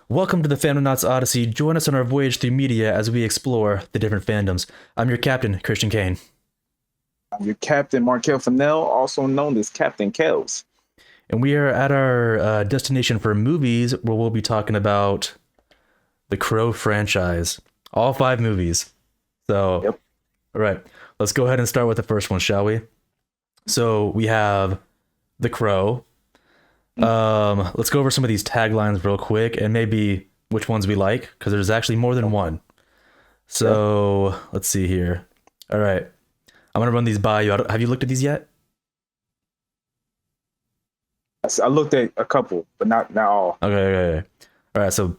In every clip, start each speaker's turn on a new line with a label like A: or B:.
A: Welcome to the Fandom Knots Odyssey. Join us on our voyage through media as we explore the different fandoms. I'm your captain, Christian Kane.
B: I'm your Captain Markel Fennell, also known as Captain Kells.
A: And we are at our destination for movies where we'll be talking about the Crow franchise. All 5 movies. So,
B: Yep.
A: All right, let's go ahead and start with the first one, shall we? So we have The Crow. Let's go over some of these taglines real quick and maybe which ones we like, because there's actually more than one. So let's see here. All right, I'm gonna run these by you. Have you looked at these yet?
B: I looked at a couple, but not all.
A: Okay. All right, so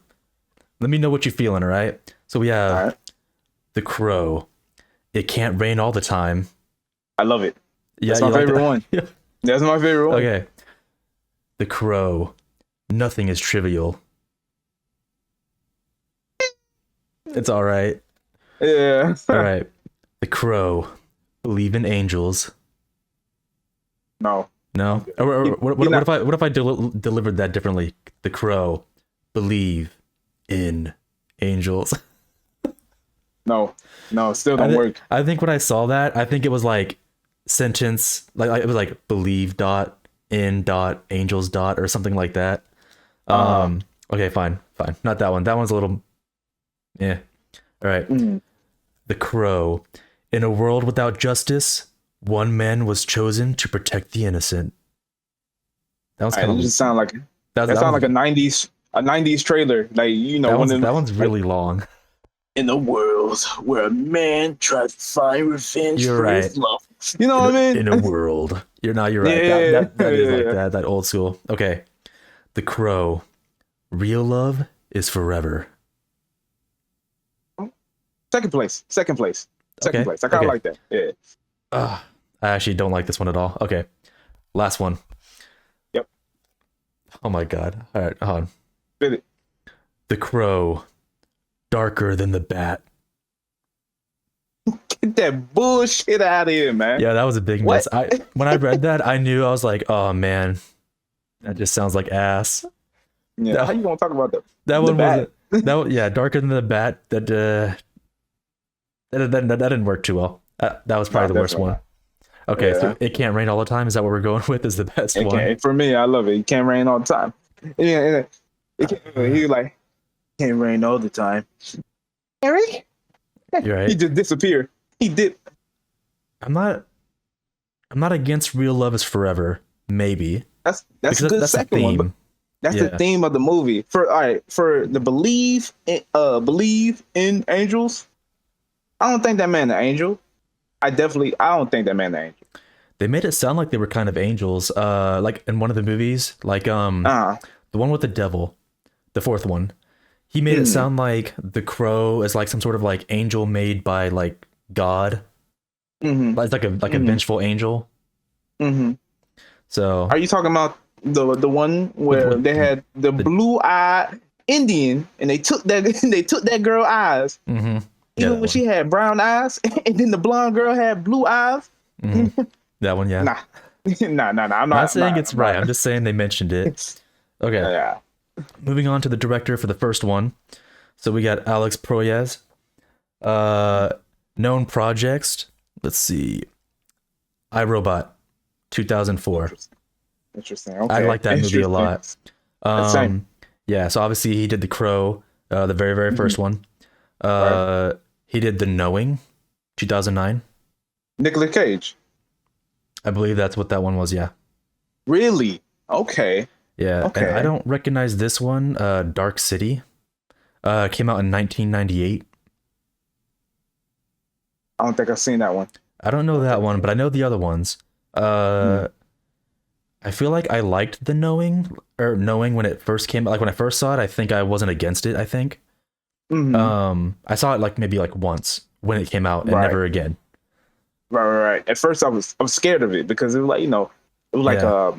A: let me know what you're feeling. All right. So we have
B: All right.
A: The Crow. It can't rain all the time.
B: I love it.
A: Yeah,
B: That's my
A: you like
B: favorite
A: that?
B: one.
A: Yeah.
B: That's my favorite one.
A: Okay. The Crow. Nothing is trivial. It's all right.
B: Yeah.
A: All right. The Crow. Believe in angels.
B: No.
A: No. What if I delivered that differently? The Crow. Believe in angels.
B: No. Still don't work.
A: I think when I saw that, I think it was like sentence, like it was like believe dot in dot angels dot or something like that. Okay, fine. Not that one. That one's a little, yeah. All right. The Crow. In a world without justice, one man was chosen to protect the innocent. That was kind
B: It
A: of
B: just sound like
A: that
B: sound like a '90s trailer. Like
A: that one's really long.
B: In a world where a man tries to find revenge
A: You're
B: for
A: right.
B: his love. You know what I mean?
A: In a world. You're right.
B: Yeah,
A: That is like
B: yeah.
A: that old school. Okay. The Crow. Real love is forever.
B: Second place.
A: Okay.
B: I kind of
A: Okay.
B: like that. Yeah.
A: I actually don't like this one at all. Okay. Last one.
B: Yep.
A: Oh my god. All right, hold on.
B: Did it.
A: The Crow. Darker than the bat.
B: Get that bullshit out of here, man.
A: Yeah, that was a big
B: What?
A: miss. When I read that, I knew. I was like, oh man. That just sounds like ass.
B: Yeah.
A: That-
B: How you gonna talk about that?
A: That
B: The
A: one
B: bat.
A: wasn't. Yeah, darker than the bat. That didn't work too well. That was probably
B: No,
A: the worst
B: definitely
A: one. Okay,
B: Yeah.
A: so It Can't Rain All the Time. Is that what we're going with? Is the best
B: It
A: one?
B: can't, for me, I love it. It can't rain all the time. Yeah, he like can't rain all the time. Eric,
A: You're
B: he
A: right.
B: just disappeared. He did.
A: I'm not against Real Love Is Forever. Maybe
B: That's
A: because
B: a good
A: that's the
B: second one. But
A: theme.
B: that's
A: Yeah.
B: the theme of the movie. For the believe in angels. I don't think that man an angel. I don't think that man an angel.
A: They made it sound like they were kind of angels. Like in one of the movies, like the one with the devil, the fourth one. He made it sound like the Crow is like some sort of like angel made by like God.
B: Mm-hmm.
A: It's like a vengeful angel.
B: Mm-hmm.
A: So
B: Are you talking about the one where they had the blue-eyed Indian and they took that girl eyes,
A: mhm.
B: even
A: that
B: when she had brown eyes, and then the blonde girl had blue eyes?
A: one. That one, yeah.
B: Nah. Nah. I'm
A: I'm not saying it's right. I'm just saying they mentioned it. Okay.
B: Yeah.
A: Moving on to the director for the first one. So we got Alex Proyas. Known projects. Let's see. iRobot, 2004.
B: Interesting. Okay.
A: I like that movie a lot.
B: Same.
A: Yeah, so obviously he did The Crow, the very first one.
B: Right.
A: He did The Knowing, 2009.
B: Nicolas Cage.
A: I believe that's what that one was, yeah.
B: Really? Okay.
A: Yeah,
B: Okay.
A: and I don't recognize this one, Dark City. Came out in 1998.
B: I don't think I've seen that one.
A: I don't know that one, but I know the other ones. I feel like I liked The Knowing when it first came out. Like when I first saw it, I think I wasn't against it, I think.
B: Mhm.
A: I saw it like maybe like once when it came out and
B: Right.
A: never again.
B: Right. At first, I was scared of it because it was like it was like
A: Yeah.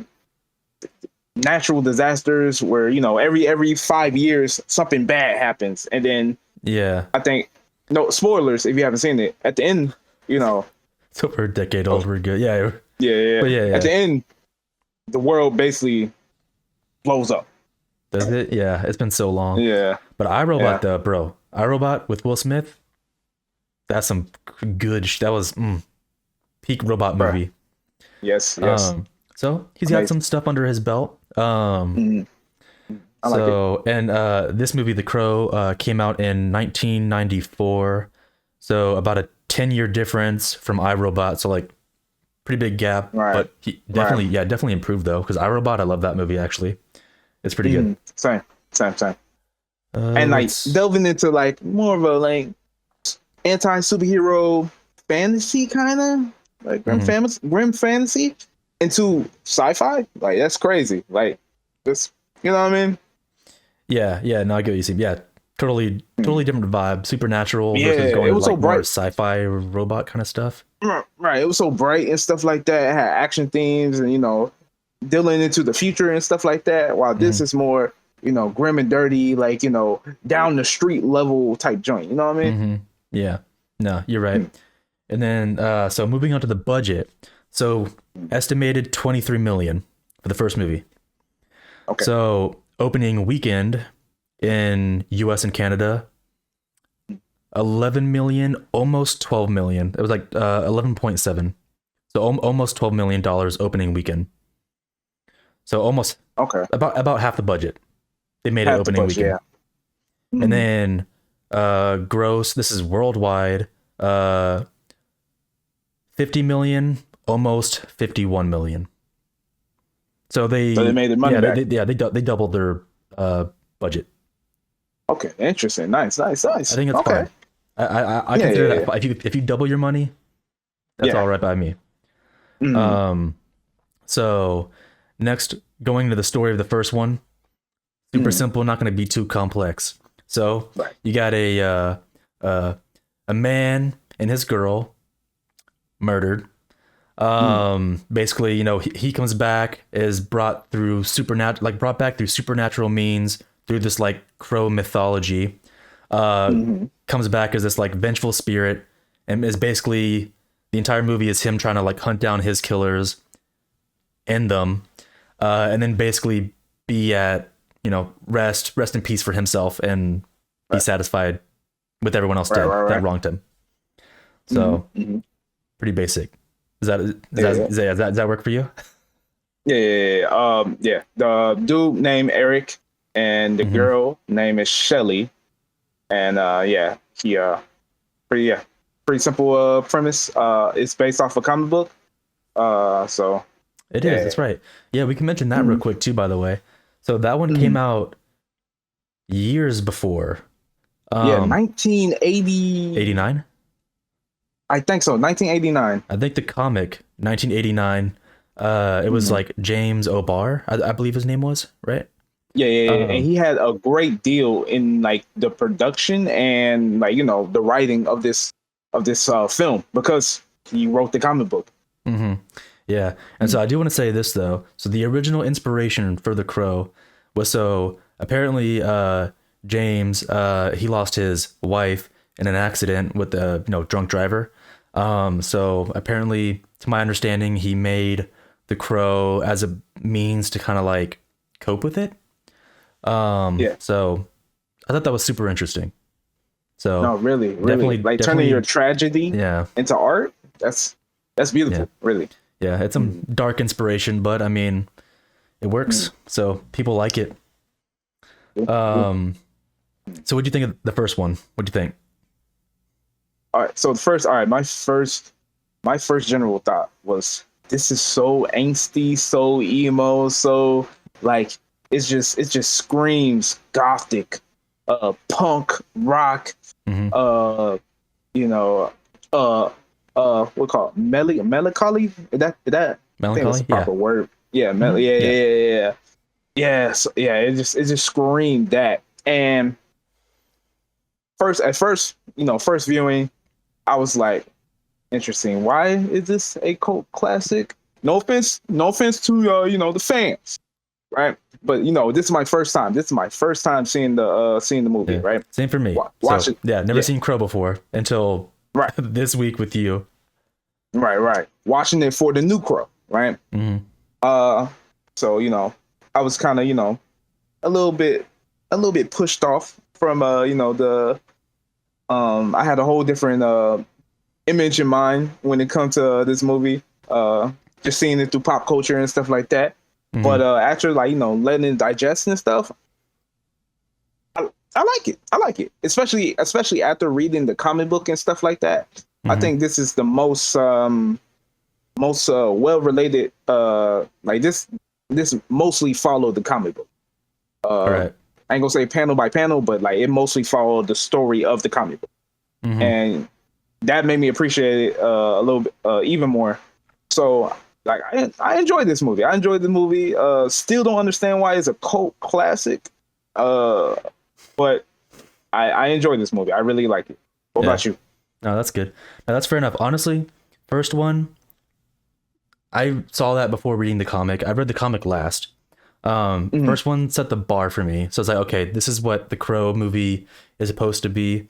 B: natural disasters where every 5 years something bad happens, and then
A: Yeah.
B: I think no spoilers if you haven't seen it. At the end,
A: So we're a decade old, we're good. Yeah.
B: yeah.
A: But yeah.
B: At the end, the world basically blows up.
A: Does it? Yeah, it's been so long.
B: Yeah,
A: But iRobot
B: yeah,
A: though, bro. iRobot with Will Smith. That's some good. That was peak robot
B: bruh.
A: movie.
B: Yes, yes.
A: Um, so he's got some
B: Amazing.
A: stuff under his belt.
B: Mhm. I like it.
A: So and this movie, The Crow, came out in 1994. So about a 10-year difference from iRobot. So like pretty big gap.
B: Right,
A: But he
B: right.
A: definitely, yeah, definitely improved though. Because iRobot, I love that movie actually. It's pretty good.
B: Same, same, same. And like
A: Let's.
B: delving into like more of a like anti superhero fantasy kind of like
A: Mhm.
B: grim fantasy into sci-fi. Like that's crazy. Like this, you know what I mean?
A: Yeah, yeah, no, I get what you see. Yeah, totally,
B: Mm.
A: totally different vibe. Supernatural
B: Yeah,
A: versus going
B: it
A: to
B: was so
A: like more
B: bright.
A: sci-fi robot kind of stuff.
B: Right, it was so bright and stuff like that. It had action themes and dealing into the future and stuff like that. While this
A: Hmm.
B: is more grim and dirty, like down the street level type joint. You know what I mean?
A: Hmm. Yeah, no, you're right.
B: Mm.
A: And then, so moving on to the budget. So estimated 23 million for the first movie.
B: Okay.
A: So opening weekend in U.S. and Canada, 11 million, almost 12 million. It was like 11.7. So almost $12 million opening weekend. So almost
B: Okay.
A: about half the budget. They made it
B: Half the
A: opening
B: budget.
A: weekend.
B: Yeah.
A: And
B: Mhm.
A: then gross, this is worldwide, 50 million, almost 51 million. So
B: So they
A: they,
B: made the money
A: yeah,
B: back.
A: they doubled their budget.
B: Okay. Interesting. Nice. Nice.
A: I
B: Nice.
A: think it's
B: Okay.
A: fine. I
B: Yeah.
A: consider
B: Yeah.
A: that
B: Yeah.
A: if you double your money, that's
B: Yeah.
A: all right by me.
B: Mhm.
A: Um, so next, going to the story of the first one, super
B: Mhm.
A: simple, not going to be too complex. So
B: Right.
A: you got uh, a man and his girl murdered. Basically, he comes back, is brought back through supernatural means through this like crow mythology.
B: Mhm.
A: Comes back as this like vengeful spirit, and is basically the entire movie is him trying to like hunt down his killers, end them, and then basically be at rest in peace for himself and be
B: Right.
A: satisfied with everyone else
B: Right.
A: dead
B: Right.
A: that
B: Right.
A: wronged him.
B: Mhm.
A: So
B: Mhm.
A: pretty basic.
B: Yeah. Yeah.
A: Does that work for you?
B: Yeah. Yeah. Yeah. Yeah. The dude named Eric and the
A: Hmm.
B: girl name is Shelly. And yeah, he pretty simple premise. It's based off a comic book. So
A: It is.
B: yeah.
A: That's right. Yeah, we can mention that real
B: Mhm.
A: quick too. By the way, so that one came
B: Mhm.
A: out years before.
B: Yeah, 1980.
A: 89.
B: I think so. 1989.
A: I think the comic 1989. It was
B: Mhm.
A: like James O'Barr, I believe his name was, right?
B: Yeah, yeah, yeah. And
A: Um,
B: he had a great deal in like the production and like the writing of this film because he wrote the comic book.
A: hmm. Yeah, and so I do want to say this though. So the original inspiration for The Crow was so apparently James he lost his wife in an accident with a drunk driver. So apparently, to my understanding, he made The Crow as a means to kind of like cope with it.
B: Yeah.
A: So I thought that was super interesting.
B: No,
A: So
B: really, really.
A: definitely,
B: Like turning your
A: definitely,
B: tragedy
A: yeah,
B: into art. That's
A: yeah,
B: beautiful. Really.
A: yeah. It's some
B: Mhm.
A: dark inspiration, but I mean, it works. So people like it.
B: Mhm.
A: Um, so what do you think of the first one? What do you think?
B: All right. So the first, all right, my first general thought was this is so angsty, so emo, so like it just screams gothic, punk rock,
A: Hmm.
B: uh, you know, what call it? Melancholy? Is that I think it's a
A: Melancholy? Yeah.
B: proper word. Yeah,
A: Hmm.
B: yeah,
A: Yeah.
B: yeah, yeah, yeah. Yeah, so, yeah, it just screamed that. And at first, first viewing, I was like, interesting. Why is this a cult classic? No offense to the fans, right? But this is my first time. This is my first time seeing the movie,
A: Yeah.
B: right?
A: Same for me.
B: Watch
A: So
B: it.
A: yeah, never
B: Yeah,
A: seen Crow before until
B: right,
A: this week with you.
B: right. Watching it for the new Crow, right?
A: Hmm.
B: Uh, so I was kind of a little bit pushed off from the I had a whole different image in mind when it comes to this movie. Just seeing it through pop culture and stuff like that. But
A: Mhm.
B: after like letting it digest and stuff, I like it. I like it, especially after reading the comic book and stuff like that. I
A: Mhm.
B: think this is the most well related. Like this mostly followed the comic book.
A: All
B: Uh,
A: right.
B: I ain't gonna say panel by panel, but like it mostly followed the story of the comic book,
A: Mhm.
B: and that made me appreciate it a little bit even more. So like I enjoyed this movie. I enjoyed the movie. Still don't understand why it's a cult classic. Uh, but I enjoyed this movie. I really like it. What
A: Yeah.
B: about you?
A: No, that's good. No, that's fair enough. Honestly, first one, I saw that before reading the comic. I read the comic last.
B: Mhm.
A: First one set the bar for me. So it's like, okay, this is what the Crow movie is supposed to be.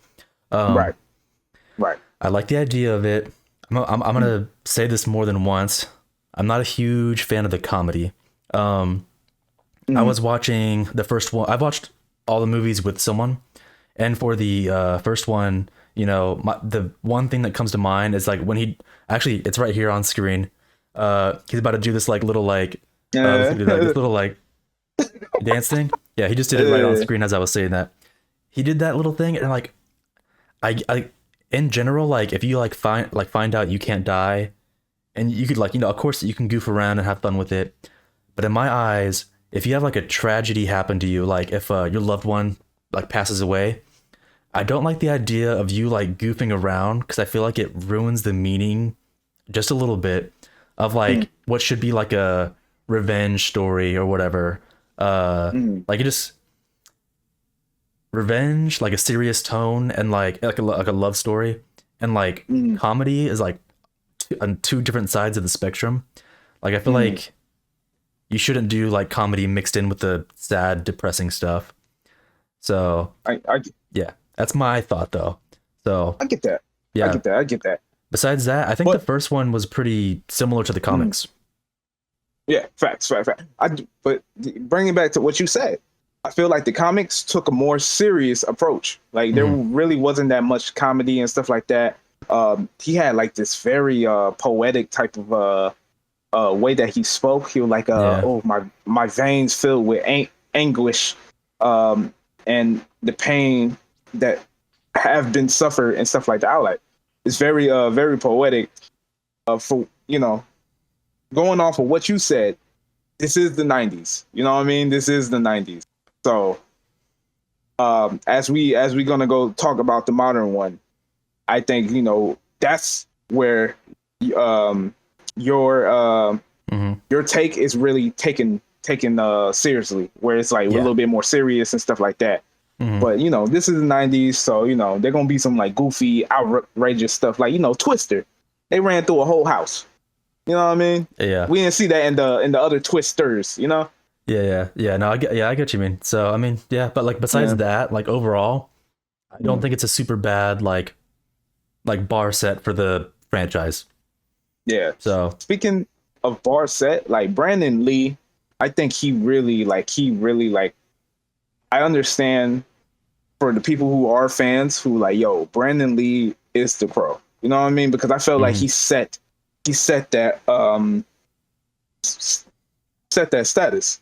A: Um,
B: Right, right.
A: I like the idea of it. I'm gonna say this more than once. I'm not a huge fan of the comedy. Um, I
B: Mm-hmm.
A: was watching the first one. I've watched all the movies with someone, and for the first one, the one thing that comes to mind is like when he actually, it's right here on screen. He's about to do this like little like this little like dance thing. Yeah, he just did it right on screen as I was saying that. He did that little thing, and like I in general, like if you find out you can't die, and you could like of course you can goof around and have fun with it, but in my eyes, if you have like a tragedy happen to you, like if your loved one like passes away, I don't like the idea of you like goofing around because I feel like it ruins the meaning just a little bit of like what should be like a revenge story or whatever.
B: Mm-hmm.
A: Like it just revenge, like a serious tone, and like a love story, and like
B: Mm-hmm.
A: comedy is like on two different sides of the spectrum. Like I feel
B: Mm-hmm.
A: like you shouldn't do like comedy mixed in with the sad, depressing stuff. So
B: I
A: yeah, that's my thought though. So
B: I get that. I
A: yeah.
B: get that. I get that.
A: Besides that, I think the
B: But
A: first one was pretty similar to the
B: mm,
A: comics.
B: yeah, facts. But bringing back to what you said, I feel like the comics took a more serious approach. Like there
A: Hmm.
B: really wasn't that much comedy and stuff like that. He had like this very poetic type of way that he spoke. He was like,
A: Yeah.
B: "Oh my veins filled with anguish, and the pain that have been suffered and stuff like that." I was like, it's very poetic. For going off of what you said, this is the '90s. You know what I mean? This is the '90s. So as we gonna go talk about the modern one, I think that's where um, your
A: Hmm.
B: your take is really taken seriously, where it's like a
A: Yeah.
B: little bit more serious and stuff like that.
A: Hmm.
B: But this is the '90s, so they're gonna be some like goofy, outrageous stuff, like Twister. They ran through a whole house. You know what I mean?
A: Yeah.
B: We didn't see that in the other Twisters.
A: Yeah. No, I get what you mean. So I mean, yeah, but like besides
B: Yeah,
A: that, like overall, I don't
B: Mm.
A: think it's a super bad like bar set for the franchise.
B: yeah.
A: So
B: Speaking of bar set, like Brandon Lee, I think he really like. I understand for the people who are fans who like, yo, Brandon Lee is the Crow. You know what I mean? Because I felt like
A: mhm,
B: he set that set that status,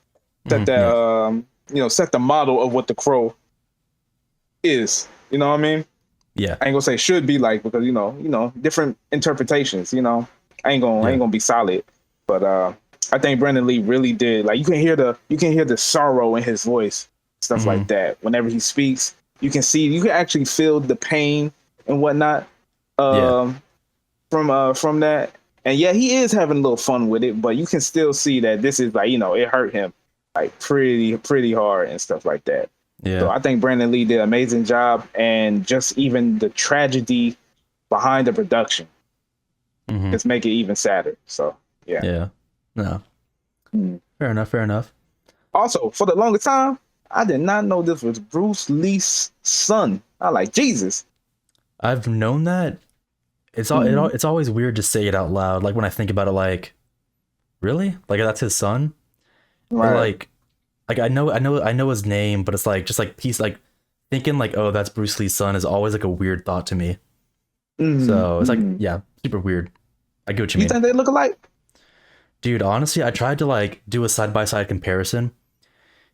B: set
A: mhm,
B: that
A: yeah,
B: set the model of what the Crow is. You know what I mean?
A: yeah,
B: I ain't gonna say should be like, because different interpretations. I ain't
A: yeah,
B: gonna be solid, but I think Brandon Lee really did. Like you can hear the sorrow in his voice, stuff like
A: mhm,
B: that. Whenever he speaks, you can actually feel the pain and whatnot
A: yeah,
B: um, from that. And yeah, he is having a little fun with it, but you can still see that this is like it hurt him like pretty hard and stuff like that. So
A: yeah,
B: I think Brandon Lee did an amazing job, and just even the tragedy behind the production
A: mhm,
B: just make it even sadder. So yeah.
A: yeah. No,
B: Mm.
A: fair enough, fair enough.
B: Also, for the longest time, I did not know this was Bruce Lee's son. I like Jesus.
A: I've known that.
B: Mm.
A: It's always weird to say it out loud. Like when I think about it, like really, like that's his son, but
B: Right.
A: like like I know his name, but it's like just like he's like thinking like, oh, that's Bruce Lee's son is always like a weird thought to me. So it's like,
B: Mm-hmm.
A: yeah, super weird. I get what you
B: You
A: mean.
B: think they look alike?
A: Dude, honestly, I tried to like do a side by side comparison.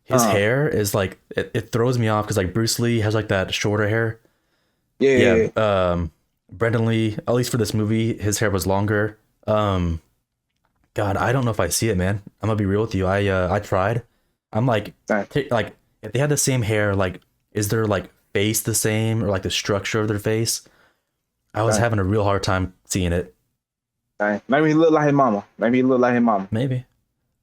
A: His
B: Uh,
A: hair is like it throws me off because like Bruce Lee has like that shorter hair.
B: yeah, yeah,
A: Yeah,
B: yeah.
A: Brendan Lee, at least for this movie, his hair was longer. God, I don't know if I see it, man. I'm gonna be real with you. I tried. I'm like,
B: Dang.
A: like if they had the same hair, like is their like face the same or like the structure of their face? I was
B: Dang.
A: having a real hard time seeing it.
B: Dang. Maybe he look like his mama. Maybe he look like his mama.
A: Maybe.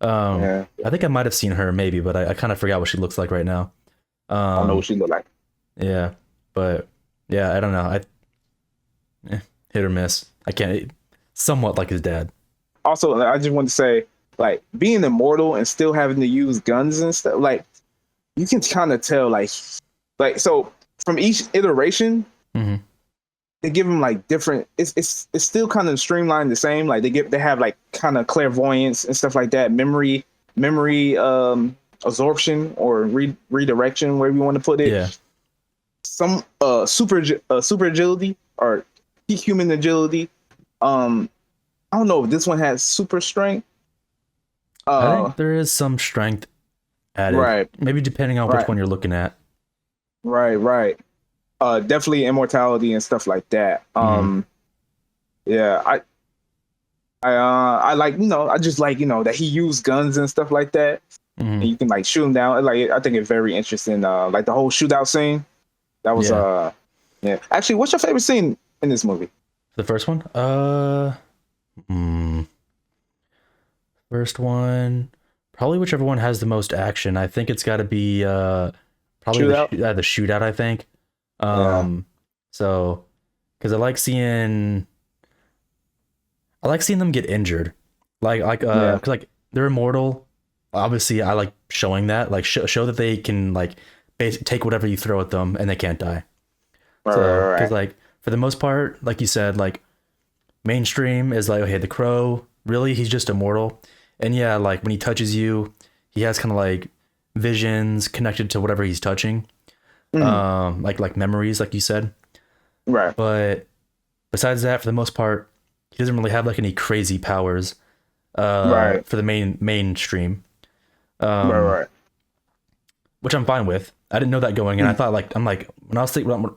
B: Yeah.
A: I think I might have seen her maybe, but I kind of forgot what she looks like right now.
B: I don't know what
A: Um,
B: she look like.
A: yeah, but yeah, I don't know. Hit or miss. I can't. Somewhat like his dad.
B: Also, I just want to say, like, being immortal and still having to use guns and stuff, like, you can kind of tell, like, so from each iteration,
A: Hmm.
B: they give him like different. It's still kind of streamlined the same. Like they have like kind of clairvoyance and stuff like that, memory absorption or redirection, wherever you want to put it.
A: Yeah,
B: Some super agility or human agility. I don't know if this one has super strength.
A: I
B: Uh,
A: think there is some strength added.
B: right,
A: Maybe depending on which
B: right,
A: one you're looking at.
B: right. Definitely immortality and stuff like that.
A: Hmm.
B: Yeah, I like, I just like, that he used guns and stuff like that,
A: Hmm.
B: and you can like shoot him down. Like, I think it's very interesting. Like the whole shootout scene. That was
A: Yeah,
B: yeah. Actually, what's your favorite scene in this movie?
A: the first one. Hmm. First one, probably whichever one has the most action. I think it's got to be probably
B: Shootout.
A: the shootout. I think.
B: Yeah.
A: Um, so because I like seeing them get injured,
B: Yeah.
A: because like they're immortal. Obviously, I like showing that, like show that they can like take whatever you throw at them and they can't die.
B: Right. Right.
A: So,
B: Right.
A: because
B: Right.
A: like for the most part, like you said, like mainstream is like, okay, the crow, really, he's just immortal. And yeah, like when he touches you, he has kind of like visions connected to whatever he's touching.
B: Mhm.
A: Like memories, like you said.
B: Right.
A: But besides that, for the most part, he doesn't really have like any crazy powers.
B: Right.
A: For the mainstream.
B: Right.
A: Um,
B: Right.
A: which I'm fine with. I didn't know that going in. I
B: Mm.
A: thought like I'm like when I was thinking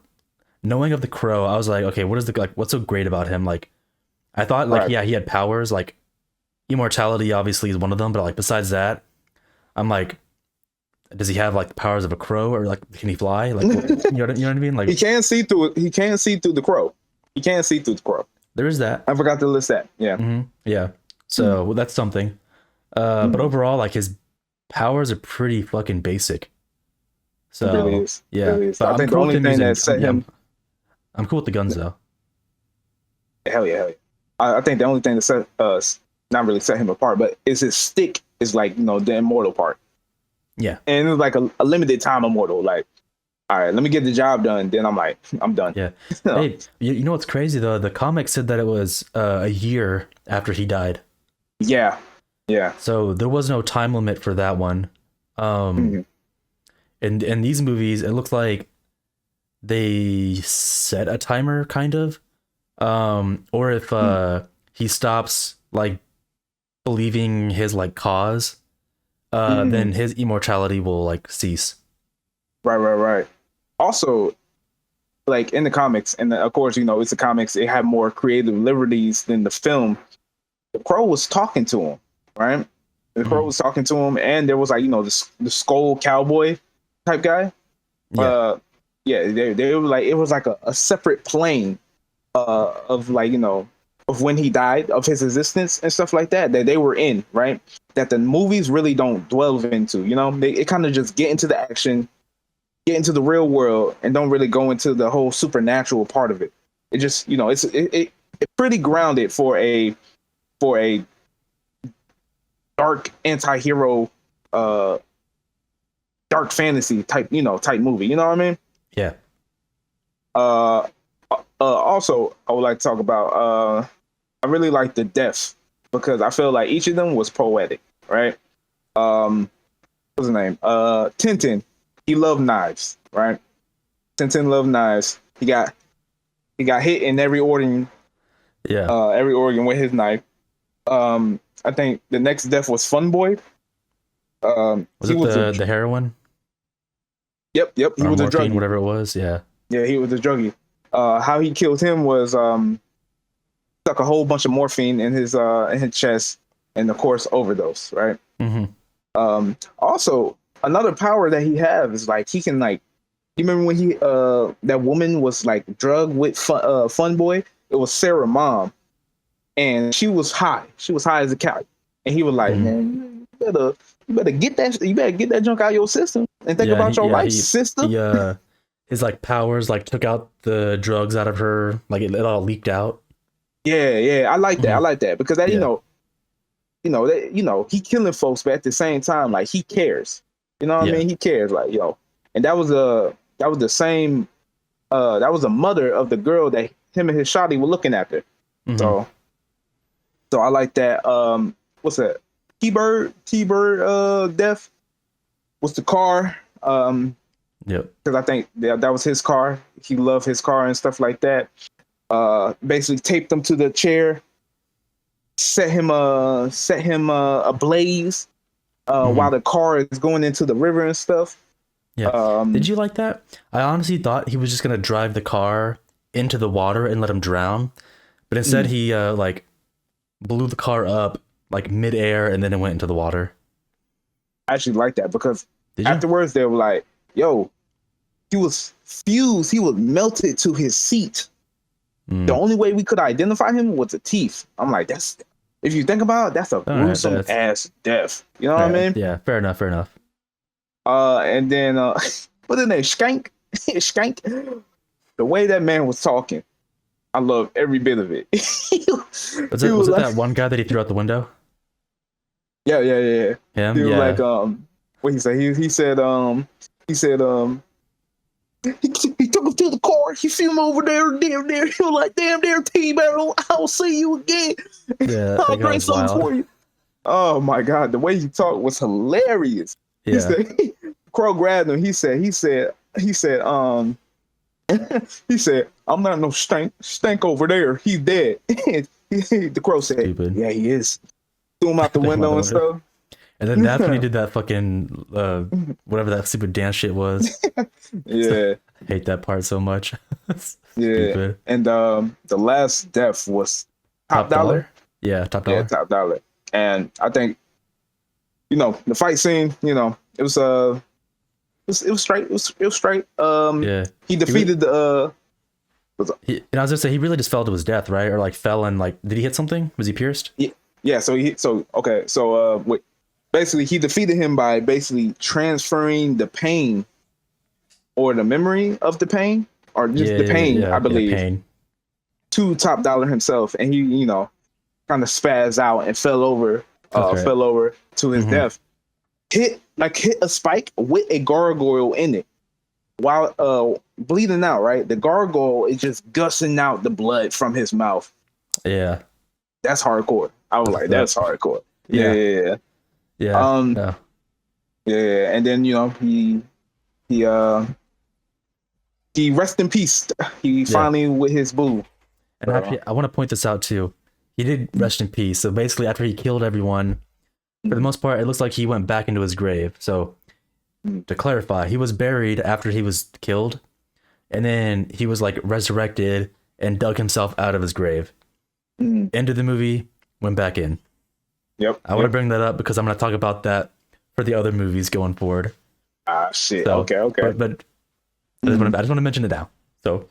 A: knowing of the crow, I was like, okay, what is the like what's so great about him? Like I thought like
B: Right.
A: yeah, he had powers, like immortality obviously is one of them, but like besides that, I'm like, does he have like the powers of a crow or like can he fly? Like you know what I mean?
B: He
A: Like
B: can't see through it. He can't see through the crow. He can't see through the crow.
A: there is that.
B: I forgot to list that. Yeah.
A: Yeah.
B: Mm.
A: So well, that's something. But
B: Mm.
A: overall, like his powers are pretty fucking basic.
B: It really
A: So
B: is. It
A: yeah,
B: really is.
A: but
B: I
A: I'm
B: think the
A: cool with
B: only
A: him
B: thing
A: using.
B: that set
A: Yeah,
B: him.
A: I'm cool with the guns though.
B: Hell yeah. Hell yeah. I think the only thing that set not really set him apart, but is his stick is like the immortal part,
A: Yeah,
B: and it's like a limited time immortal. Like, all right, let me get the job done. Then I'm like, I'm done.
A: yeah. Hey, you know what's crazy though? The comic said that it was a year after he died,
B: Yeah. Yeah.
A: so there was no time limit for that one. Um,
B: Mhm.
A: and in these movies, it looks like they set a timer, kind of. Or if he stops like believing his like cause, then
B: Mhm.
A: his immortality will like cease.
B: Right. Right. Right. Also, like in the comics, and of course, it's the comics. It had more creative liberties than the film. The Crow was talking to him, right? The Crow
A: Mhm.
B: was talking to him, and there was like the skull cowboy type guy.
A: Yeah.
B: Uh, yeah, they were like it was like a separate plane of like of when he died, of his existence and stuff like that they were in, right? That the movies really don't delve into. It kind of just get into the action, get into the real world, and don't really go into the whole supernatural part of it. It just it's pretty grounded for a dark anti-hero uh dark fantasy type movie, you know what I mean?
A: Yeah.
B: uh Also, I would like to talk about I really like the deaths because I feel like each of them was poetic, right? um what's his name? Tintin. He loved knives, right? Tintin loved knives. He got hit in
A: Yeah.
B: every organ with his knife. I think the next death was Fun Boy.
A: Was
B: he
A: it
B: was
A: the heroin
B: yep, he
A: or
B: was a
A: morphine,
B: druggie.
A: whatever it was? Yeah.
B: Yeah, he was a druggie. How he killed him was stuck a whole bunch of morphine in his chest, and of course overdose. Right.
A: Mm-hmm.
B: Also, another power that he has is like he can like. You remember when he that woman was like drugged with Fun Boy? It was Sarah Mom, and she was high. She was high as a cat, and he was like, "Man, you better get that junk out of your system and think about your life, sister."
A: His like powers like took out the drugs out of her, like it all leaked out.
B: Yeah, I like that. I like that because that
A: Yeah.
B: he killing folks, but at the same time, like he cares. You know what I mean? He cares, like and that was the same. That was the mother of the girl that him and his shawty were looking after.
A: Mhm.
B: So I like that. What's that? T-Bird death was the car.
A: Yep.
B: Because I think that was his car. He loved his car and stuff like that. Basically taped him to the chair, set him ablaze while the car is going into the river and stuff.
A: Yeah. Did you like that? I honestly thought he was just gonna drive the car into the water and let him drown, but instead he like blew the car up like midair and then it went into the water.
B: I actually like that because afterwards they were like, "Yo, he was fused. He was melted to his seat. The only way we could identify him was the teeth." I'm like, that's if you think about it, that's a gruesome ass death. You know what I mean?
A: Yeah, fair enough.
B: And then what's his name? Skank. Skank. The way that man was talking, I love every bit of it.
A: Was it that one guy that he threw out the window?
B: Yeah.
A: Him?
B: He was
A: Yeah.
B: like, what he said? He said, he took him to the car. He see him over there. He was like, damn, T-Barrel, I'll see you again.
A: Yeah,
B: I'll bring something for you. Oh my God, the way he talked was hilarious.
A: Yeah.
B: He said, Crow grabbed him. He said, I'm not no stank over there. He's dead. The Crow said,
A: Stupid.
B: Yeah, he is. Threw him out the window and stuff.
A: And then that's when he did that fucking whatever that stupid dance shit was.
B: Yeah.
A: I hate that part so much.
B: Yeah.
A: Stupid.
B: And the last death was Top Dollar.
A: Yeah, Top Dollar.
B: Yeah, Top Dollar. And I think, the fight scene, it was straight. It was straight.
A: Yeah.
B: He defeated
A: and I was gonna say he really just fell to his death, right? Or like fell and like did he hit something? Was he pierced?
B: Yeah. Basically he defeated him by basically transferring the pain or the memory of the pain or just the pain, I believe,
A: pain.
B: to Top Dollar himself, and he kind of spazzed out and fell over to his death. Hit a spike with a gargoyle in it while bleeding out, right? The gargoyle is just gushing out the blood from his mouth.
A: Yeah.
B: That's hardcore. I was like, that's hardcore. Yeah.
A: Yeah.
B: And then he rest in peace. He finally with his boo.
A: And actually, I want to point this out too. He did rest in peace. So basically, after he killed everyone, for the most part, it looks like he went back into his grave. So to clarify, he was buried after he was killed, and then he was like resurrected and dug himself out of his grave. End of the movie, went back in.
B: Yep.
A: I want to bring that up because I'm going to talk about that for the other movies going forward.
B: Ah, shit.
A: So,
B: okay.
A: But I just want to mention it now. So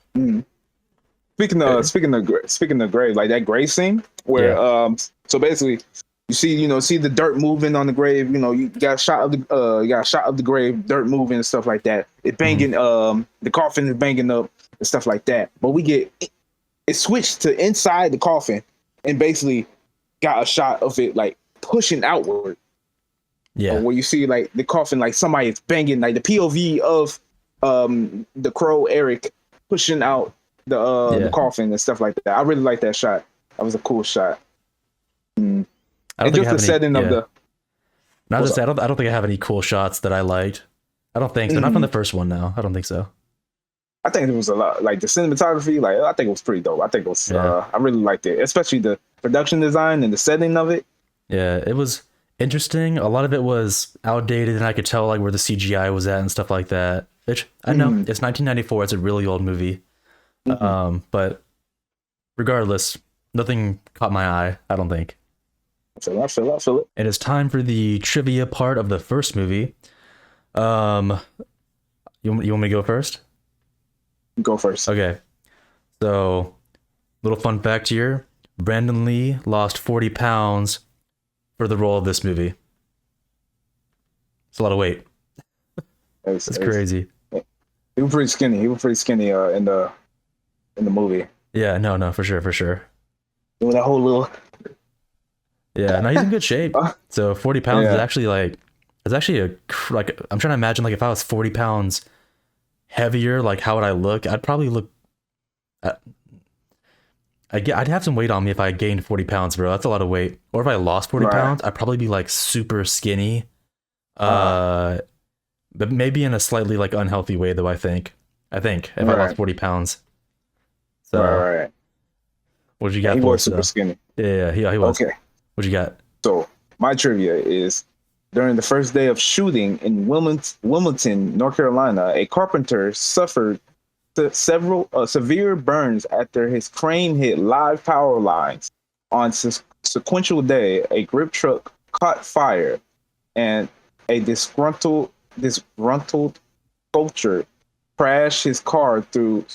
B: speaking of grave, like that grave scene where so basically you see the dirt moving on the grave. You got a shot of the grave, dirt moving and stuff like that. It banging, the coffin is banging up and stuff like that. But we get it switched to inside the coffin and basically got a shot of it like pushing outward.
A: Yeah,
B: where you see like the coffin, like somebody is banging, like the POV of the Crow Eric pushing out the coffin and stuff like that. I really like that shot. That was a cool shot.
A: I don't
B: and
A: think
B: just the setting of the
A: Not to
B: What's
A: say, I don't think I have any cool shots that I liked. I don't think so. Not from the first one, no. I don't think so.
B: I think it was a lot, like the cinematography. Like I think it was pretty dope. I think it was.
A: Yeah.
B: I really liked it, especially the production design and the setting of it.
A: Yeah, it was interesting. A lot of it was outdated, and I could tell like where the CGI was at and stuff like that. Which I know it's 1994. It's a really old movie, but regardless, nothing caught my eye. I don't think.
B: I feel it.
A: It is time for the trivia part of the first movie. You want me to go first?
B: Go first.
A: Okay. So, little fun fact here: Brandon Lee lost 40 pounds for the role of this movie. It's a lot of weight. It's crazy.
B: He was pretty skinny. He was pretty skinny in the movie.
A: Yeah, no, for sure.
B: Doing that whole little.
A: Yeah, no, he's in good shape. So 40 pounds is actually like, it's actually like, I'm trying to imagine like if I was 40 pounds heavier, like how would I look? I'd probably look, I'd have some weight on me if I gained 40 pounds, bro. That's a lot of weight. Or if I lost 40 pounds, I'd probably be like super skinny. But maybe in a slightly like unhealthy way though, I think if I lost 40 pounds. So, what'd you got?
B: He
A: for
B: was
A: us,
B: super skinny.
A: Yeah, he was.
B: Okay.
A: What'd you got?
B: So my trivia is during the first day of shooting in Wilmington, North Carolina, a carpenter suffered several severe burns after his crane hit live power lines. On sequential day, a grip truck caught fire, and a disgruntled sculptor crashed his car through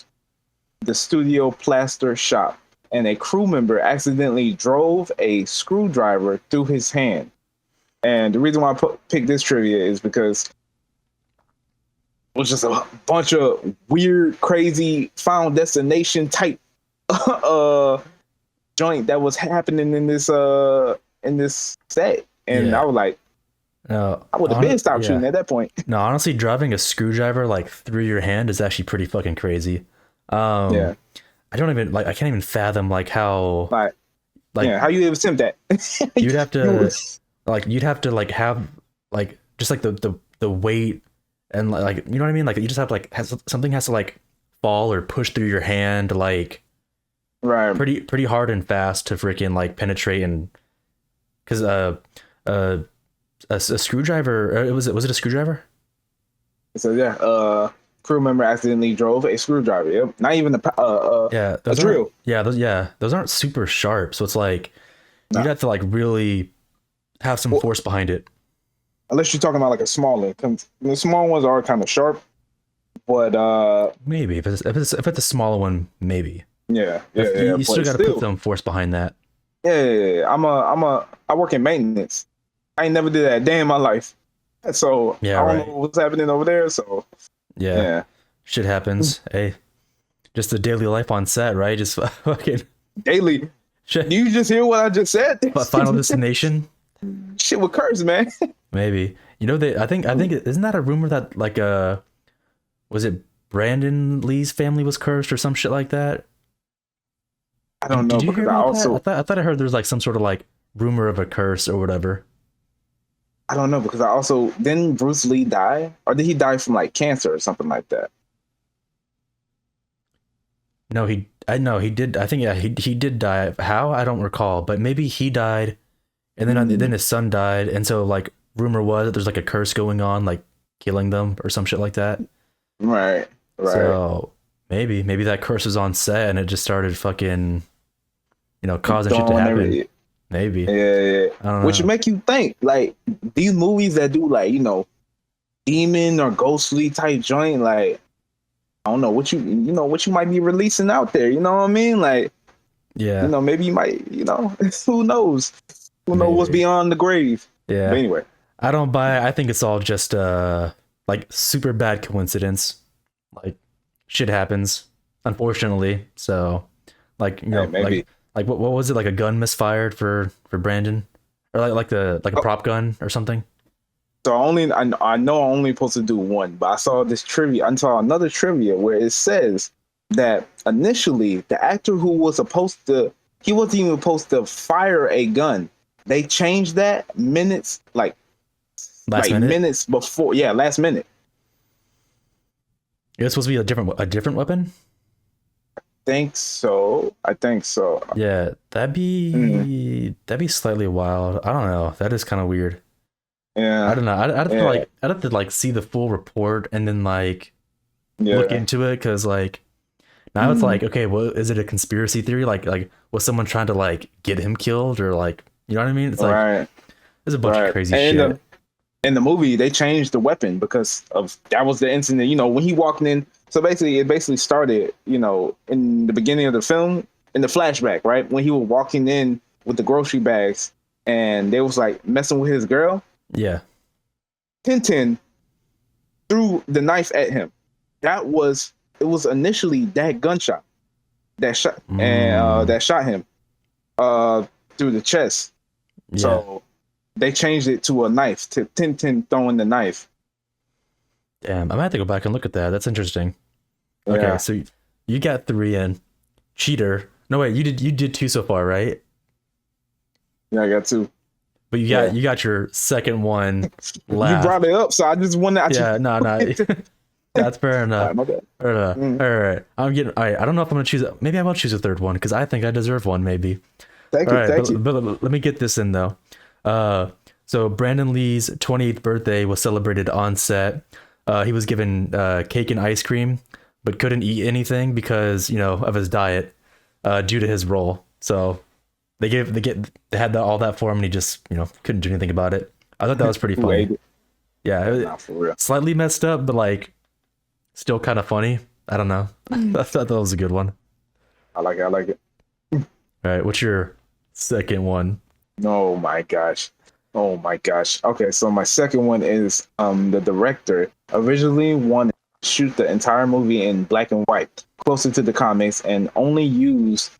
B: the studio plaster shop, and a crew member accidentally drove a screwdriver through his hand. And the reason why I picked this trivia is because it was just a bunch of weird, crazy Final Destination type joint that was happening in this set, and I was like,
A: no,
B: I would have been stopped shooting at that point.
A: No, honestly, driving a screwdriver like through your hand is actually pretty fucking crazy. Yeah, I don't even I can't even fathom how
B: how you attempt that.
A: you'd have to have just the weight and like you know what I mean, like you just have to something has to fall or push through your hand pretty hard and fast to freaking penetrate, and because a screwdriver, was it a screwdriver?
B: So crew member accidentally drove a screwdriver. Yep. Not even a drill.
A: Those aren't super sharp, so it's you'd have to really have some force behind it.
B: Unless you're talking about a small one. The small ones are kind of sharp, but
A: maybe if it's a smaller one, maybe.
B: You
A: still got to put some force behind that.
B: Yeah. I work in maintenance. I ain't never did that a day in my life. So I don't know what's happening over there. So yeah.
A: Shit happens. Hey, just the daily life on set, right? Just fucking
B: daily. Shit. Do you just hear what I just said?
A: Final Destination.
B: Shit with curse, man.
A: Maybe. I think isn't that a rumor that was it Brandon Lee's family was cursed or some shit like that?
B: I don't know.
A: Did you hear about that? I thought I heard there's some sort of rumor of a curse or whatever.
B: I don't know, because didn't Bruce Lee die, or did he die from cancer or something like that?
A: No, he did. I think he did die. How? I don't recall, but maybe he died, and then his son died, and so rumor was that there's a curse going on, killing them or some shit like that.
B: Right.
A: So maybe that curse was on set, and it just started fucking, causing shit to happen. Maybe.
B: Yeah.
A: I don't know.
B: Which make you think, these movies that do demon or ghostly type joint, I don't know what you might be releasing out there. You know what I mean? Maybe you might, who knows? Who knows what's beyond the grave?
A: Yeah.
B: But anyway,
A: I don't buy it. I think it's all just super bad coincidence. Shit happens, unfortunately. So
B: maybe.
A: What was it, a gun misfired for Brandon, or a prop gun or something?
B: So I know I'm only supposed to do one, but I saw another trivia where it says that initially the actor who was he wasn't even supposed to fire a gun. They changed that minutes,
A: Last
B: like
A: minute.
B: minutes before. Yeah, last minute.
A: It was supposed to be a different weapon.
B: Think so. I think so.
A: Yeah,
B: Mm,
A: that'd be slightly wild. I don't know. That is kind of weird. I
B: yeah,
A: don't know. I'd have to
B: yeah,
A: I'd have to like see the full report and then like look
B: yeah.
A: into it because like now it's
B: Mm,
A: like okay, well, is it a conspiracy theory? Like was someone trying to like get him killed or like you know what I mean? It's like
B: right,
A: there's a bunch of
B: right.
A: crazy
B: And
A: shit.
B: in the movie, they changed the weapon because of that was the incident. You know, when he walked in. So basically, it basically started. You know, in the beginning of the film, in the flashback, right when he was walking in with the grocery bags, and they was like messing with his girl.
A: Yeah.
B: Tintin threw the knife at him. That was it. Was initially that gunshot
A: Mm,
B: that shot him uh, through the chest.
A: yeah.
B: So they changed it to a knife, to Tintin throwing the knife.
A: Damn. I might have to go back and look at that. That's interesting. Okay,
B: Yeah,
A: so you got three in. Cheater. No wait, you did two so far, right?
B: yeah, I got two.
A: But
B: Yeah,
A: you got your second one
B: you
A: last.
B: brought it up, so I just wanted. I just
A: Yeah, no, no.
B: wanted to.
A: That's fair
B: All
A: enough.
B: right, my bad.
A: Fair enough.
B: Mm.
A: All right. I'm getting all right. I don't know if I'm gonna choose. Maybe I will choose a third one because I think I deserve one. Maybe.
B: Thank
A: All
B: you,
A: right,
B: thank you.
A: but let me get this in though. Uh, so Brandon Lee's 28th birthday was celebrated on set. He was given cake and ice cream, but couldn't eat anything because you know of his diet, due to his role. So they had all that for him, and he just you know couldn't do anything about it. I thought that was pretty
B: Who
A: funny.
B: ate it?
A: Yeah,
B: Nah, for real.
A: slightly messed up, but like still kind of funny. I don't know. I thought that was a good one.
B: I like it. I like it.
A: All right, what's your second one?
B: Oh my gosh. Oh my gosh. Okay, so my second one is the director originally wanted to shoot the entire movie in black and white, closer to the comics, and only use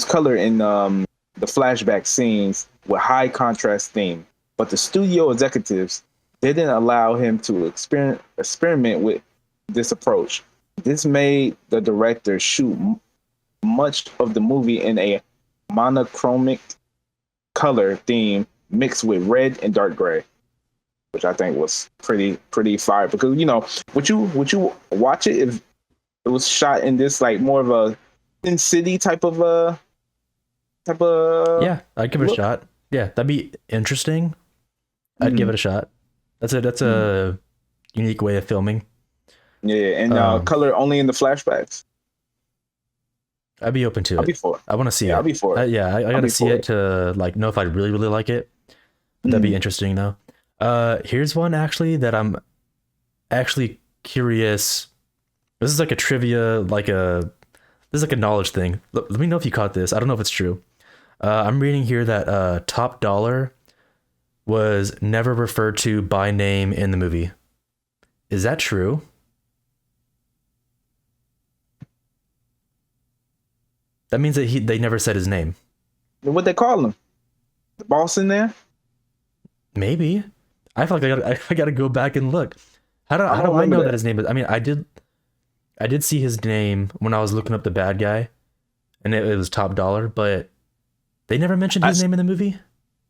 B: color in the flashback scenes with high contrast theme. But the studio executives didn't allow him to experiment with this approach. This made the director shoot much of the movie in a monochromic color theme mixed with red and dark gray, which I think was pretty fire. Because you know, would you watch it if it was shot in this like more of a Sin City type of
A: Yeah, I'd give it a
B: look?
A: shot. Yeah, that'd be interesting. I'd give
B: Mm,
A: it a shot. That's
B: mm.
A: a unique way of filming.
B: Yeah, and
A: Um,
B: color only in the flashbacks.
A: I'd be open to
B: I'll be
A: it.
B: for it.
A: I want to see
B: Yeah, I'll
A: it.
B: be for it.
A: Yeah, I
B: I'll
A: gotta
B: be
A: see
B: for
A: it
B: it.
A: to like know if I really like it. That'd be
B: Mm.
A: interesting though. Here's one actually that I'm actually curious. This is like a trivia, this is like a knowledge thing. Let me know if you caught this. I don't know if it's true. I'm reading here that Top Dollar was never referred to by name in the movie. Is that true? That means that they never said his name.
B: What they call him? The boss in there?
A: Maybe. I feel like I gotta go back and look.
B: I
A: How
B: don't
A: do I
B: remember
A: know that
B: that.
A: his name is? I mean, I did see his name when I was looking up the bad guy, and it was Top Dollar, but they never mentioned
B: I,
A: his
B: s-
A: name in the movie.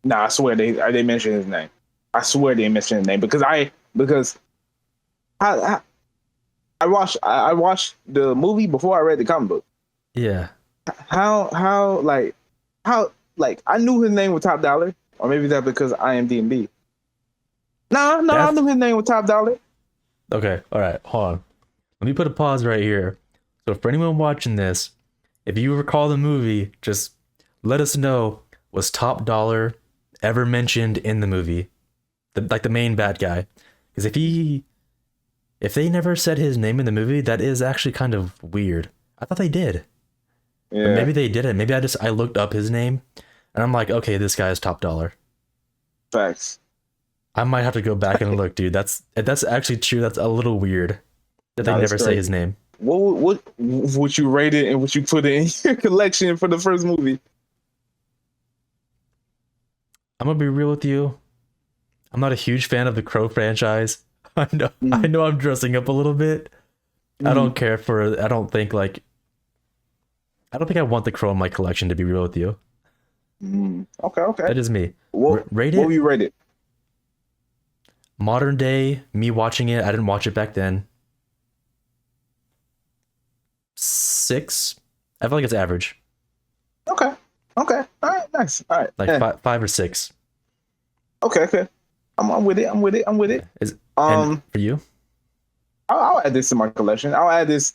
B: nah, I swear they mentioned his name. I swear they mentioned his name because I I watched the movie before I read the comic book.
A: Yeah,
B: How like I knew his name was Top Dollar, or maybe that because IMDb. No, I
A: that's
B: knew his name was Top Dollar.
A: okay. All right, hold on. Let me put a pause right here. So for anyone watching this, if you recall the movie, just let us know, was Top Dollar ever mentioned in the movie? Like the main bad guy. Because if they never said his name in the movie, that is actually kind of weird. I thought they did. But
B: Yeah,
A: maybe they didn't. Maybe I looked up his name and I'm like, okay, this guy is Top Dollar.
B: facts.
A: I might have to go back and look, dude. That's actually true. That's a little weird that they
B: No, that's
A: never say
B: crazy.
A: his name.
B: What would you rate it and what you put it in your collection for the first movie?
A: I'm gonna be real with you. I'm not a huge fan of the Crow franchise. I
B: Mm,
A: know I'm dressing up a little bit.
B: mm,
A: I don't think like I don't think I want the Crow in my collection to be real with you.
B: mm. Okay, okay.
A: That is me.
B: What
A: Rate
B: what will
A: it.
B: you rate it?
A: modern day, me watching it, I didn't watch it back then. 6. I feel like it's average.
B: Okay. Okay. All right. Nice. All right.
A: Like
B: Yeah.
A: 5 or 6.
B: Okay. Okay. I'm with it. I'm with it. I'm with it.
A: Is and for you?
B: I'll add this to my collection. I'll add this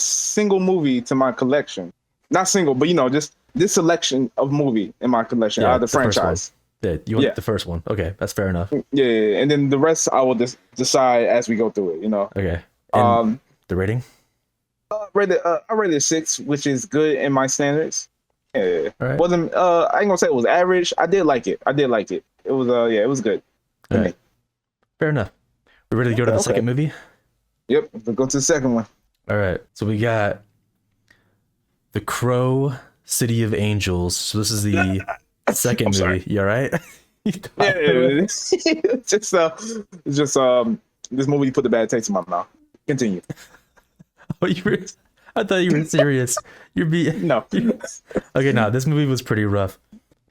B: single movie to my collection. Not single, but just this selection of movie in my collection out of the
A: first
B: franchise.
A: Yeah, you want the first one? Okay, that's fair enough.
B: Yeah, and then the rest I will just decide as we go through it.
A: Okay. And the rating?
B: I rated 6, which is good in my standards. Yeah,
A: All right.
B: wasn't I ain't gonna say it was average. I did like it. It was it was good.
A: All right. Fair enough. We ready to go to the second movie?
B: Yep. Let's go to the second one.
A: All right. So we got The Crow, City of Angels. So this is the second movie.
B: Sorry.
A: You all right?
B: It's just this movie put the bad taste in my mouth. Continue.
A: Oh, I thought you were serious. You're being
B: No.
A: Okay, now this movie was pretty rough.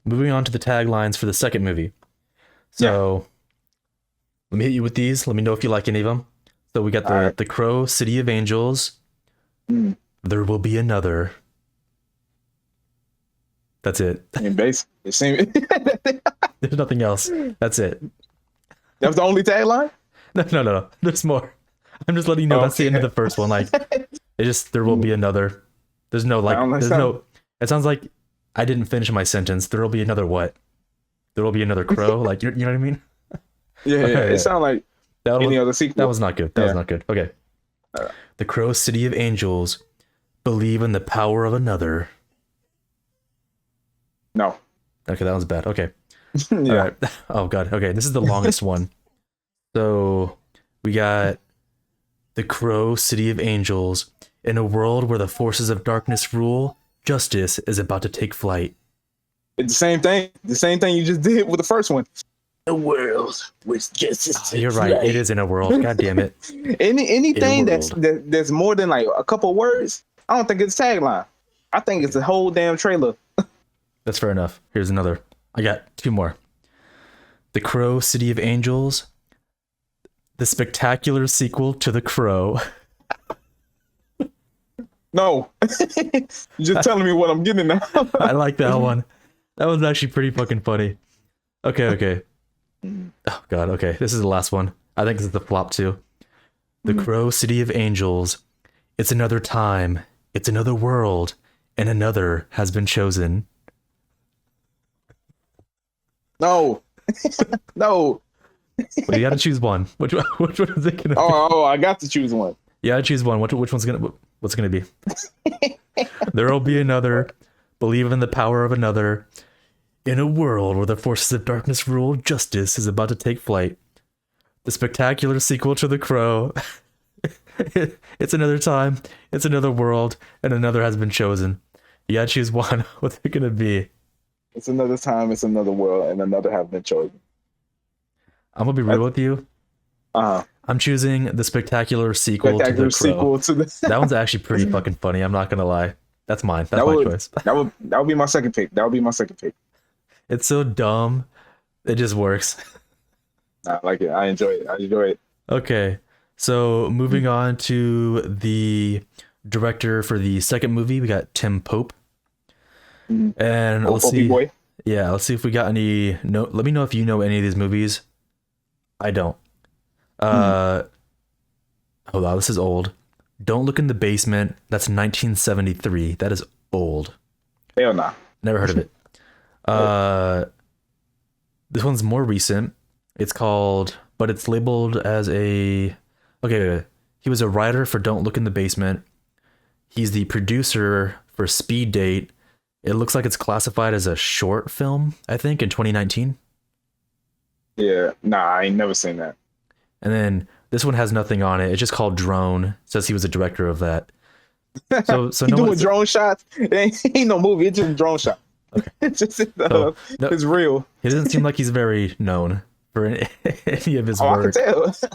A: Moving on to the taglines for the second movie. So let me hit you with these. Let me know if you like any of them. So we got the Crow, City of Angels. There will be another. That's it.
B: I mean, basically, it seemed
A: There's nothing else. That's it.
B: that was the only tagline.
A: No. There's more. I'm just letting you know that's the end of the first one. Like, there will be another. There's no it sounds like I didn't finish my sentence. There will be another what? There will be another crow. Like, you know what I mean?
B: Yeah. It sounded like any other sequel.
A: That was not good. That was not good. Okay. The Crow, City of Angels, believe in the power of another.
B: No.
A: Okay, that was bad. Okay.
B: Yeah.
A: All right. Oh god. Okay, this is the longest one. So we got The Crow, City of Angels. In a world where the forces of darkness rule, justice is about to take flight.
B: It's the same thing. The same thing you just did with the first one. The world which justice.
A: You're right. It is in a world. God damn it.
B: Anything that's more than like a couple words, I don't think it's tagline. I think it's a whole damn trailer.
A: That's fair enough. Here's another. I got 2 more. The Crow, City of Angels. The spectacular sequel to The Crow.
B: No. You're just telling me what I'm getting now.
A: I like that one. That was actually pretty fucking funny. Okay. Oh god, okay. This is the last one. I think this is the flop too. The Crow, City of Angels. It's another time. It's another world. And another has been chosen.
B: No. No.
A: Well, you gotta choose one. Which one is it gonna be?
B: Oh, I got to choose one.
A: You gotta choose one. Which one's what's gonna be? There will be another. Believe in the power of another. In a world where the forces of darkness rule, justice is about to take flight. The spectacular sequel to The Crow. It's another time. It's another world, and another has been chosen. You gotta choose one. What's it gonna be?
B: It's another time. It's another world, and another have been chosen.
A: I'm gonna be real with you. I'm choosing the spectacular sequel to The Crow. That one's actually pretty fucking funny. I'm not gonna lie. That's mine. That's my choice.
B: That would be my second pick.
A: It's so dumb. It just works.
B: I like it. I enjoy it.
A: Okay. So moving on to the director for the second movie, we got Tim Pope. And let's see.
B: Boy.
A: Yeah, let's see if we got any. No, let me know if you know any of these movies. I don't. Hold on, this is old. Don't Look in the Basement. That's 1973. That is old.
B: Hell nah.
A: Never heard of it. This one's more recent. It's called, but it's labeled as a. Okay, he was a writer for Don't Look in the Basement. He's the producer for Speed Date. It looks like it's classified as a short film, I think, in 2019.
B: Yeah, nah, I ain't never seen that.
A: And then this one has nothing on it. It's just called Drone. It says he was a director of that. So
B: he doing drone shots. It ain't no movie. It's just drone shot.
A: Okay.
B: It's just
A: it's
B: real.
A: He doesn't seem like he's very known for any of his work.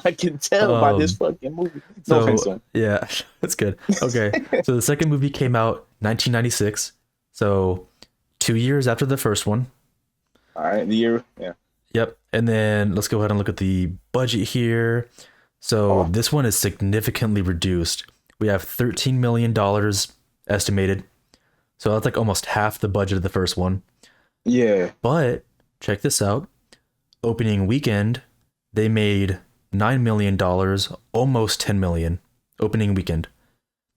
B: I can tell by this fucking movie. No offense, son.
A: Yeah, that's good. Okay, so the second movie came out 1996. So 2 years after the first one.
B: All right, the year, yeah.
A: Yep. And then let's go ahead and look at the budget here. So
B: Oh,
A: this one is significantly reduced. We have $13 million estimated. So that's like almost half the budget of the first one.
B: yeah.
A: But check this out. Opening weekend, they made $9 million, almost 10 million opening weekend.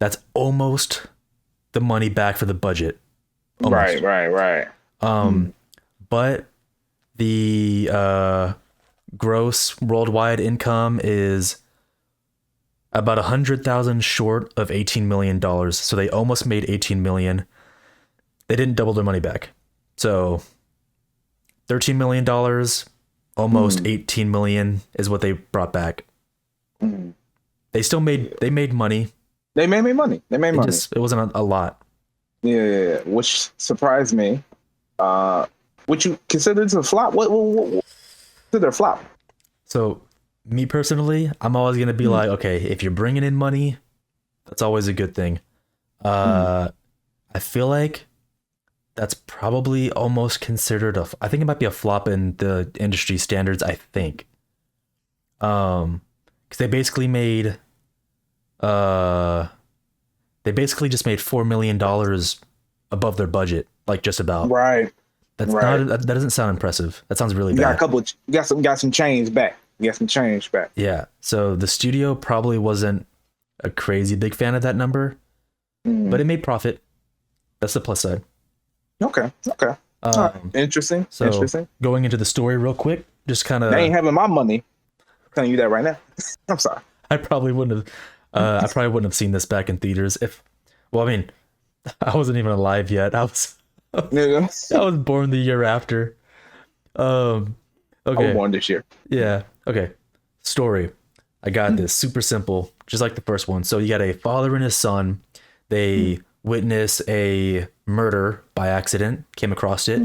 A: That's almost the money back for the budget. Almost.
B: Right. Hmm.
A: But the gross worldwide income is about 100,000 short of $18 million. So they almost made 18 million. They didn't double their money back. So $13 million, almost 18 million is what they brought back. They made money.
B: They made me money. They made money.
A: It wasn't a lot.
B: Yeah, which surprised me. Would you consider this a flop? What consider a flop?
A: So me personally, I'm always gonna be like, okay, if you're bringing in money, that's always a good thing. I feel like that's probably almost considered I think it might be a flop in the industry standards. I think, because they basically just made $4 million above their budget, like just about.
B: Right.
A: That's
B: Right.
A: not that doesn't sound impressive. That sounds really
B: You got a
A: bad.
B: couple. You got some change back. You got some change back.
A: Yeah. So the studio probably wasn't a crazy big fan of that number, but it made profit. That's the plus side.
B: Okay. Okay. All right. Interesting.
A: So
B: Interesting.
A: going into the story real quick, just kind
B: They ain't
A: of,
B: having my money. I'm telling you that right now. I'm sorry.
A: I probably wouldn't have seen this back in theaters if, well, I mean, I wasn't even alive yet. I was
B: Nigga.
A: I was born the year after. Um,
B: I was
A: okay,
B: born this year.
A: yeah, okay. Story. I got this super simple, just like the first one. So you got a father and his son. They witness a murder by accident, came across it.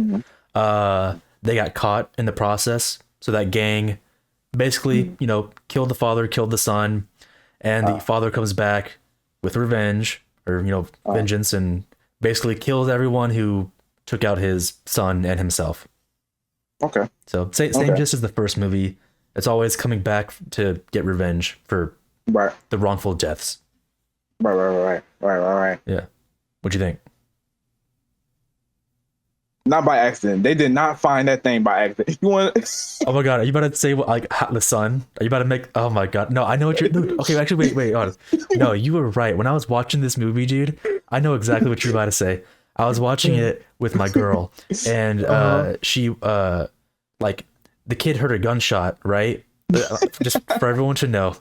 A: They got caught in the process. So that gang basically, killed the father, killed the son, and the father comes back with revenge or, vengeance, and basically kills everyone who took out his son and himself.
B: Okay.
A: So same
B: Okay.
A: just as the first movie. It's always coming back to get revenge for
B: Right.
A: the wrongful deaths.
B: Right.
A: Yeah. What'd you think?
B: Not by accident. They did not find that thing by accident. You want?
A: Oh my god, are you about to say the son? Are you about to make? Oh my god, no, I know what you're. No, okay, actually, wait, honest. No, you were right. When I was watching this movie, dude, I know exactly what you're about to say. I was watching it with my girl, and she like the kid heard a gunshot, right? Just for everyone to know,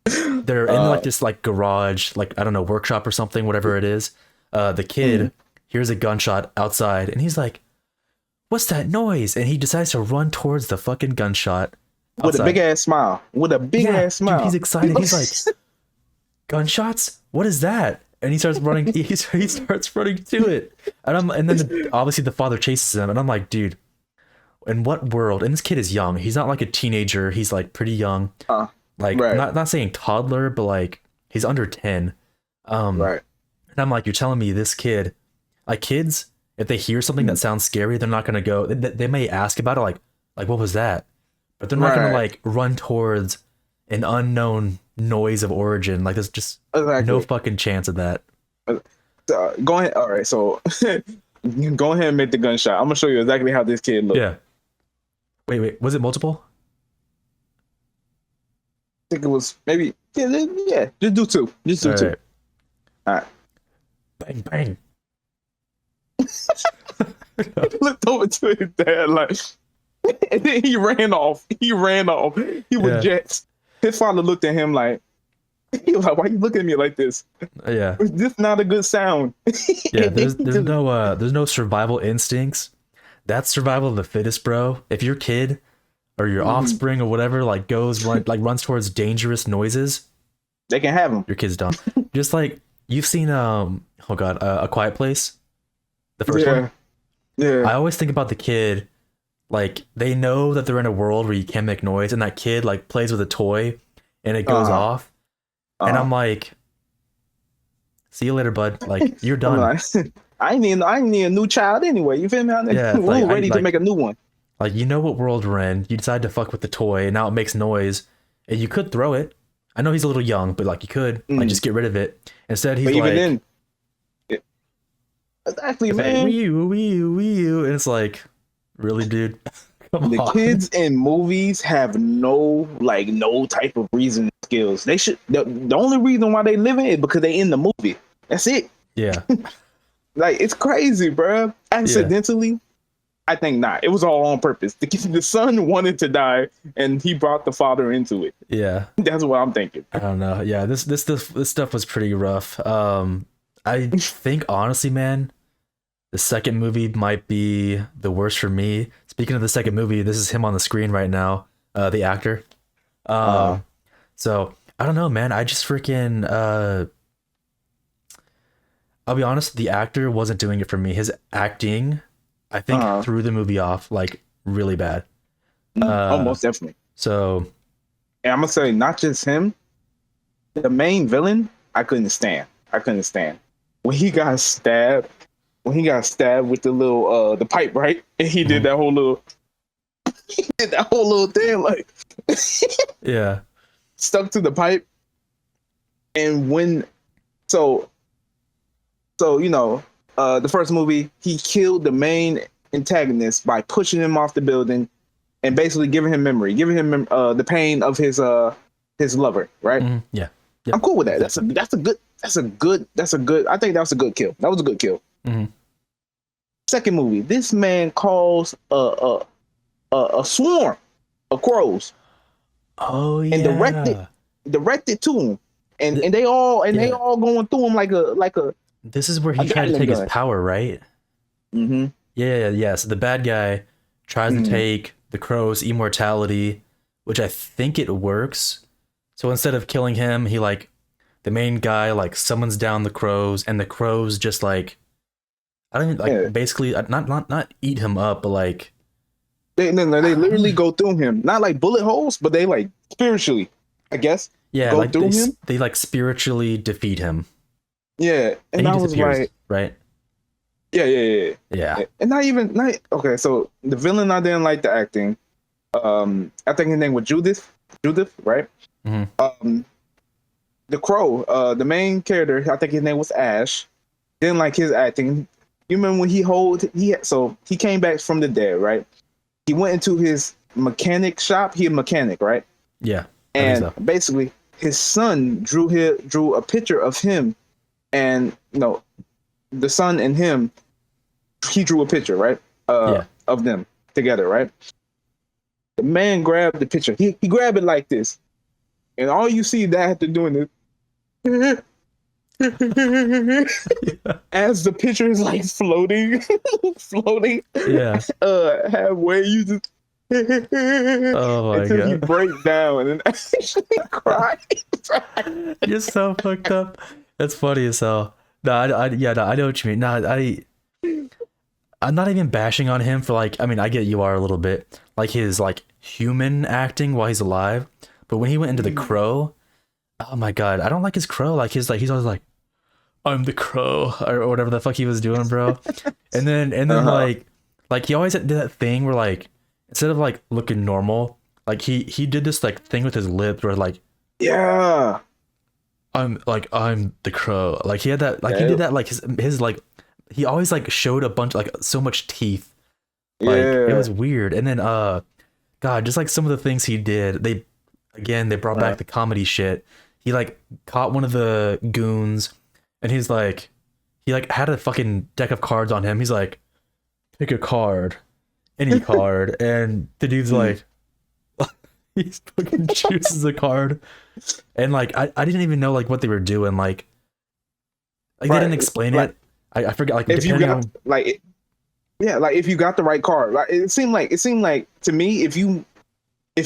A: they're in like this like garage, like I don't know, workshop or something, whatever it is. The kid hears a gunshot outside, and he's like, "What's that noise?" And he decides to run towards the fucking gunshot
B: with a
A: outside.
B: big ass smile. With a big
A: Yeah,
B: ass smile.
A: dude, he's excited. He's like, "Gunshots? What is that?" And he starts running. He starts running to it, and then obviously the father chases him, and I'm like, dude, in what world? And this kid is young. He's not like a teenager. He's like pretty young. Like
B: right.
A: not saying toddler, but like he's under 10.
B: Right.
A: And I'm like, you're telling me this kid, like kids, if they hear something that sounds scary, they're not gonna go. They may ask about it, like what was that? But they're not gonna
B: Right.
A: like run towards an unknown noise of origin. Like there's just
B: Exactly.
A: no fucking chance of that.
B: Go ahead. All right. So go ahead and make the gunshot. I'm gonna show you exactly how this kid looked.
A: Yeah. Wait. Was it multiple?
B: I think it was maybe. Yeah. Just do two. Just do two.
A: Alright.
B: All right.
A: Bang bang.
B: Looked over to his dad like, and then he ran off. He was
A: Yeah.
B: jets. His father looked at him like, he was like, "Why you looking at me like this?
A: Yeah.
B: Is this not a good sound?"
A: Yeah. There's no survival instincts. That's survival of the fittest, bro. If your kid or your offspring or whatever like runs towards dangerous noises,
B: They can have him.
A: your kid's done. Just like you've seen A Quiet Place, the first one.
B: Yeah.
A: I always think about the kid, like they know that they're in a world where you can't make noise, and that kid like plays with a toy and it goes off, and I'm like, see you later, bud. Like you're
B: I'm
A: done.
B: like, I need a new child anyway. You feel me?
A: Yeah,
B: We're
A: like,
B: ready to
A: like-
B: make a new one.
A: Like, you know what world we're in. You decide to fuck with the toy, and now it makes noise, and you could throw it. I know he's a little young, but like you could like just get rid of it. Instead, he's
B: But even
A: like,
B: then, exactly,
A: it's like,
B: man.
A: wee you, wee you, wee you, and it's like, really, dude? Come
B: The
A: on.
B: kids in movies have no type of reason skills. They should. The only reason why they living is because they in the movie. That's it.
A: Yeah,
B: Like it's crazy, bro. Accidentally, I think not. It was all on purpose. The son wanted to die, and he brought the father into it.
A: yeah.
B: That's what I'm thinking.
A: I don't know. Yeah, this stuff was pretty rough. I think honestly, man, the second movie might be the worst for me. Speaking of the second movie, this is him on the screen right now, the actor. So I don't know, man. I just freaking I'll be honest, the actor wasn't doing it for me. His acting, I think, threw the movie off like really bad.
B: Almost definitely.
A: So
B: And I'm gonna say not just him. The main villain, I couldn't stand. When he got stabbed. When he got stabbed with the little the pipe, right? And he did that whole little thing, like
A: yeah,
B: stuck to the pipe. And when so the first movie, he killed the main antagonist by pushing him off the building and basically giving him the pain of his lover, right?
A: yeah.
B: I'm cool with that. That's a good. I think that was a good kill. That was a good kill. Second movie, this man calls a swarm of crows.
A: Oh yeah.
B: And directed to him, and they all going through him like a.
A: This is where he tried to take his power, right?
B: Mm-hmm.
A: Yeah. So the bad guy tries to take the crow's immortality, which I think it works. So instead of killing him, he like the main guy like summons down the crows, and the crows just like I don't even like basically not eat him up, but like
B: they literally go through him, not like bullet holes, but they like spiritually, I guess.
A: Yeah,
B: go
A: like
B: through him.
A: They like spiritually defeat him.
B: Yeah, and I was like,
A: right?
B: Yeah. And okay. So the villain, I didn't like the acting. I think his name was Judith, right? The crow, the main character, I think his name was Ash. Didn't like his acting. You remember when he came back from the dead, right? He went into his mechanic shop. He a mechanic, right?
A: Yeah.
B: And basically, his son drew a picture of him, and the son and him. He drew a picture, right? Of them together, right? The man grabbed the picture. He grabbed it like this, and all you see that after doing this, as the picture is like floating,
A: Yeah.
B: Halfway, you just
A: oh my
B: until
A: god,
B: you break down and then actually cry.
A: You're so fucked up. That's funny as hell. No, I know what you mean. No, I'm not even bashing on him for like. I mean, I get you are a little bit like his like human acting while he's alive, but when he went into the crow, oh my god, I don't like his crow. Like he's always like, I'm the crow or whatever the fuck he was doing, bro. and then like he always did that thing where like instead of like looking normal, like he did this like thing with his lips where like I'm the crow. Like he had that like he did that like his like. He always like showed a bunch like so much teeth. Like it was weird. And then God, just like some of the things he did, they brought back the comedy shit. He like caught one of the goons and he like had a fucking deck of cards on him. He's like, pick a card, any card, and the dude's like he fucking chooses a card. And like I didn't even know like what they were doing. Like they didn't explain it. I forget. Like
B: if you got if you got the right card, like it seemed like to me if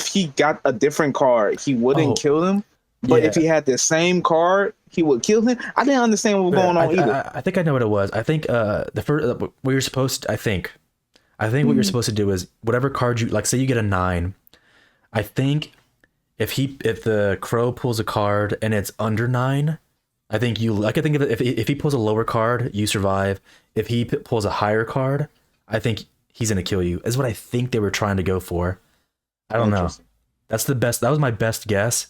B: he got a different card, he wouldn't kill him. But if he had the same card, he would kill him. I didn't understand what was going on either.
A: I think I know what it was. I think the first what you're supposed to, I think what you're supposed to do is whatever card you like. Say you get a 9. I think if the crow pulls a card and it's under 9. I think if he pulls a lower card, you survive. If he pulls a higher card, I think he's gonna kill you. Is what I think they were trying to go for. I don't know.
B: Interesting.
A: That's the best. That was my best guess.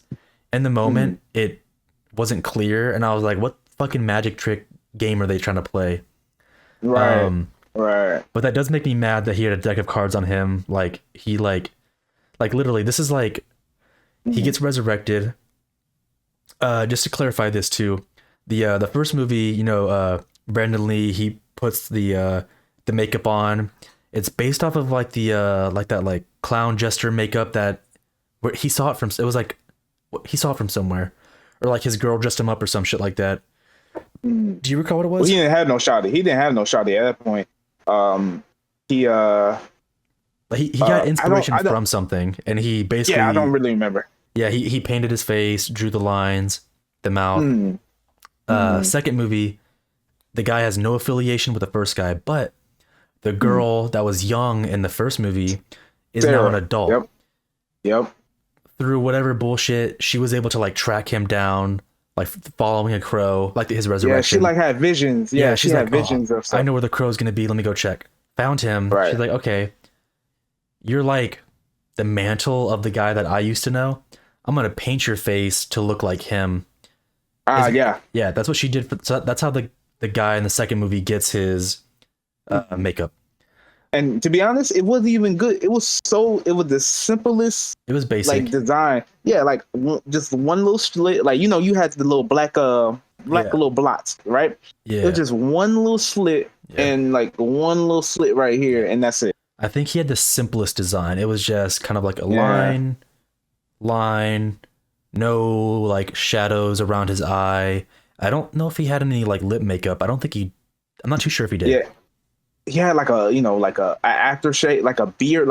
A: In the moment, it wasn't clear, and I was like, "What fucking magic trick game are they trying to play?"
B: Right. Right.
A: But that does make me mad that he had a deck of cards on him. Like he like literally, this is like he gets resurrected. Just to clarify this too, the first movie, you know, Brandon Lee, he puts the makeup on. It's based off of like that like clown jester makeup that where he saw it from. It was like he saw it from somewhere, or like his girl dressed him up or some shit like that. Do you recall what it was?
B: Well, he didn't have no shotty. He didn't have no shotty at that point. He
A: got inspiration from something, and he basically
B: I don't really remember.
A: Yeah, he painted his face, drew the lines, the mouth. Second movie, the guy has no affiliation with the first guy, but the girl that was young in the first movie is now an adult.
B: Yep.
A: Through whatever bullshit, she was able to like track him down, like following a crow, like his resurrection.
B: Yeah, she like had visions. Yeah, she had visions of stuff.
A: I know where the crow's gonna be. Let me go check. Found him.
B: Right.
A: She's like, okay, you're like the mantle of the guy that I used to know. I'm gonna paint your face to look like him.
B: Yeah.
A: Yeah, that's what she did. So that's how the guy in the second movie gets his makeup.
B: And to be honest, it wasn't even good. It was the simplest.
A: It was basic,
B: like design. Yeah, like just one little slit. Like you had the little black little blots, right?
A: Yeah,
B: it was just one little slit and like one little slit right here, and that's it.
A: I think he had the simplest design. It was just kind of like a line, no like shadows around his eye. I don't know if he had any like lip makeup. I'm not too sure if he did.
B: Yeah. He had like a aftershave, like a beard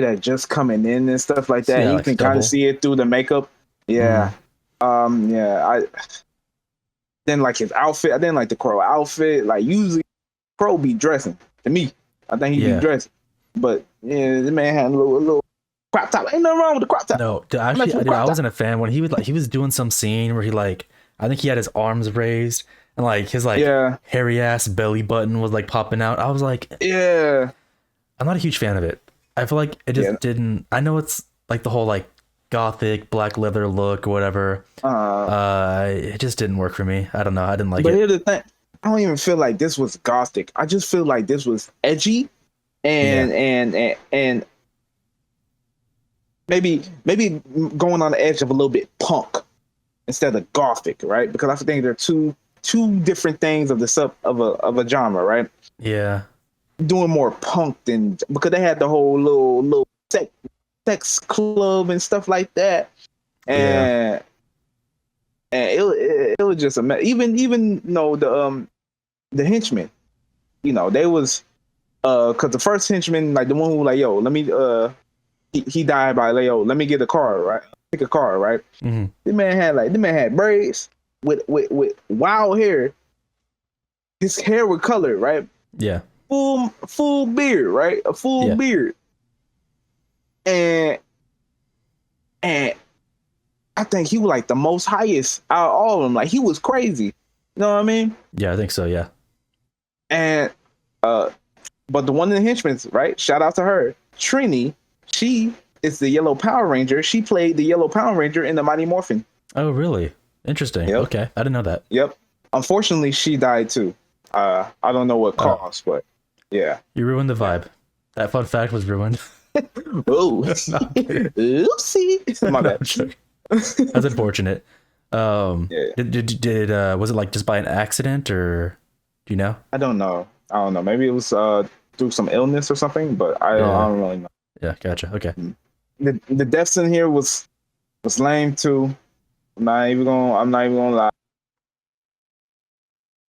B: that just coming in and stuff like that.
A: Yeah,
B: you
A: like
B: can kind of see it through the makeup. Yeah. Then like his outfit. I didn't like the Crow outfit. Like usually Crow be dressing. To me, I think he'd be dressing. But yeah, the man had a little crop top. Ain't nothing wrong with the crop top.
A: No, I wasn't a fan when he was doing some scene where I think he had his arms raised and like his hairy ass belly button was like popping out. I was like,
B: yeah,
A: I'm not a huge fan of it. I feel like it just didn't. I know it's like the whole like gothic black leather look or whatever. It just didn't work for me. I don't know. I didn't like it.
B: But here's the thing. I don't even feel like this was gothic. I just feel like this was edgy and maybe going on the edge of a little bit punk instead of gothic, right? Because I think they're two different things of a genre, right?
A: Yeah.
B: Doing more punk than because they had the whole little sex club and stuff like that, and it was just even the henchmen, they was because the first henchman, like the one who like, yo, let me he died by like, yo, let me get a car, right? Pick a car, right?
A: Mm-hmm.
B: The man had braids with wild hair. His hair was colored, right?
A: Yeah.
B: Full beard, right? A full beard. And I think he was like the most highest out of all of them. Like he was crazy. You know what I mean?
A: Yeah, I think so, yeah.
B: And but the one in the henchmen, right? Shout out to her. Trini, she is the Yellow Power Ranger. She played the Yellow Power Ranger in the Mighty Morphin.
A: Oh, really? Interesting.
B: Yep.
A: Okay. I didn't know that.
B: Yep. Unfortunately, she died too. I don't know what caused, but yeah.
A: You ruined the vibe. That fun fact was ruined.
B: Oh, oopsie. My bad.
A: That's unfortunate. Did was it like just by an accident or do you know?
B: I don't know. Maybe it was through some illness or something, but I don't really know.
A: Yeah, gotcha. Okay.
B: The deaths in here was lame too. I'm not even gonna lie.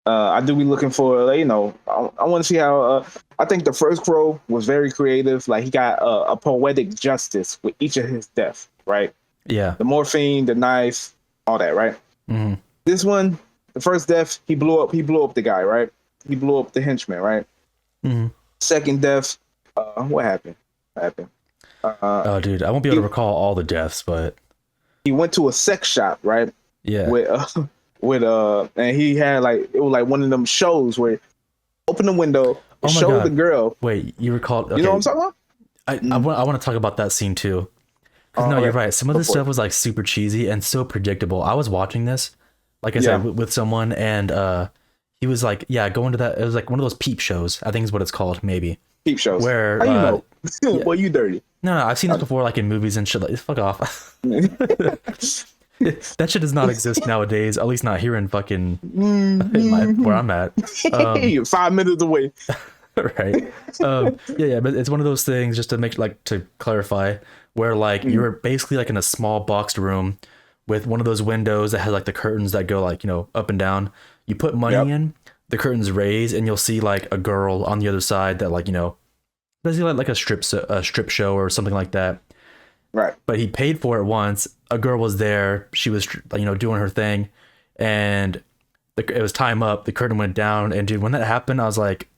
B: I do be looking for, I want to see how. I think the first Crow was very creative. Like he got a poetic justice with each of his deaths, right?
A: Yeah.
B: The morphine, the knife, all that, right?
A: Mm-hmm.
B: This one, the first death, he blew up the guy, right? He blew up the henchman, right?
A: Mm-hmm.
B: Second death, what happened?
A: Oh, dude, I won't be able to recall all the deaths, but
B: he went to a sex shop, right?
A: Yeah.
B: With and he had like, it was like one of them shows where open the window, It
A: Oh my
B: showed
A: God.
B: the girl.
A: Wait, you recall? Okay,
B: You know what I'm talking about?
A: I want to talk about that scene too. 'Cause no,
B: Okay.
A: you're right. Some of
B: Go
A: this
B: for
A: stuff
B: it.
A: was like super cheesy and so predictable. I was watching this, like I
B: Yeah.
A: said, with someone, and he was like, yeah, going to that. It was like one of those peep shows. I think is what it's called, maybe.
B: Peep shows.
A: Where
B: How you know?
A: yeah.
B: Well, you dirty.
A: No, I've seen this before, like in movies and shit. Like, fuck off. That shit does not exist nowadays. At least not here in fucking where I'm at.
B: 5 minutes away.
A: Right. Yeah, but it's one of those things, just to make, like, to clarify, where like you're basically like in a small boxed room with one of those windows that has like the curtains that go, like, up and down. You put money
B: Yep.
A: in, the curtains raise, and you'll see like a girl on the other side that, like, basically like a strip show or something like that.
B: Right.
A: But he paid for it once. A girl was there. She was, doing her thing, and it was time up. The curtain went down, and dude, when that happened, I was like,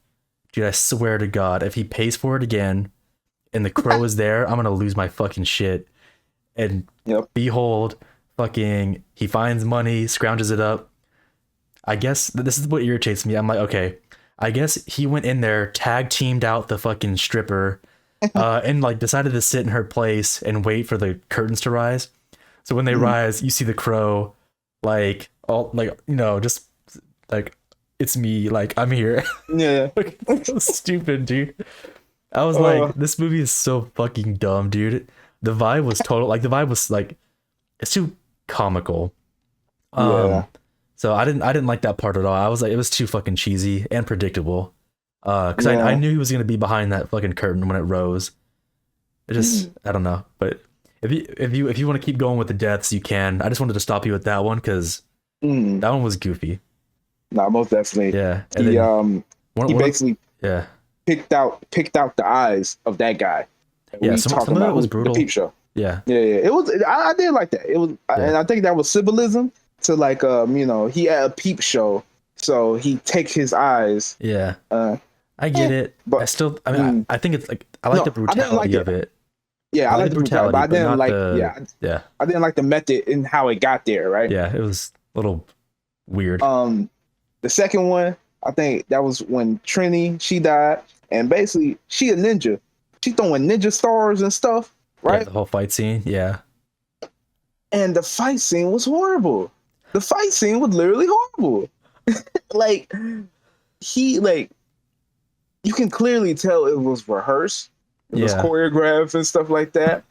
A: dude, I swear to God, if he pays for it again, and the crow is there, I'm gonna lose my fucking shit. And
B: Yep.
A: behold, fucking, he finds money, scrounges it up. I guess this is what irritates me. I'm like, okay, I guess he went in there, tag teamed out the fucking stripper, and like decided to sit in her place and wait for the curtains to rise. So when they rise, you see the crow, like, all like, just like, it's me, like, I'm here.
B: Yeah.
A: So stupid, dude. I was
B: Uh.
A: like, this movie is so fucking dumb, dude. The vibe was total, like, the vibe was like, it's too comical.
B: Yeah.
A: So I didn't like that part at all. I was like, it was too fucking cheesy and predictable. Because
B: Yeah.
A: I knew he was gonna be behind that fucking curtain when it rose. It just, I don't know. But if you want to keep going with the deaths, you can. I just wanted to stop you at that one because
B: Mm.
A: that one was goofy.
B: Nah, most definitely.
A: Yeah. And
B: He
A: then
B: he basically
A: yeah.
B: picked out the eyes of that guy.
A: Yeah,
B: We
A: some
B: talking
A: of it
B: about
A: was
B: the
A: brutal.
B: Peep show.
A: Yeah.
B: Yeah. It was. I did like that. It was, and I think that was symbolism to, like, he had a peep show, so he take his eyes.
A: Yeah.
B: Uh,
A: I get it.
B: but-
A: I still, I mean, I think it's like, I like
B: No,
A: the
B: I didn't like
A: brutality
B: it.
A: of it.
B: Yeah, I like the brutality, but I didn't
A: not
B: like.
A: the- yeah.
B: I didn't like the method in how it got there. Right.
A: Yeah, it was a little weird.
B: The second one, I think that was when Trini, she died, and basically she a ninja. She throwing ninja stars and stuff,
A: Yeah,
B: right?
A: the whole fight scene. Yeah.
B: And the fight scene was horrible. The fight scene was literally horrible. Like, you can clearly tell it was rehearsed. It was
A: Yeah.
B: choreographed and stuff like that.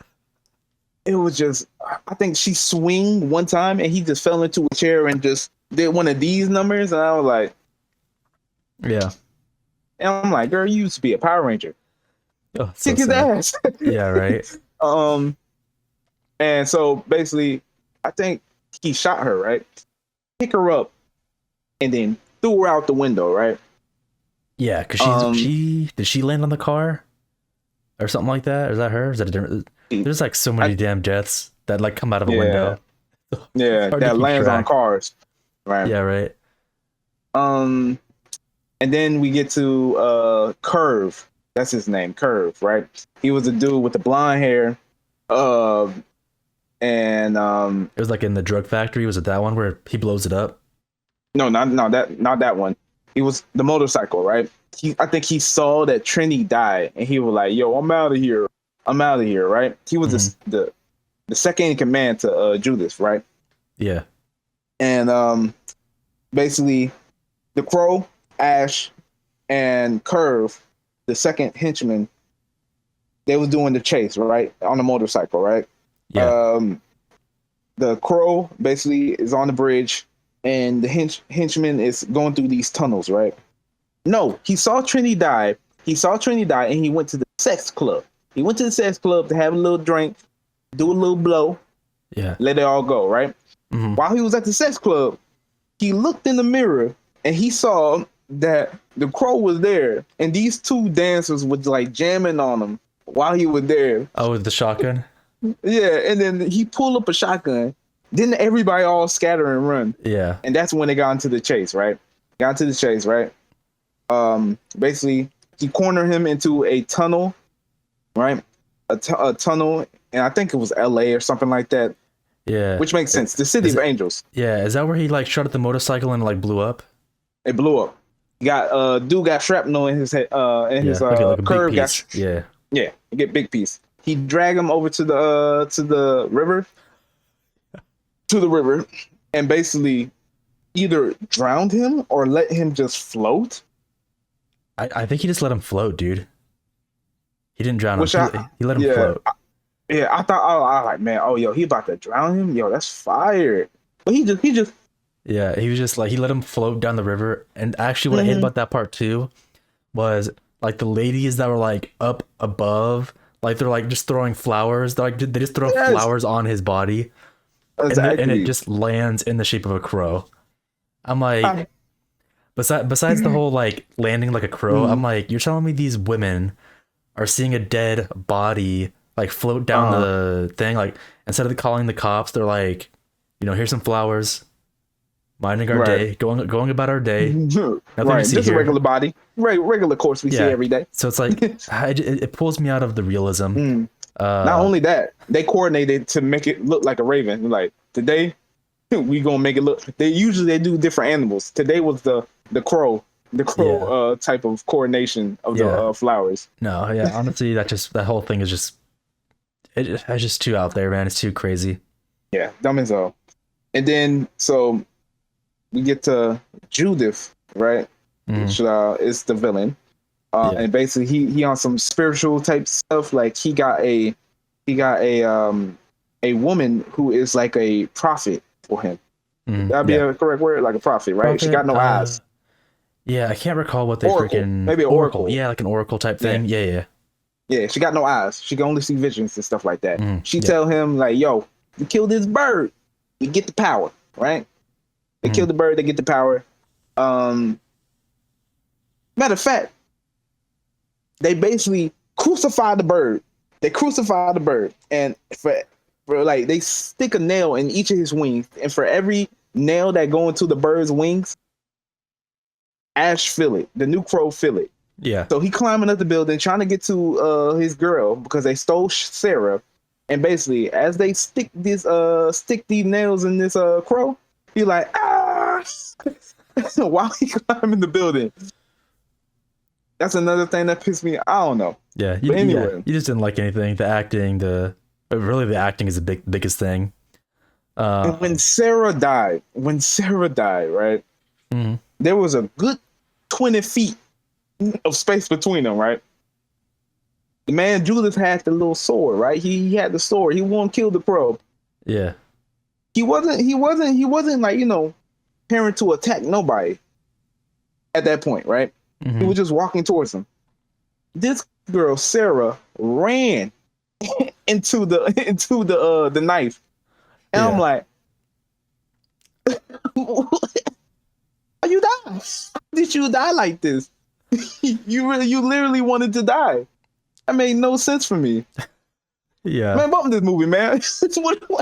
B: It was just, I think she swing one time and he just fell into a chair and just did one of these numbers, and I was like,
A: Yeah.
B: and I'm like, girl, you used to be a Power Ranger.
A: Oh, so
B: Kick his
A: sad.
B: ass.
A: Yeah, right.
B: And so basically, I think he shot her, right? Pick her up, and then threw her out the window, right?
A: Yeah, because did she land on the car or something like that? Is that her? Is that a different? There's like so many damn deaths that like come out of a window.
B: Yeah,
A: hard to
B: that
A: keep
B: lands on
A: track.
B: cars, right?
A: Yeah, right.
B: And then we get to Curve. That's his name, Curve, right? He was a dude with the blonde hair. And
A: It was like in the drug factory. Was it that one where he blows it up?
B: no, not that one. He was the motorcycle, right? I think he saw that Trini died, and he was like, "Yo, I'm out of here. I'm out of here." Right? He was the second in command to Judas, right?
A: Yeah.
B: And basically, the Crow, Ash, and Curve, the second henchman, they was doing the chase, right, on the motorcycle, right?
A: Yeah.
B: The Crow basically is on the bridge, and the henchman is going through these tunnels, right? No, he saw Trini die. And he went to the sex club. He went to the sex club to have a little drink, do a little blow,
A: Yeah.
B: let it all go, right?
A: Mhm.
B: While he was at the sex club, he looked in the mirror and he saw that the Crow was there, and these two dancers was like jamming on him while he was there.
A: Oh, with the shotgun.
B: Yeah, and then he pulled up a shotgun. Then everybody all scatter and run,
A: Yeah.
B: and that's when they got into the chase, right? Basically, he cornered him into a tunnel, right? A tunnel, and I think it was L.A. or something like that,
A: Yeah.
B: which makes sense. The city
A: Is
B: of
A: it-
B: angels.
A: Yeah. Is that where he like shot at the motorcycle and like blew up?
B: It blew up. got dude got shrapnel in his head, in
A: Yeah,
B: his
A: like a big
B: curve got
A: piece. Yeah.
B: yeah, you get big piece. He drag him over to the river, and basically either drowned him or let him just float.
A: I think he just let him float, dude. He didn't drown him.
B: Which I
A: He let him
B: yeah
A: float.
B: yeah I thought I was like, man, oh yo, he about to drown him, yo, that's fire. But he just
A: Yeah, he was just like he let him float down the river. And actually, what I hate
B: Mhm.
A: about that part too was like the ladies that were like up above, like they're like just throwing flowers. They're like they just throw
B: Yes,
A: flowers on his body, and it
B: exactly.
A: just lands in the shape of a crow. I'm like,
B: I,
A: besides the whole like landing like a crow, I'm
B: mm,
A: like, you're telling me these women are seeing a dead body like float down
B: uh,
A: the thing, like instead of calling the cops, they're like, here's some flowers, minding our
B: right.
A: day, going about our day. Nothing to
B: Right,
A: see
B: just a
A: here.
B: regular body, regular course we see
A: Yeah.
B: every day.
A: So it's like it pulls me out of the realism.
B: Mm. Not
A: Uh,
B: only that, they coordinated to make it look like a raven. Like today, we gonna make it look. They do different animals. Today was the crow,
A: yeah,
B: type of coordination of the
A: yeah.
B: flowers.
A: No, yeah. Honestly, that whole thing is just it's just too out there, man. It's too crazy.
B: Yeah, dumb as hell. And then so we get to Judith, right?
A: Mm,
B: Which is the villain.
A: yeah.
B: And basically he on some spiritual type stuff. Like he got a woman who is like a prophet for him. That'd be
A: Yeah.
B: a correct word, like a prophet, right? She got
A: Prophet.
B: no eyes.
A: Yeah. I can't recall what they
B: Oracle,
A: freaking
B: maybe an
A: oracle.
B: oracle.
A: Yeah, like an oracle type
B: Yeah,
A: thing. Yeah, yeah.
B: yeah. She got no eyes. She can only see visions and stuff like that. She
A: Yeah.
B: tell him like, "Yo, you kill this bird, you get the power." Right? They kill the bird, they get the power. Um, Matter of fact, they basically crucify the bird. They crucify the bird, and for like they stick a nail in each of his wings, and for every nail that go into the bird's wings, Ash feel it. The new crow feel it.
A: Yeah.
B: So he climbing up the building, trying to get to his girl because they stole Sarah. And basically, as they stick these nails in this crow, he like ah while he climbing the building. That's another thing that pissed me. I don't know.
A: Yeah.
B: But
A: Yeah.
B: anyway,
A: You just didn't like anything. The acting, really the acting is the biggest thing.
B: and when Sarah died, right,
A: Mhm.
B: there was a good 20 feet of space between them, right? The man Judas had the little sword, right? He had the sword. He won't kill the crow.
A: Yeah.
B: He wasn't like, preparing to attack nobody at that point, right? He
A: Hmm.
B: was just walking towards him. This girl, Sarah, ran into the knife. And I'm
A: Yeah.
B: like, you die. Did you die like this? You literally wanted to die. That made no sense for me.
A: Yeah.
B: Man, bump this movie, man. Go to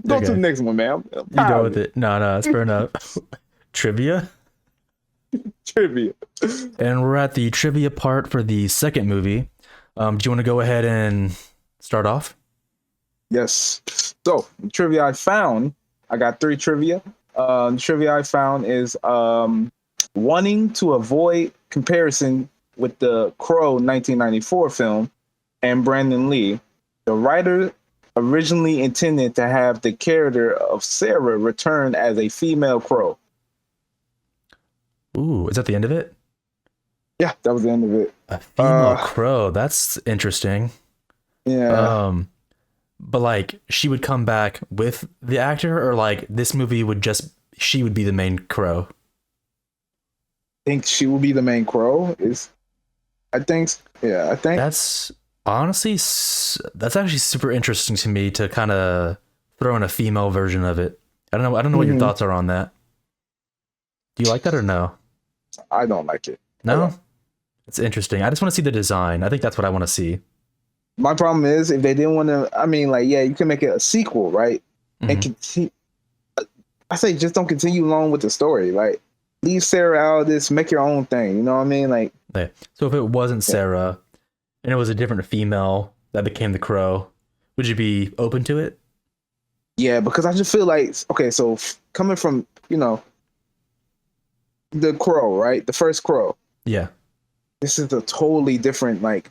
B: the
A: Okay.
B: next one, man. I'm
A: You
B: tired
A: go
B: of
A: with it. No, it's fair enough. Trivia.
B: trivia.
A: And we're at the trivia part for the second movie. Do you want to go ahead and start off?
B: Yes. So the trivia I got 3 trivia. The trivia I found is wanting to avoid comparison with the Crow 1994 film and Brandon Lee. The writer originally intended to have the character of Sarah return as a female Crow.
A: Ooh, is that the end of it?
B: Yeah, that was the end of it.
A: A female
B: Uh,
A: crow. That's interesting.
B: yeah,
A: But like she would come back with the actor, or like this movie would just she would be the main crow.
B: I think she will be the main Crow. I think, yeah, I think.
A: That's honestly that's actually super interesting to me to kind of throw in a female version of it. I don't know what your
B: Mhm.
A: thoughts are on that. Do you like that or no?
B: I don't like it.
A: No? It's interesting. I just want to see the design. I think that's what I want to see.
B: My problem is if they didn't want to. I mean, like, yeah, you can make it a sequel, right? And
A: Mhm.
B: continue. I say just don't continue along with the story. Like, leave Sarah out of this. Make your own thing. You know what I mean? Like,
A: Okay. So if it wasn't Sarah and it was a different female that became the crow, would you be open to it?
B: yeah, because I just feel like, okay, so coming from the Crow, right? The first Crow.
A: Yeah.
B: This is a totally different, like,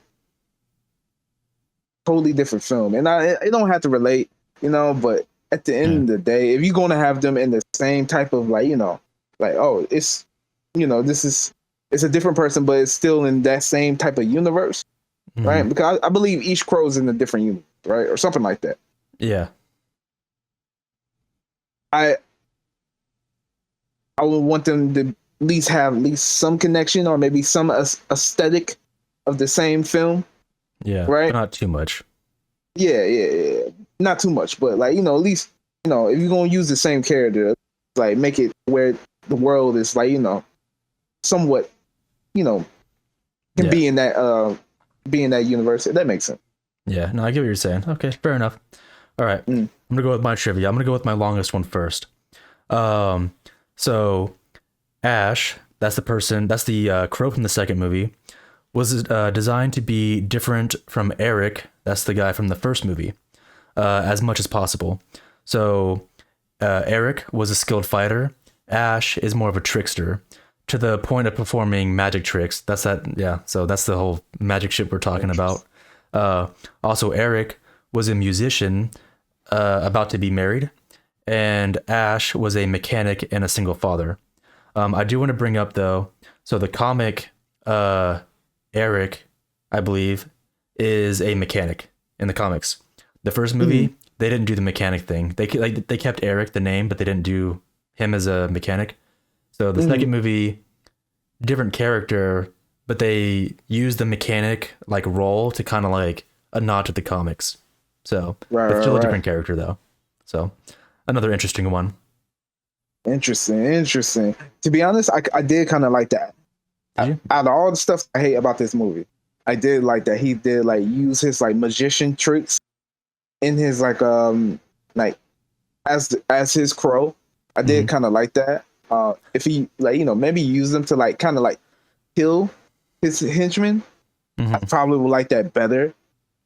B: totally different film, and I don't have to relate, but at the end
A: Yeah.
B: of the day, if you're going to have them in the same type of, like, like, oh, it's, this is, it's a different person, but it's still in that same type of universe, right?
A: Mhm.
B: Because I believe each Crow's in a different universe, right, or something like that.
A: Yeah.
B: I I would want them to have at least some connection, or maybe some aesthetic of the same film,
A: Yeah.
B: right?
A: But not too much.
B: Yeah. Not too much, but, like, at least, if you're gonna use the same character, like, make it where the world is, like, somewhat, can
A: Yeah.
B: be in that universe. That makes sense.
A: Yeah. No, I get what you're saying. Okay, fair enough. All right. I'm gonna go with my trivia. I'm gonna go with my longest one first. So Ash, that's the crow from the second movie, was designed to be different from Eric, that's the guy from the first movie, as much as possible. So Eric was a skilled fighter. Ash is more of a trickster, to the point of performing magic tricks. That's that. Yeah. So that's the whole magic shit we're talking about. Also, Eric was a musician, about to be married, and Ash was a mechanic and a single father. I do want to bring up, though, so the comic, Eric, I believe, is a mechanic in the comics. The first movie, they didn't do the mechanic thing. They kept Eric the name, but they didn't do him as a mechanic. So the second movie, different character, but they used the mechanic, like, role to kind of like a nod to the comics. So but still a different character, though. So another interesting one.
B: Interesting. To be honest, I did kind of like that.
A: Did you?
B: Out of all the stuff I hate about this movie, I did like that he did, like, use his, like, magician tricks in his, like, as his crow. I did kind of like that. If he, like, maybe use them to, like, kind of like kill his henchmen, I probably would like that better,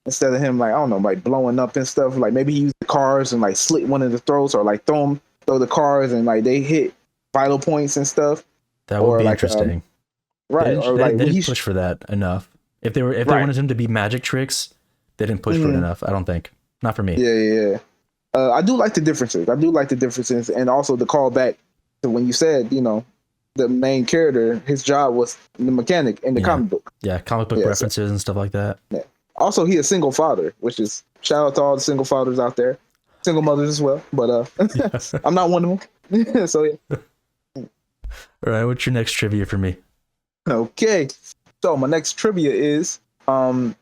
B: instead of him, like, I don't know, like, blowing up and stuff. Like, maybe he use the cars and, like, slit one of the throats, or, like, throw the cars and, like, they hit vital points and stuff.
A: That would be
B: like,
A: interesting.
B: Right.
A: They
B: Or, like,
A: didn't push for that enough. If they wanted him to be magic tricks, they didn't push for it enough. I don't think. Not for me.
B: Yeah. I do like the differences. And also the callback to when you said, the main character, his job was the mechanic in the comic book.
A: Yeah, comic book references and stuff like that.
B: Yeah. Also, he a single father, which is, shout out to all the single fathers out there, single mothers as well. But I'm not one of them. So yeah.
A: All right, what's your next trivia for me?
B: Okay. So my next trivia is the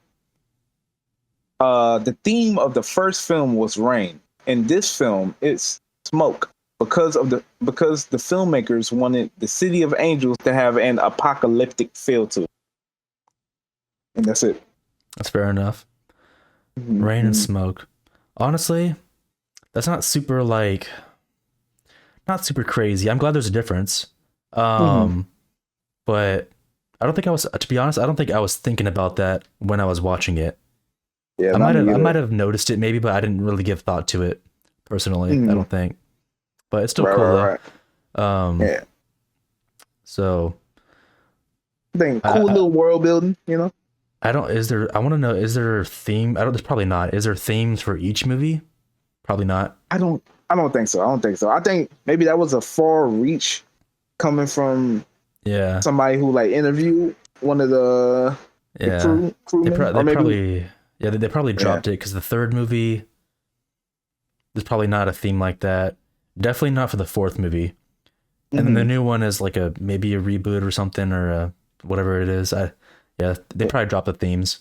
B: theme of the first film was rain. In this film, it's smoke, because the filmmakers wanted the City of Angels to have an apocalyptic feel to it. And that's it.
A: That's fair enough. Rain and smoke. Honestly, that's not super crazy. I'm glad there's a difference. But I don't think to be honest, I don't think I was thinking about that when I was watching it.
B: Yeah,
A: I might have noticed it maybe, but I didn't really give thought to it personally. I don't think. But it's still cool though.
B: Yeah.
A: So
B: I think cool little world building,
A: I want to know, is there a theme? There's probably not. Is there themes for each movie? Probably not.
B: I don't think so. I think maybe that was a far reach coming from somebody who, like, interviewed one of the crewmen.
A: They probably dropped it because the third movie, there's probably not a theme like that. Definitely not for the fourth movie. And then the new one is like maybe a reboot or something, or whatever it is. They probably dropped the themes.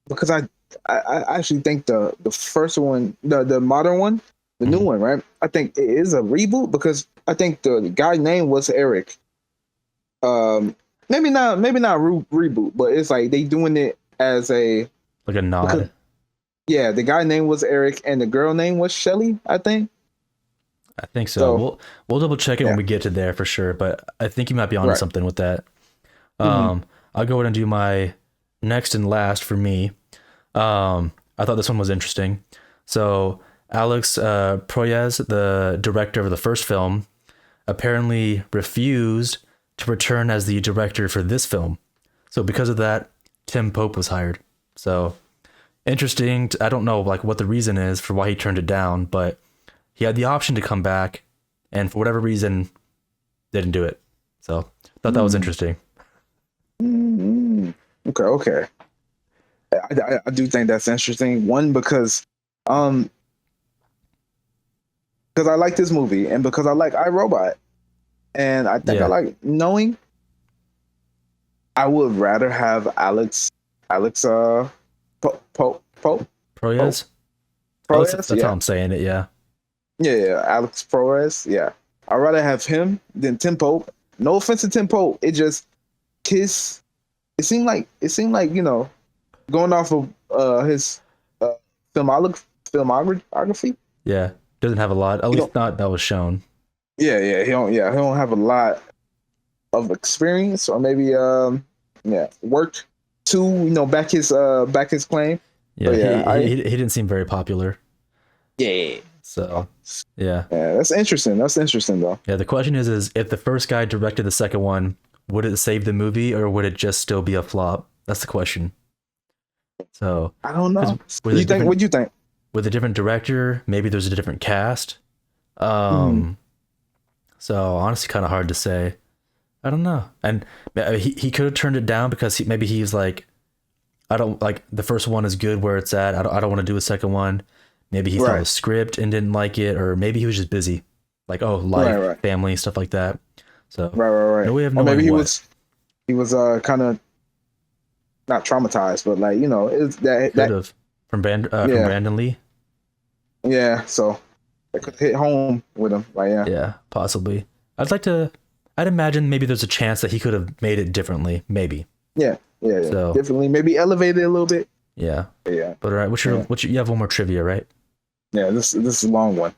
B: Because I actually think the first one, the modern one, the new one, right? I think it is a reboot, because I think the guy's name was Eric. Maybe not reboot, but it's like they doing it as a,
A: like, a nod.
B: The guy name was Eric and the girl name was Shelly, I think.
A: I think so. We'll double check it when we get to there for sure, but I think you might be onto something with that. I'll go ahead and do my next and last for me. I thought this one was interesting. So Alex Proyas, the director of the first film, apparently refused to return as the director for this film. So because of that, Tim Pope was hired. So interesting. I don't know like what the reason is for why he turned it down, but he had the option to come back, and for whatever reason, didn't do it. So thought that was interesting.
B: Mm-hmm. Okay. I do think that's interesting. One, because I like this movie, and because I like iRobot, and I think I like knowing. I would rather have Alex Proyas.
A: Proyas? That's how I'm saying it. Yeah.
B: Yeah, Alex Proyas. Yeah, I'd rather have him than Tim Pope. No offense to Tim Pope, it just his. It seemed like going off of his filmography.
A: Yeah, doesn't have a lot. At least not that was shown.
B: Yeah, he don't have a lot of experience, or maybe work to back his claim.
A: Yeah, he didn't seem very popular.
B: Yeah.
A: So yeah,
B: that's interesting. That's interesting though.
A: Yeah, the question is if the first guy directed the second one, would it save the movie or would it just still be a flop? That's the question. So
B: I don't know. What do you think?
A: With a different director, maybe there's a different cast. So honestly, kind of hard to say. I don't know. And he could have turned it down because maybe he's like, I don't like the first one is good where it's at. I don't want to do a second one. Maybe he saw the script and didn't like it, or maybe he was just busy, like life, family, stuff like that. So
B: right.
A: No way of
B: or
A: knowing
B: maybe he was kind of not traumatized, but like it's that
A: from Brandon Lee.
B: Yeah, so it could hit home with him. Like
A: yeah, possibly. I'd imagine maybe there's a chance that he could have made it differently. Maybe.
B: Yeah. So definitely, maybe elevated a little bit.
A: Yeah.
B: Yeah.
A: But all right, you have one more trivia, right?
B: Yeah, this is a long one.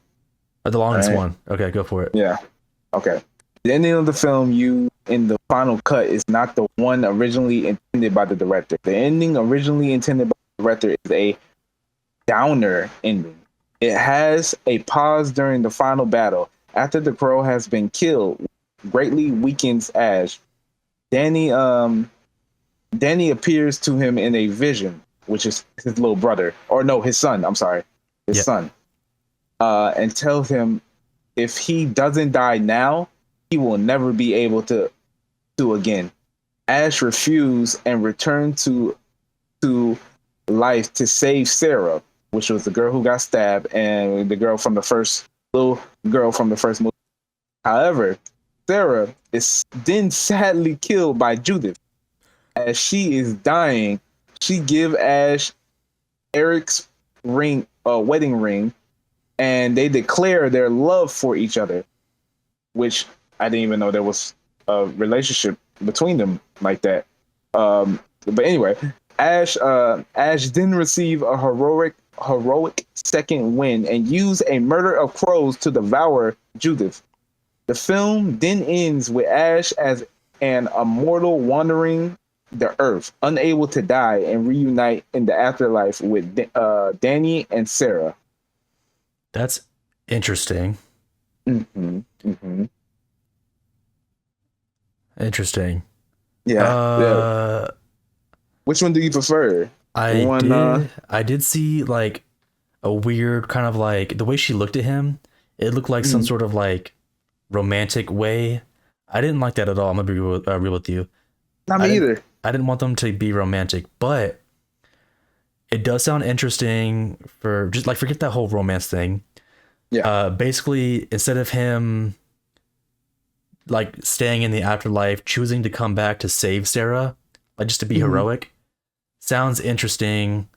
A: The longest one. Okay, go for it.
B: Yeah. Okay. The ending of the film in the final cut is not the one originally intended by the director. The ending originally intended by the director is a downer ending. It has a pause during the final battle. After the crow has been killed, greatly weakens Ash. Danny appears to him in a vision, which is his little brother. Or no, his son. I'm sorry. His son. And tells him if he doesn't die now, he will never be able to do again. Ash refused and returned to life to save Sarah, which was the girl who got stabbed and the little girl from the first movie. However, Sarah is then sadly killed by Judith. As she is dying, she give Ash Eric's wedding ring, and they declare their love for each other, which I didn't even know there was a relationship between them like that. But anyway, Ash then receive a heroic second win and use a murder of crows to devour Judith. The film then ends with Ash as an immortal wandering the earth, unable to die, and reunite in the afterlife with Danny and Sarah.
A: That's interesting. Interesting.
B: Yeah. Which one do you prefer?
A: I did see like a weird kind of like the way she looked at him. It looked like some sort of like romantic way. I didn't like that at all. I'm gonna be real with you.
B: Not me either.
A: I didn't want them to be romantic, but it does sound interesting for just like forget that whole romance thing.
B: Yeah.
A: Basically, instead of him like staying in the afterlife, choosing to come back to save Sarah, like just to be heroic, sounds interesting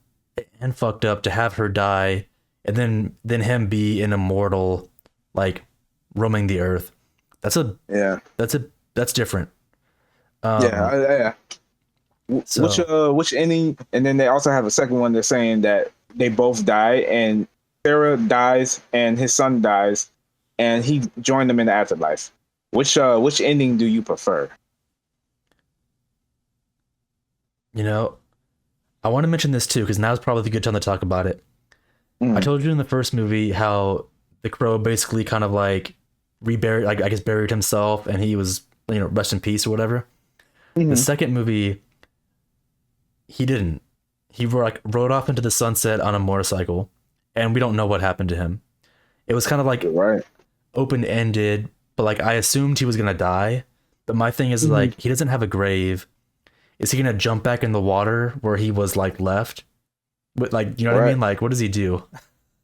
A: and fucked up to have her die and then him be an immortal, like roaming the earth. That's different.
B: Yeah. Which ending? And then they also have a second one. They're saying that they both die, and Sarah dies, and his son dies, and he joined them in the afterlife. Which ending do you prefer?
A: I want to mention this too because now's probably the good time to talk about it. I told you in the first movie how the crow basically kind of like buried himself, and he was rest in peace or whatever. The
B: Mhm.
A: second movie, he didn't. He rode off into the sunset on a motorcycle, and we don't know what happened to him. It was kind of like
B: You're right.
A: open ended, but like I assumed he was gonna die. But my thing is
B: Mhm.
A: like he doesn't have a grave. Is he gonna jump back in the water where he was like left? But like you know what I
B: Right.
A: mean? Like what does he do?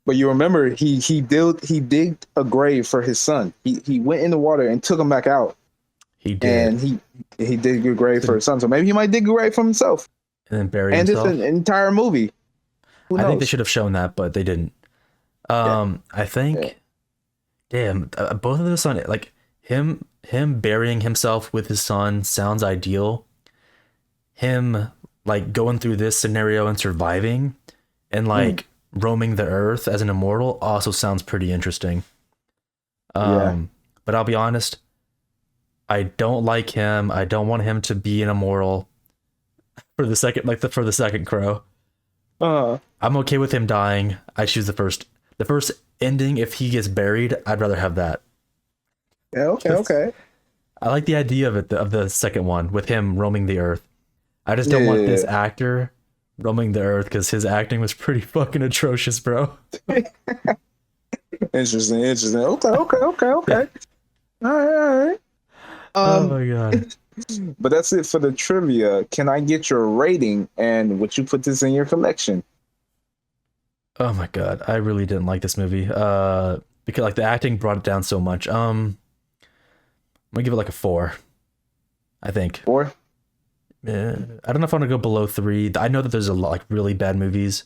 B: But you remember he digged a grave for his son. He went in the water and took him back out,
A: He did,
B: and he digged a grave for his son. So maybe he might dig a grave for himself.
A: and then bury
B: And it's
A: himself.
B: an entire movie. Who
A: I think they
B: knows?
A: should have shown that, but they didn't. I think,
B: Yeah.
A: damn, both of the son, like him burying himself with his son sounds ideal. Him like going through this scenario and surviving, and like roaming the earth as an immortal also sounds pretty interesting.
B: Yeah.
A: But I'll be honest, I don't like him. I don't want him to be an immortal for the second, for the second Crow. I'm okay with him dying. I choose the first ending. If he gets buried, I'd rather have that.
B: Yeah. Okay. Okay.
A: I like the idea of it, of the second one with him roaming the earth. I just don't want this actor roaming the earth because his acting was pretty fucking atrocious, bro.
B: Interesting. Interesting. Okay. Okay. Okay. Okay. All right. All right.
A: Oh my god.
B: But that's it for the trivia. Can I get your rating and would you put this in your collection?
A: Oh my god. I really didn't like this movie. Because like the acting brought it down so much. I'm gonna give it like a 4. I think.
B: 4?
A: I don't know if I want to go below 3. I know that there's a lot like really bad movies.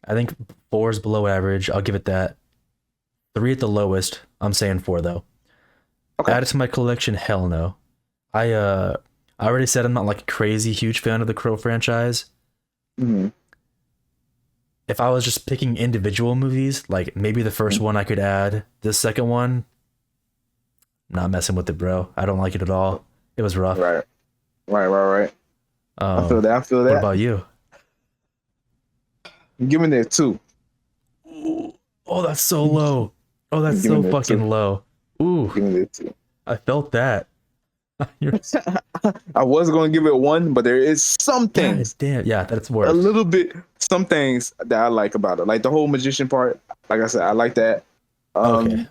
A: I think 4 is below average. I'll give it that. 3 at the lowest. I'm saying 4 though.
B: Okay.
A: Add it to my collection? Hell no. I already said I'm not like a crazy huge fan of the Crow franchise.
B: Mm-hmm.
A: If I was just picking individual movies, like maybe the first one I could add. This second one, not messing with it, bro. I don't like it at all. It was rough.
B: Right. Right. I feel that. I feel that.
A: What about you?
B: I'm giving it a 2.
A: Oh, that's so low. Oh, that's
B: Give
A: so
B: me that
A: fucking
B: too.
A: low. Ooh,
B: Giving it a 2.
A: I felt that. You're
B: I was going to give it 1, but there is some
A: God
B: things,
A: damn. Yeah, that's
B: a
A: worse.
B: little bit, some things that I like about it. Like the whole magician part. Like I said, I like that.
A: Okay.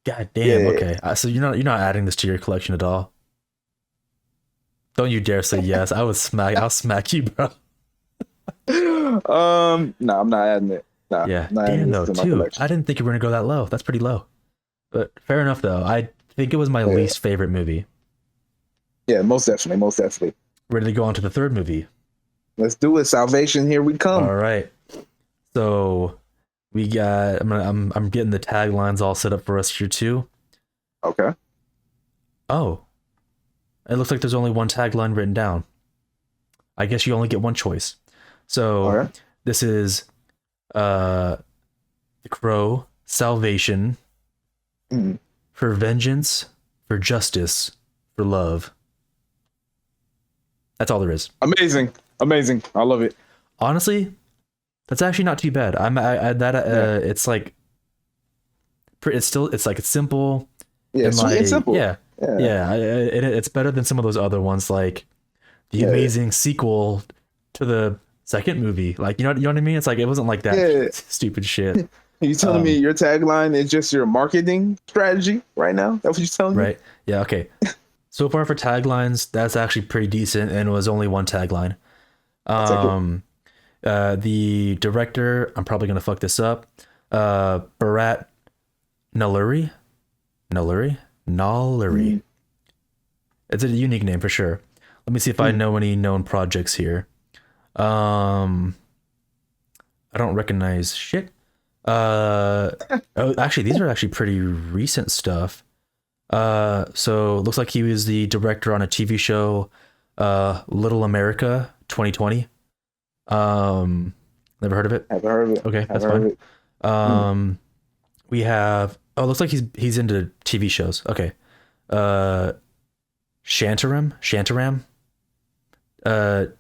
A: God damn.
B: yeah.
A: Okay. So you're not adding this to your collection at all. Don't you dare say yes. I'll smack you, bro.
B: No, I'm not adding it. Nah,
A: Yeah.
B: I'm not adding
A: Damn
B: this
A: though,
B: to my
A: too.
B: collection.
A: I didn't think you were gonna go that low. That's pretty low. But fair enough though. I think it was my
B: Yeah.
A: least favorite movie.
B: Yeah, most definitely.
A: Ready to go on to the third movie.
B: Let's do it. Salvation, here we come.
A: All right. So we got. I'm getting the taglines all set up for us here too.
B: Okay.
A: Oh, it looks like there's only one tagline written down. I guess you only get one choice. So
B: All right.
A: this is The Crow, Salvation,
B: Mhm.
A: for vengeance, for justice, for love. That's all there is.
B: Amazing. I love it.
A: Honestly, that's actually not too bad. It's like it's simple.
B: Yeah,
A: and
B: sweet and simple.
A: Yeah. It's better than some of those other ones, like the amazing sequel to the second movie. Like you know what I mean? It's like it wasn't like that
B: Yeah.
A: stupid shit.
B: You telling me your tagline is just your marketing strategy right now? That's what you're telling me?
A: Right? Yeah. Okay. So far for taglines, that's actually pretty decent, and it was only one tagline. The director, I'm probably gonna fuck this up. Bharat Nalluri. It's a unique name for sure. Let me see if I know any known projects here. I don't recognize shit. Actually, these are actually pretty recent stuff. So it looks like he was the director on a TV show, Little America 2020. Never heard of it.
B: Haven't heard of it.
A: Okay, that's
B: Haven't heard of
A: fine.
B: it.
A: We have. Oh, looks like he's into TV shows. Okay. Shantaram.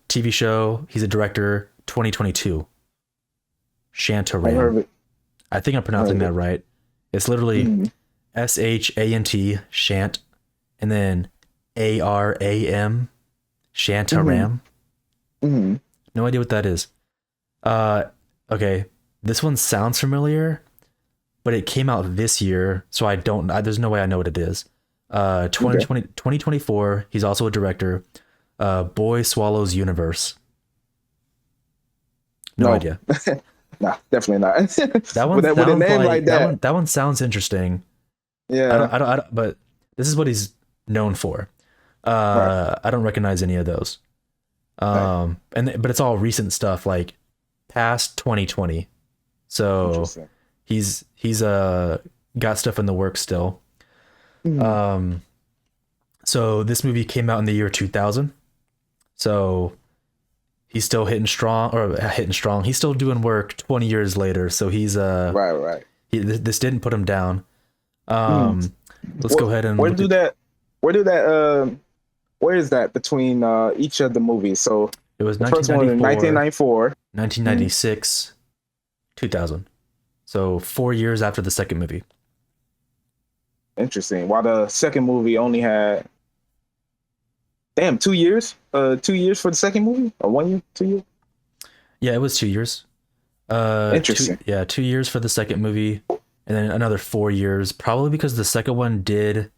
A: TV show. He's a director. 2022.
B: Haven't heard of
A: Shantaram.
B: it.
A: I think I'm pronouncing that right. It's literally
B: Mhm.
A: SHANT, Shant, and then Aram, Shantaram.
B: Mm-hmm.
A: No idea what that is. Okay, this one sounds familiar, but it came out this year, so there's no way I know what it is. 2024, he's also a director. Boy Swallows Universe. No idea.
B: Nah, definitely not.
A: That one
B: with a name like that.
A: That one sounds interesting.
B: Yeah.
A: I don't, but this is what he's known for.
B: Right.
A: I don't recognize any of those. But it's all recent stuff, like past 2020. So he's got stuff in the works still.
B: Mm-hmm.
A: So this movie came out in the year 2000. So he's still hitting strong. He's still doing work 20 years later. So he's
B: right.
A: This didn't put him down. Let's go ahead and
B: where is that between each of the movies? So
A: it was
B: the first one in 1994,
A: 1996, 2000. So 4 years after the second movie.
B: Interesting. While the second movie only had 2 years. 2 years for the second movie, or 1 year, 2 years.
A: Yeah, it was 2 years.
B: Interesting.
A: 2 years for the second movie, and then another 4 years, probably because the second one did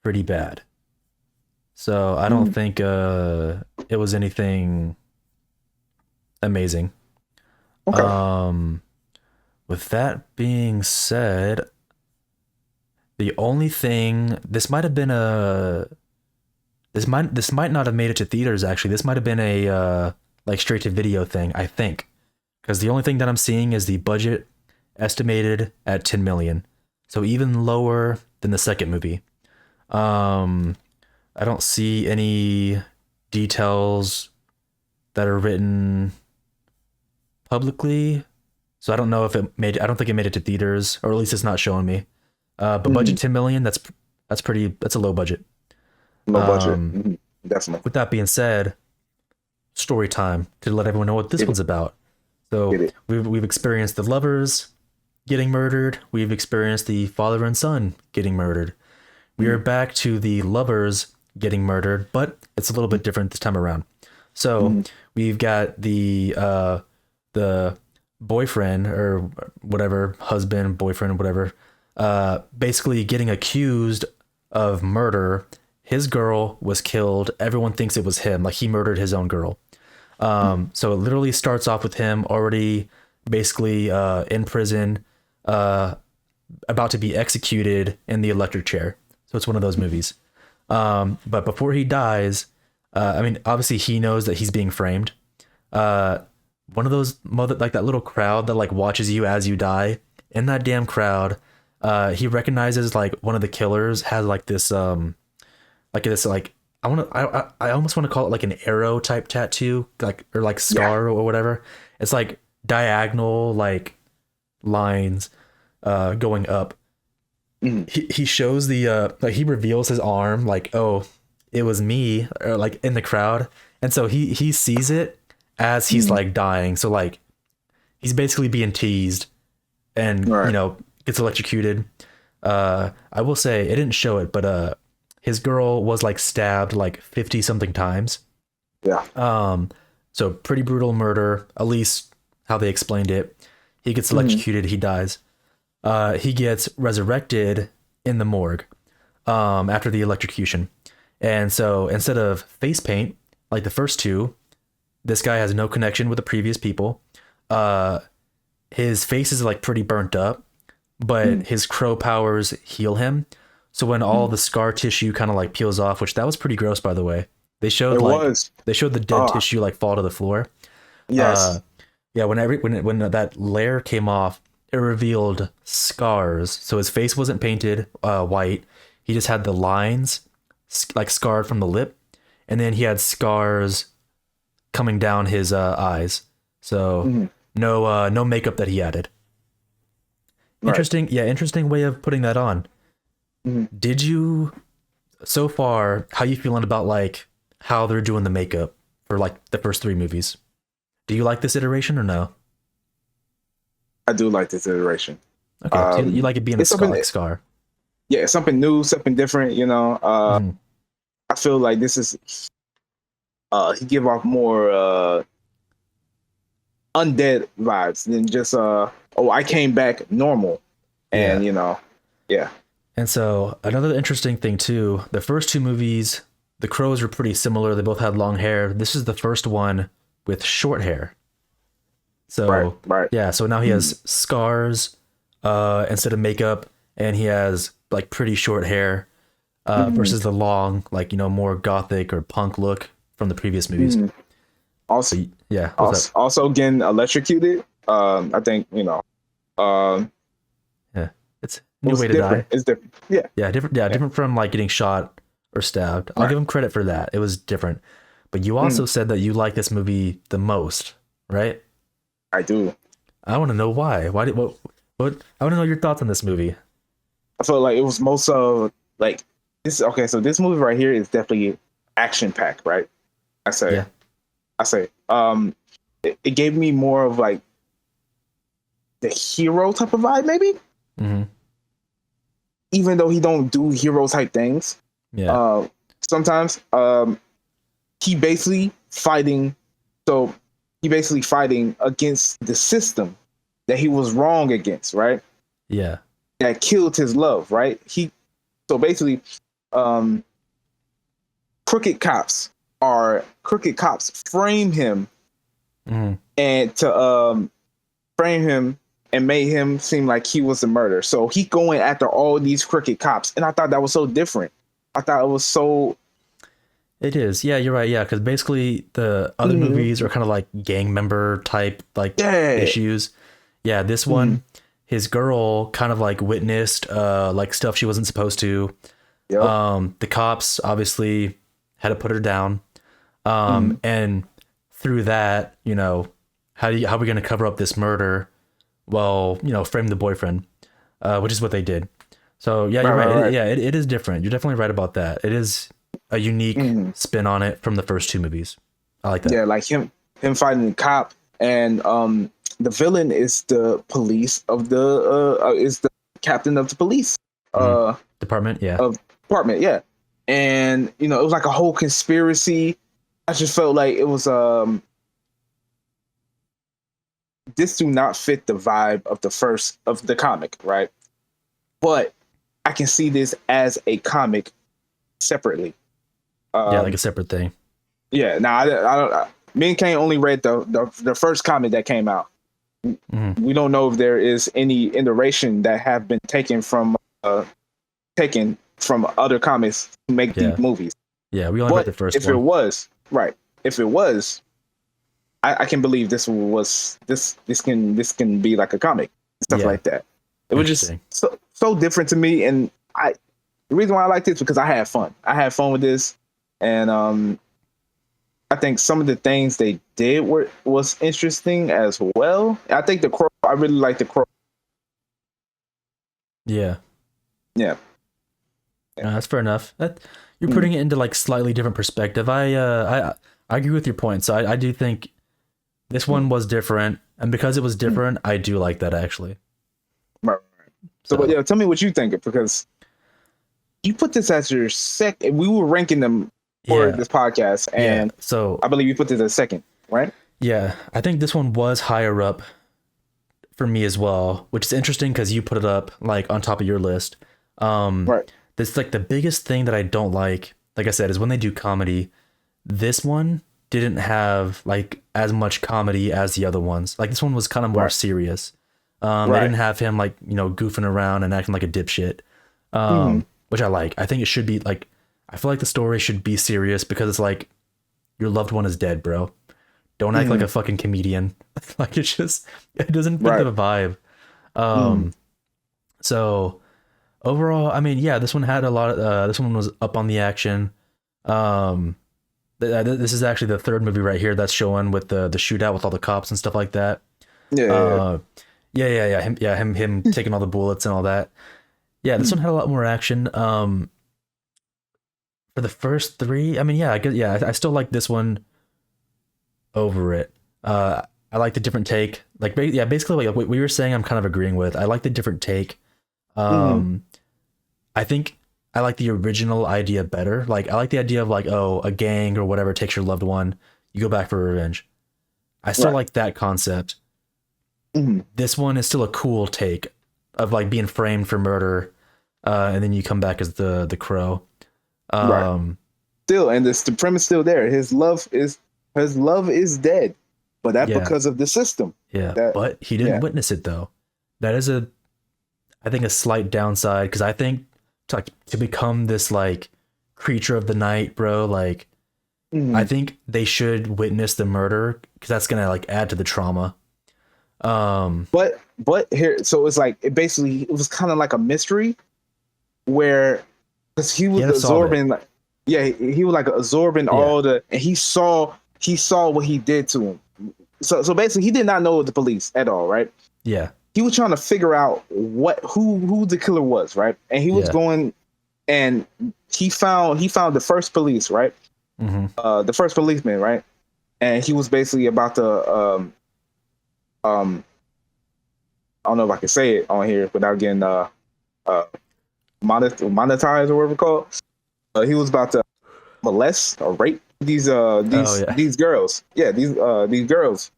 A: pretty bad. So I don't think it was anything amazing.
B: Okay.
A: With that being said, the only thing this might not have made it to theaters. Actually, this might have been a like straight to video thing, I think, because the only thing that I'm seeing is the budget estimated at 10 million, so even lower than the second movie. I don't see any details that are written publicly, so I don't know if I don't think it made it to theaters, or at least it's not showing me. But budget 10 million, that's a low budget.
B: Low budget. Definitely.
A: With that being said, story time to let everyone know what this one's about. So we've experienced the lovers getting murdered. We've experienced the father and son getting murdered. We are back to the lovers getting murdered, but it's a little bit different this time around. So we've got the boyfriend or whatever, husband, boyfriend, whatever, basically getting accused of murder. His girl was killed. Everyone thinks it was him, like he murdered his own girl. So it literally starts off with him already basically in prison, about to be executed in the electric chair. So it's one of those movies. But before he dies, I mean, obviously he knows that he's being framed. One of those like that little crowd that like watches you as you die. In that damn crowd, he recognizes like one of the killers has like this I almost want to call it like an arrow type tattoo, like, or like scar or whatever. It's like diagonal like lines going up. He shows the like he reveals his arm, like, oh, it was me, or like in the crowd. And so he sees it as he's like dying. So like he's basically being teased and gets electrocuted. I will say it didn't show it, but his girl was like stabbed like 50 something times.
B: Yeah.
A: So pretty brutal murder, at least how they explained it. He gets electrocuted, he dies. He gets resurrected in the morgue after the electrocution. And so instead of face paint, like the first two, this guy has no connection with the previous people. His face is like pretty burnt up, but his crow powers heal him. So when all the scar tissue kind of like peels off, which that was pretty gross, by the way. They showed they showed the dead tissue like fall to the floor.
B: Yes.
A: Yeah. When that layer came off, it revealed scars. So his face wasn't painted white. He just had the lines like scarred from the lip, and then he had scars coming down his eyes. So no makeup that he added. Interesting. Yeah, interesting way of putting that on. Did you, so far, how you feeling about like how they're doing the makeup for like the first three movies? Do you like this iteration or no?
B: I do like this iteration.
A: Okay, so you like it being a scar.
B: Yeah, something new, something different, I feel like this is he give off more undead vibes than just oh, I came back normal. And yeah.
A: And so another interesting thing too, the first two movies, the Crows were pretty similar. They both had long hair. This is the first one with short hair. So
B: right.
A: Yeah, so now he has scars instead of makeup, and he has like pretty short hair versus the long, like, more gothic or punk look from the previous movies.
B: Also,
A: yeah.
B: Also getting electrocuted. I think
A: yeah, it's a new way to die.
B: It's different. Yeah.
A: Yeah, different. Yeah, different from like getting shot or stabbed. I'll give him credit for that. It was different. But you also said that you like this movie the most, right?
B: I do.
A: I want to know why. Why did what? I want to know your thoughts on this movie.
B: I felt like it was most of like this. Okay, so this movie right here is definitely action packed, right? I say. It gave me more of like the hero type of vibe, maybe.
A: Mm-hmm.
B: Even though he don't do hero type things.
A: Yeah.
B: Sometimes he basically fighting. So he basically fighting against the system that he was wrong against, right?
A: Yeah.
B: That killed his love, right? So basically, crooked cops frame him and to frame him and made him seem like he was a murderer. So he going after all these crooked cops, and I thought that was so different. I thought it was so.
A: It is. Yeah, you're right. Yeah, because basically the other movies are kind of like gang member type issues. Yeah, this one, his girl kind of like witnessed like stuff she wasn't supposed to. Yep. The cops obviously had to put her down. And through that, how are we going to cover up this murder? Well, frame the boyfriend, which is what they did. So yeah, you're right. It is different. You're definitely right about that. It is a unique spin on it from the first two movies. I like that.
B: Yeah, like him fighting the cop, and the villain is the police of is the captain of the police
A: department. Yeah.
B: Department. Yeah. And it was like a whole conspiracy. I just felt like it was this do not fit the vibe of the comic, right? But I can see this as a comic separately.
A: Like a separate thing.
B: Yeah. Now I don't. Me and Kane only read the first comic that came out. We don't know if there is any iteration that have been taken from other comics to make these movies.
A: Yeah, we only read the first one.
B: If it was, I can believe this can be like a comic, stuff like that. It was just so different to me, and the reason why I liked it is because I had fun. I had fun with this, and I think some of the things they did was interesting as well. I think I really like the Crow.
A: Yeah.
B: Yeah.
A: That's fair enough. You're putting it into like slightly different perspective. I agree with your point. So I do think this one was different, and because it was different, I do like that actually.
B: Right. So tell me what you think, because you put this as your second. We were ranking them for this podcast, and
A: so
B: I believe you put this as second, right?
A: Yeah, I think this one was higher up for me as well, which is interesting because you put it up like on top of your list.
B: Right.
A: This like the biggest thing that I don't like I said, is when they do comedy. This one didn't have like as much comedy as the other ones. Like this one was kind of more serious. They didn't have him like goofing around and acting like a dipshit, which I like. I think it should be like. I feel like the story should be serious because it's like your loved one is dead, bro. Don't act like a fucking comedian. Like it doesn't fit the vibe. So overall, I mean, yeah, this one had a lot of this one was up on the action. This is actually the third movie right here that's showing with the shootout with all the cops and stuff like that.
B: Yeah.
A: Him taking all the bullets and all that. Yeah, this one had a lot more action. For the first three, I mean, I still like this one over it. I like the different take. Like, basically, like what we were saying, I'm kind of agreeing with. I like the different take. I think I like the original idea better. Like I like the idea of like, oh, a gang or whatever takes your loved one, you go back for revenge. I still
B: Right.
A: like that concept.
B: Mhm.
A: This one is still a cool take of like being framed for murder, and then you come back as the crow.
B: Right.
A: Um,
B: Still, and the premise still there. His love is dead, but that
A: yeah,
B: because of the system.
A: yeah,
B: That
A: but he didn't
B: yeah.
A: witness it though. That is I think a slight downside because I think to become this like creature of the night, bro, like I
B: Mhm.
A: think they should witness the murder because that's gonna like add to the trauma. Um,
B: But here, so it's like it was kind of like a mystery where because he
A: he
B: was
A: had to solve it.
B: absorbing like yeah he was like absorbing
A: Yeah,
B: all the and he saw what he did to him. So basically he did not know the police at all, right?
A: yeah,
B: He was trying to figure out who the killer was, right? And he was
A: yeah.
B: going and he found the first police, right?
A: Hmm.
B: The first policeman, right? And he was basically about to um I don't know if I can say it on here without getting uh monetized or whatever it's called. He was about to molest or rape these
A: Oh
B: these
A: yeah,
B: these girls. Yeah, these girls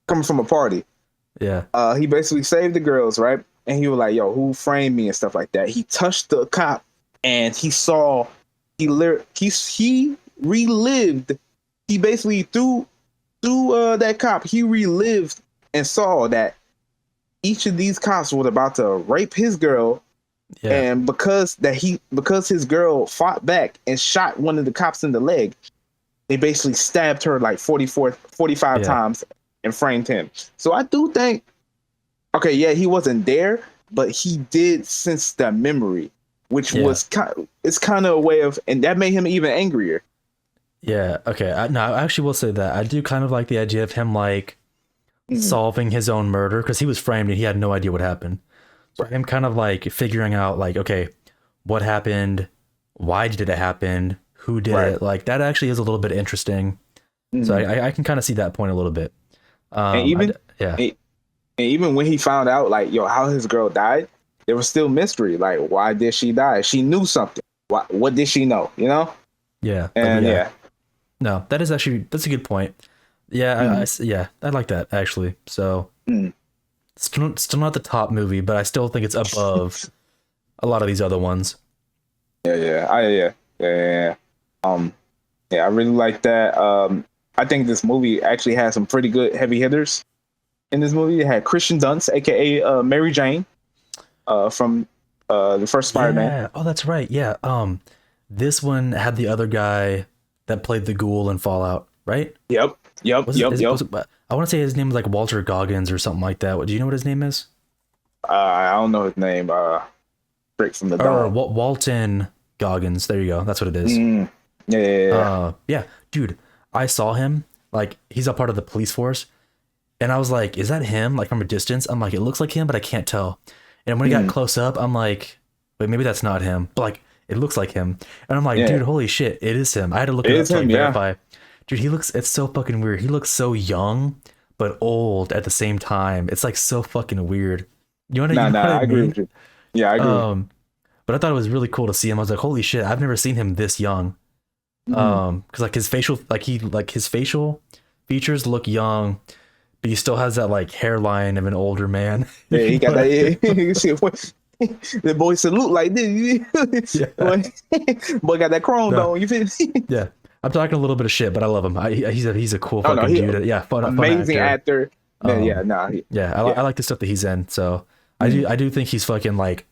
B: coming from a party.
A: yeah,
B: He basically saved the girls, right? And he was like, "Yo, who framed me?" and stuff like that. He touched the cop, and he saw he relived. He basically through that cop, he relived and saw that each of these cops was about to rape his girl,
A: yeah,
B: and because his girl fought back and shot one of the cops in the leg, they basically stabbed her like 45
A: yeah,
B: times and framed him. So I do think, okay, yeah, he wasn't there, but he did sense that memory, which
A: yeah,
B: was it's kind of a way of, and that made him even angrier.
A: yeah. Okay, no, I actually will say that I do kind of like the idea of him like
B: Mhm.
A: solving his own murder because he was framed and he had no idea what happened. So
B: Right.
A: him kind of like figuring out like, okay, what happened? Why did it happen? Who did
B: Right.
A: it? Like that actually is a little bit interesting. So
B: Mhm.
A: I can kind of see that point a little bit.
B: And
A: Um, I
B: even
A: yeah,
B: and even when he found out, like, yo, how his girl died, there was still mystery. Like, why did she die? She knew something. What did she know? You know?
A: yeah,
B: And
A: yeah.
B: yeah.
A: No, that is actually that's a good point. Yeah,
B: Mhm.
A: yeah, I like that actually. So
B: Mhm.
A: still not the top movie, but I still think it's above a lot of these other ones.
B: Yeah. Um, yeah, I really like that. I think this movie actually has some pretty good heavy hitters. In this movie, it had Christian Dunst, aka Mary Jane, from the first Spider-Man.
A: Yeah. Oh, that's right. Yeah. This one had the other guy that played the ghoul in Fallout, right?
B: Yep, yep,
A: Was it?
B: yep, yep.
A: I want to say his name was like Walter Goggins or something like that. Do you know what his name is?
B: I don't know his name. Straight from the
A: Or
B: dome.
A: Walton Goggins. There you go. That's what it is.
B: Mm. Yeah.
A: Yeah, dude. I saw him. Like he's a part of the police force, and I was like, "Is that him?" Like from a distance, I'm like, "It looks like him, but I can't tell." And when he got
B: Mm.
A: close up, I'm like, "Wait, maybe that's not him." But like, it looks like him, and I'm like,
B: Yeah,
A: "Dude, holy shit, it is him." I had to look
B: it
A: it up
B: is
A: to like
B: him. Yeah.
A: verify. Dude, he looks. It's so fucking weird. He looks so young but old at the same time. It's like so fucking weird. You know what
B: Nah.
A: I
B: I agree
A: mean?
B: with you. Yeah, I agree.
A: But I thought it was really cool to see him. I was like, "Holy shit, I've never seen him this young."
B: Mm.
A: Because like his facial features look young, but he still has that like hairline of an older man.
B: Yeah,
A: You
B: he
A: know
B: got
A: what I
B: that.
A: mean?
B: Yeah, you see, the boy salute like this.
A: Yeah,
B: Boy got that chrome
A: no,
B: though. You feel?
A: yeah. I'm talking a little bit of shit, but I love him. He's a cool
B: Oh no,
A: fucking
B: he
A: dude. Yeah, fun
B: amazing
A: actor.
B: actor. Man, yeah,
A: Um,
B: nah,
A: yeah, I
B: yeah.
A: like the stuff that he's in. So
B: Mm.
A: I do think he's fucking like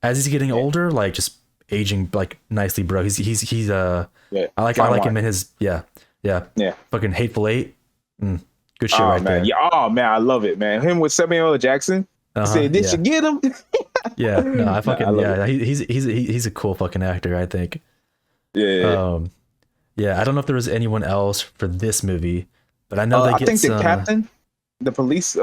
A: as he's getting
B: Yeah,
A: older, like just aging like nicely, bro. He's
B: yeah.
A: I
B: Fine
A: like
B: wine.
A: him in his yeah.
B: Yeah.
A: Fucking Hateful Eight. Good shit
B: Oh
A: right
B: man,
A: there.
B: yeah. Oh man, I love it, man. Him with Samuel L. Jackson. He said, "Did you
A: Yeah.
B: get him?"
A: Yeah, no, I
B: Nah, I
A: fucking
B: love it.
A: yeah. He's a cool fucking actor. I think.
B: Yeah.
A: Yeah. I don't know if there was anyone else for this movie, but I know they
B: I
A: get
B: think the
A: some.
B: captain, the police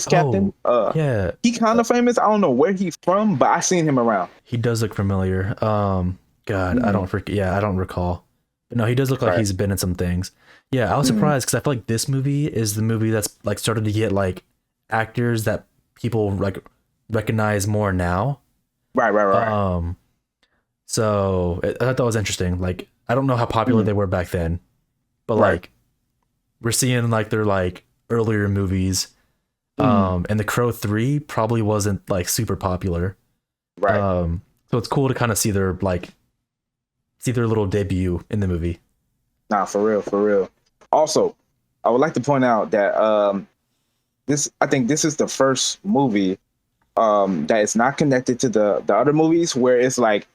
B: captain,
A: Oh, yeah,
B: he kind of famous. I don't know where he's from, but I seen him around.
A: he does look familiar. God, I
B: Mm.
A: don't forget. Yeah, I don't recall. But no, he does look like
B: Right.
A: he's been in some things. Yeah, I was
B: Mm.
A: surprised because I feel like this movie is the movie that's like started to get like actors that people like recognize more now.
B: Right.
A: Um, so I thought that was interesting. Like, I don't know how popular
B: Mhm.
A: they were back then, but
B: Right.
A: like we're seeing like their like earlier movies.
B: Mhm.
A: And The Crow 3 probably wasn't like super popular.
B: Right.
A: So it's cool to kind of see their like see their little debut in the movie.
B: Nah, for real, for real. Also, I would like to point out that this I think this is the first movie that is not connected to the other movies where it's like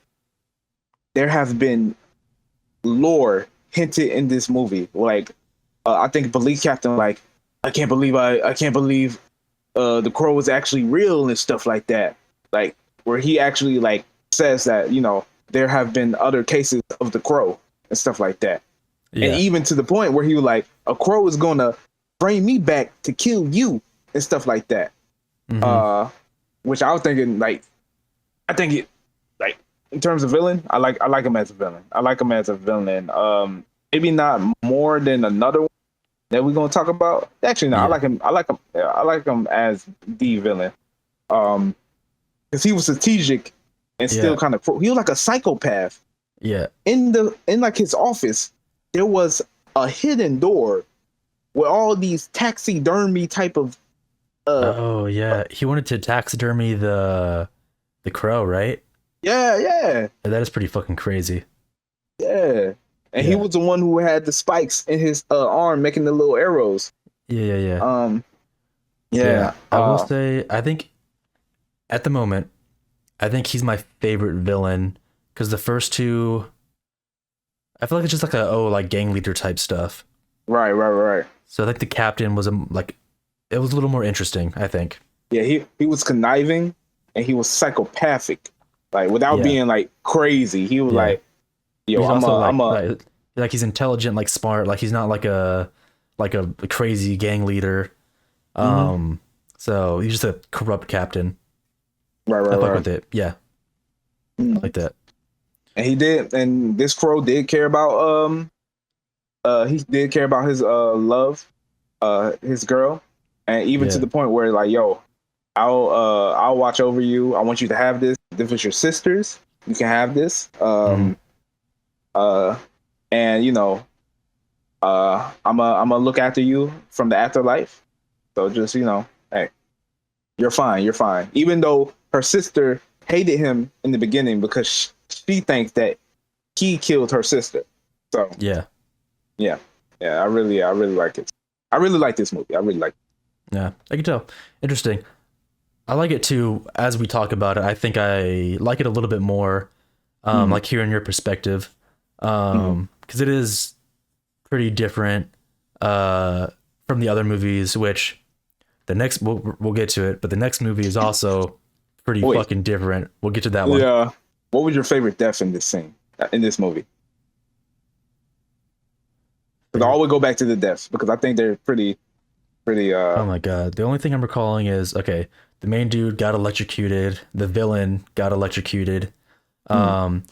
B: there have been lore hinted in this movie. Like I think Belief Captain like I can't believe the crow was actually real and stuff like that. Like where he actually like says that, you know, there have been other cases of the crow and stuff like that. And
A: Yeah.
B: even to the point where he was like, a crow is gonna bring me back to kill you and stuff like that.
A: Hmm.
B: Uh which I was thinking like I think it like in terms of villain, I like him as a villain. I like him as a villain. Maybe not more than another one that we're gonna talk about. Actually, no, I
A: Yeah.
B: like him. I like him. Yeah, I like him as the villain. Um, because he was strategic and still
A: Yeah.
B: kind of he was like a psychopath.
A: Yeah.
B: In like his office, there was a hidden door where all these taxidermy type of uh
A: Oh yeah. He wanted to taxidermy the crow, right?
B: yeah
A: And that is pretty fucking crazy.
B: yeah, and he
A: Yeah.
B: was the one who had the spikes in his arm making the little arrows.
A: Yeah.
B: Um,
A: Yeah.
B: yeah,
A: I will say, I think at the moment, I think he's my favorite villain because the first two, I feel like it's just like a like gang leader type stuff.
B: right.
A: So I think the captain was like it was a little more interesting. I think.
B: Yeah, he was conniving and he was psychopathic, like without
A: Yeah.
B: being like crazy. He was
A: Yeah.
B: like, "Yo,
A: He's also
B: I'm a."
A: like he's intelligent, like smart, like he's not like a crazy gang leader.
B: Mhm.
A: Um, so he's just a corrupt captain. I fuck
B: Right.
A: with it. Yeah, I
B: Mhm.
A: like that.
B: And he did, and this crow did care about he did care about his love, his girl, and even to
A: Yeah.
B: the point where like, "Yo, I'll watch over you. I want you to have this. If it's your sisters, you can have this."
A: Hmm.
B: Uh, and you know, I'm gonna look after you from the afterlife. So just you know, hey, you're fine. You're fine. Even though her sister hated him in the beginning because she thinks that he killed her sister. So
A: Yeah.
B: yeah, I really like it. I really like this movie. I really like.
A: Yeah. I can tell. Interesting. I like it too. As we talk about it, I think I like it a little bit more.
B: Mm,
A: Like hearing your perspective.
B: mm.
A: Because it is pretty different. Uh, from the other movies, which the next we'll get to it, but the next movie is also pretty
B: Wait,
A: fucking different. We'll get to that one.
B: yeah. What was your favorite death in this scene in this movie? Because I
A: Favorite.
B: always go back to the deaths because I think they're pretty.
A: Oh my god. The only thing I'm recalling is okay, the main dude got electrocuted, the villain got electrocuted.
B: Mm.
A: Um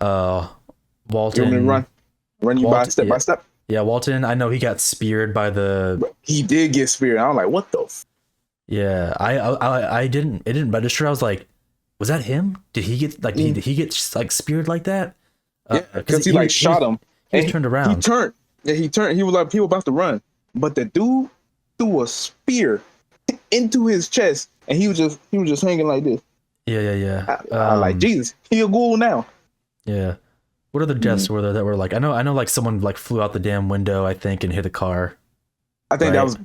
B: You want me to
A: Walton
B: run you by
A: Walt
B: step
A: yeah,
B: by step?
A: yeah, Walton, I know he got speared by the
B: He did get speared. I'm like, what the?
A: yeah, I didn't it didn't register. I was like, was that him? Did he get like
B: Mm.
A: did he get like speared like that?
B: Yeah,
A: Because
B: because he like
A: he was
B: shot him
A: he was
B: and
A: turned
B: he
A: around.
B: turned. Yeah, he turned. He was like he was about to run, but the dude threw a spear into his chest, and he was just hanging like this.
A: Yeah.
B: I like Jesus. He a ghoul now.
A: Yeah. What other
B: Mm.
A: deaths were there that were like I know like someone like flew out the damn window, I think, and hit a car,
B: I think that
A: right?
B: was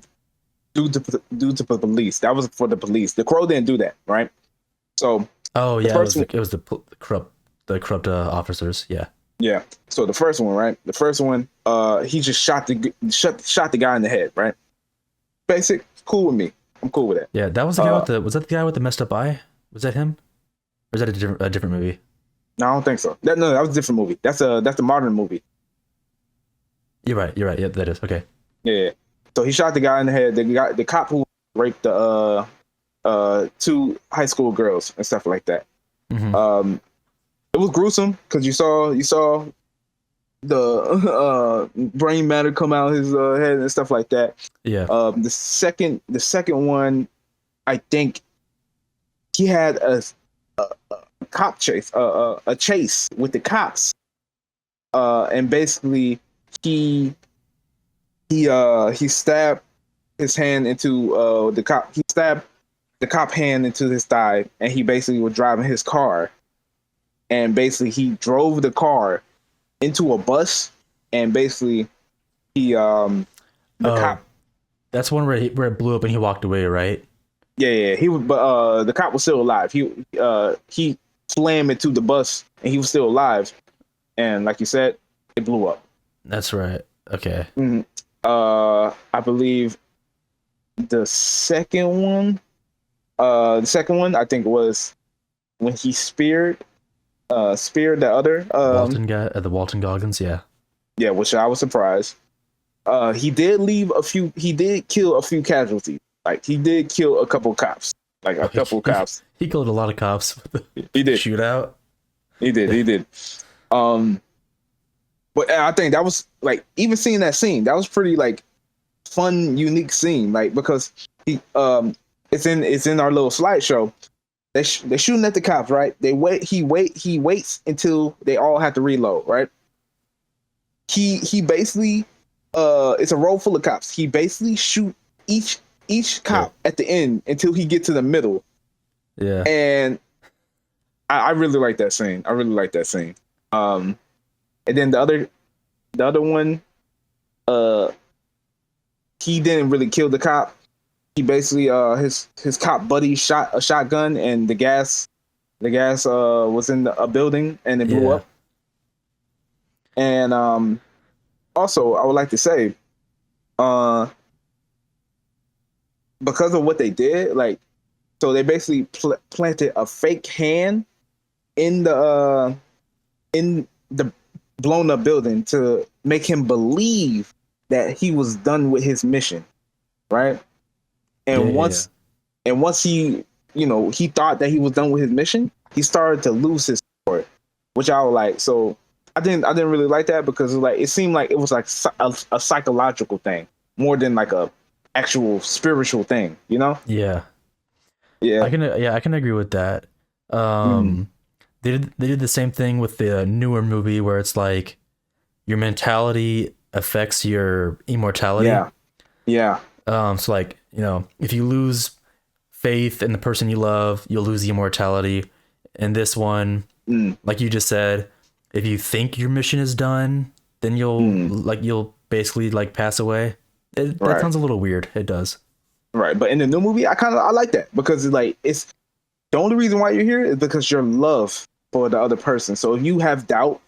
B: due to the police. That was for the police. The crow didn't do that, right? So
A: Oh
B: the
A: yeah,
B: first one,
A: it was the corrupt officers. Yeah.
B: yeah. So the first one, right? The first one, he just shot the guy in the head, right? Basic, cool with me. I'm cool with that.
A: Yeah, that was the guy
B: Uh,
A: with the was that the guy with the messed up eye? Was that him? Or is that a different movie?
B: no, I don't think so. That was a different movie. That's a modern movie.
A: You're right. You're right. Yeah, that is. Okay.
B: Yeah. So he shot the guy in the head. The cop who raped the two high school girls and stuff like that.
A: Hmm.
B: It was gruesome because you saw the brain matter come out his head and stuff like that.
A: Yeah.
B: The second one, I think he had a cop chase, a chase with the cops, and basically he he stabbed his hand into the cop. He stabbed the cop hand into his thigh, and he basically was driving his car, and basically he drove the car into a bus, and basically the cop.
A: That's one where where it blew up and he walked away, right?
B: Yeah, he was, but the cop was still alive. He slammed into the bus, and he was still alive. And like you said, it blew up.
A: That's right. Okay.
B: Mm-hmm. I believe the second one, I think was when he speared the other
A: Walton guy, the Walton Goggins, yeah.
B: Yeah, which I was surprised. He did kill a few casualties. Like he did kill a couple cops. Like a couple cops.
A: He killed a lot of cops with the
B: He did.
A: shootout.
B: He did. But I think that was like, even seeing that scene, that was pretty like fun, unique scene. Like, because it's in our little slideshow. They're shooting at the cops, right? He waits until they all have to reload, right? He basically it's a row full of cops. He basically shoot each cop at the end until he gets to the middle.
A: Yeah.
B: And I really like that scene. And then the other one, he didn't really kill the cop. He basically his cop buddy shot a shotgun, and the gas was in a building, and it blew up. And also, I would like to say, because of what they did, like, so they basically planted a fake hand in the blown up building to make him believe that he was done with his mission, right? And once he, he thought that he was done with his mission, he started to lose his support, which I was like, so I didn't really like that, because it seemed like it was like a psychological thing more than like a actual spiritual thing,
A: Yeah.
B: Yeah.
A: I can agree with that. They did the same thing with the newer movie where it's like your mentality affects your immortality.
B: Yeah.
A: So like, if you lose faith in the person you love, you'll lose the immortality. And this one, like you just said, if you think your mission is done, then you'll basically like pass away. That sounds a little weird. It does.
B: Right. But in the new movie, I like that, because it's the only reason why you're here is because your love for the other person. So if you have doubt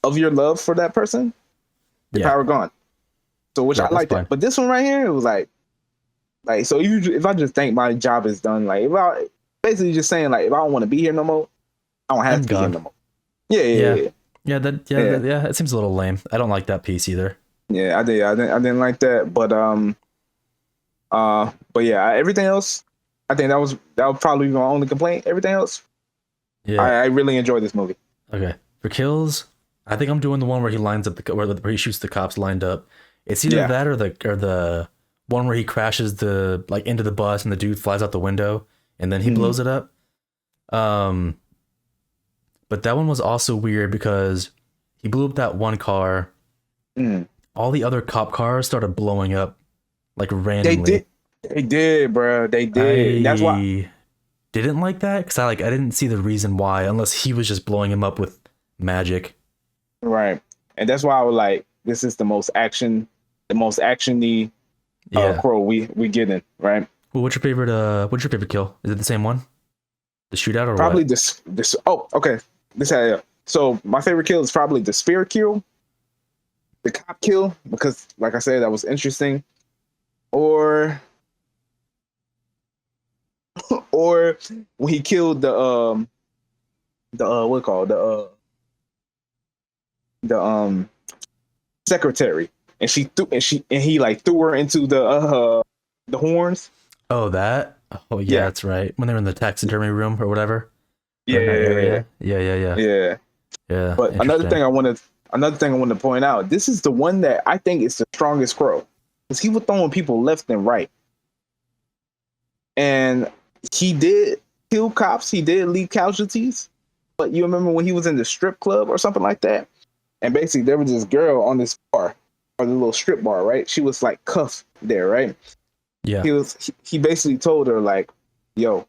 B: of your love for that person, the power gone. So which I like that. But this one right here, it was like so if I just think my job is done, like if I basically just saying like if I don't want to be here no more, I don't have to be here no more. Yeah.
A: It seems a little lame. I don't like that piece either.
B: Yeah, I didn't like that, but yeah, everything else, I think that would probably be my only complaint. Everything else, I really enjoyed this movie.
A: Okay, for kills, I think I'm doing the one where he lines up where he shoots the cops lined up. It's either that or the one where he crashes into the bus and the dude flies out the window and then he blows it up. But that one was also weird because he blew up that one car. All the other cop cars started blowing up like randomly.
B: They did, bro. They did. That's why
A: didn't like that, because I didn't see the reason why, unless he was just blowing him up with magic.
B: Right, and that's why I was like, this is the most actiony Crow we getting, right?
A: Well, what's your favorite kill? Is it the same one, the shootout, or
B: probably
A: what?
B: this? Oh, okay. So my favorite kill is probably the spear kill, the cop kill, because like I said, that was interesting, or when he killed the secretary, and he like threw her into the horns.
A: Oh, that. Oh yeah, that's right. When they're in the taxidermy room or whatever.
B: Yeah. But another thing I wanted to point out, this is the one that I think is the strongest Crow, because he was throwing people left and right, and he did kill cops. He did leave casualties, but you remember when he was in the strip club or something like that? And basically, there was this girl on this bar, or the little strip bar, right? She was like cuffed there, right?
A: Yeah.
B: He basically told her like, "Yo,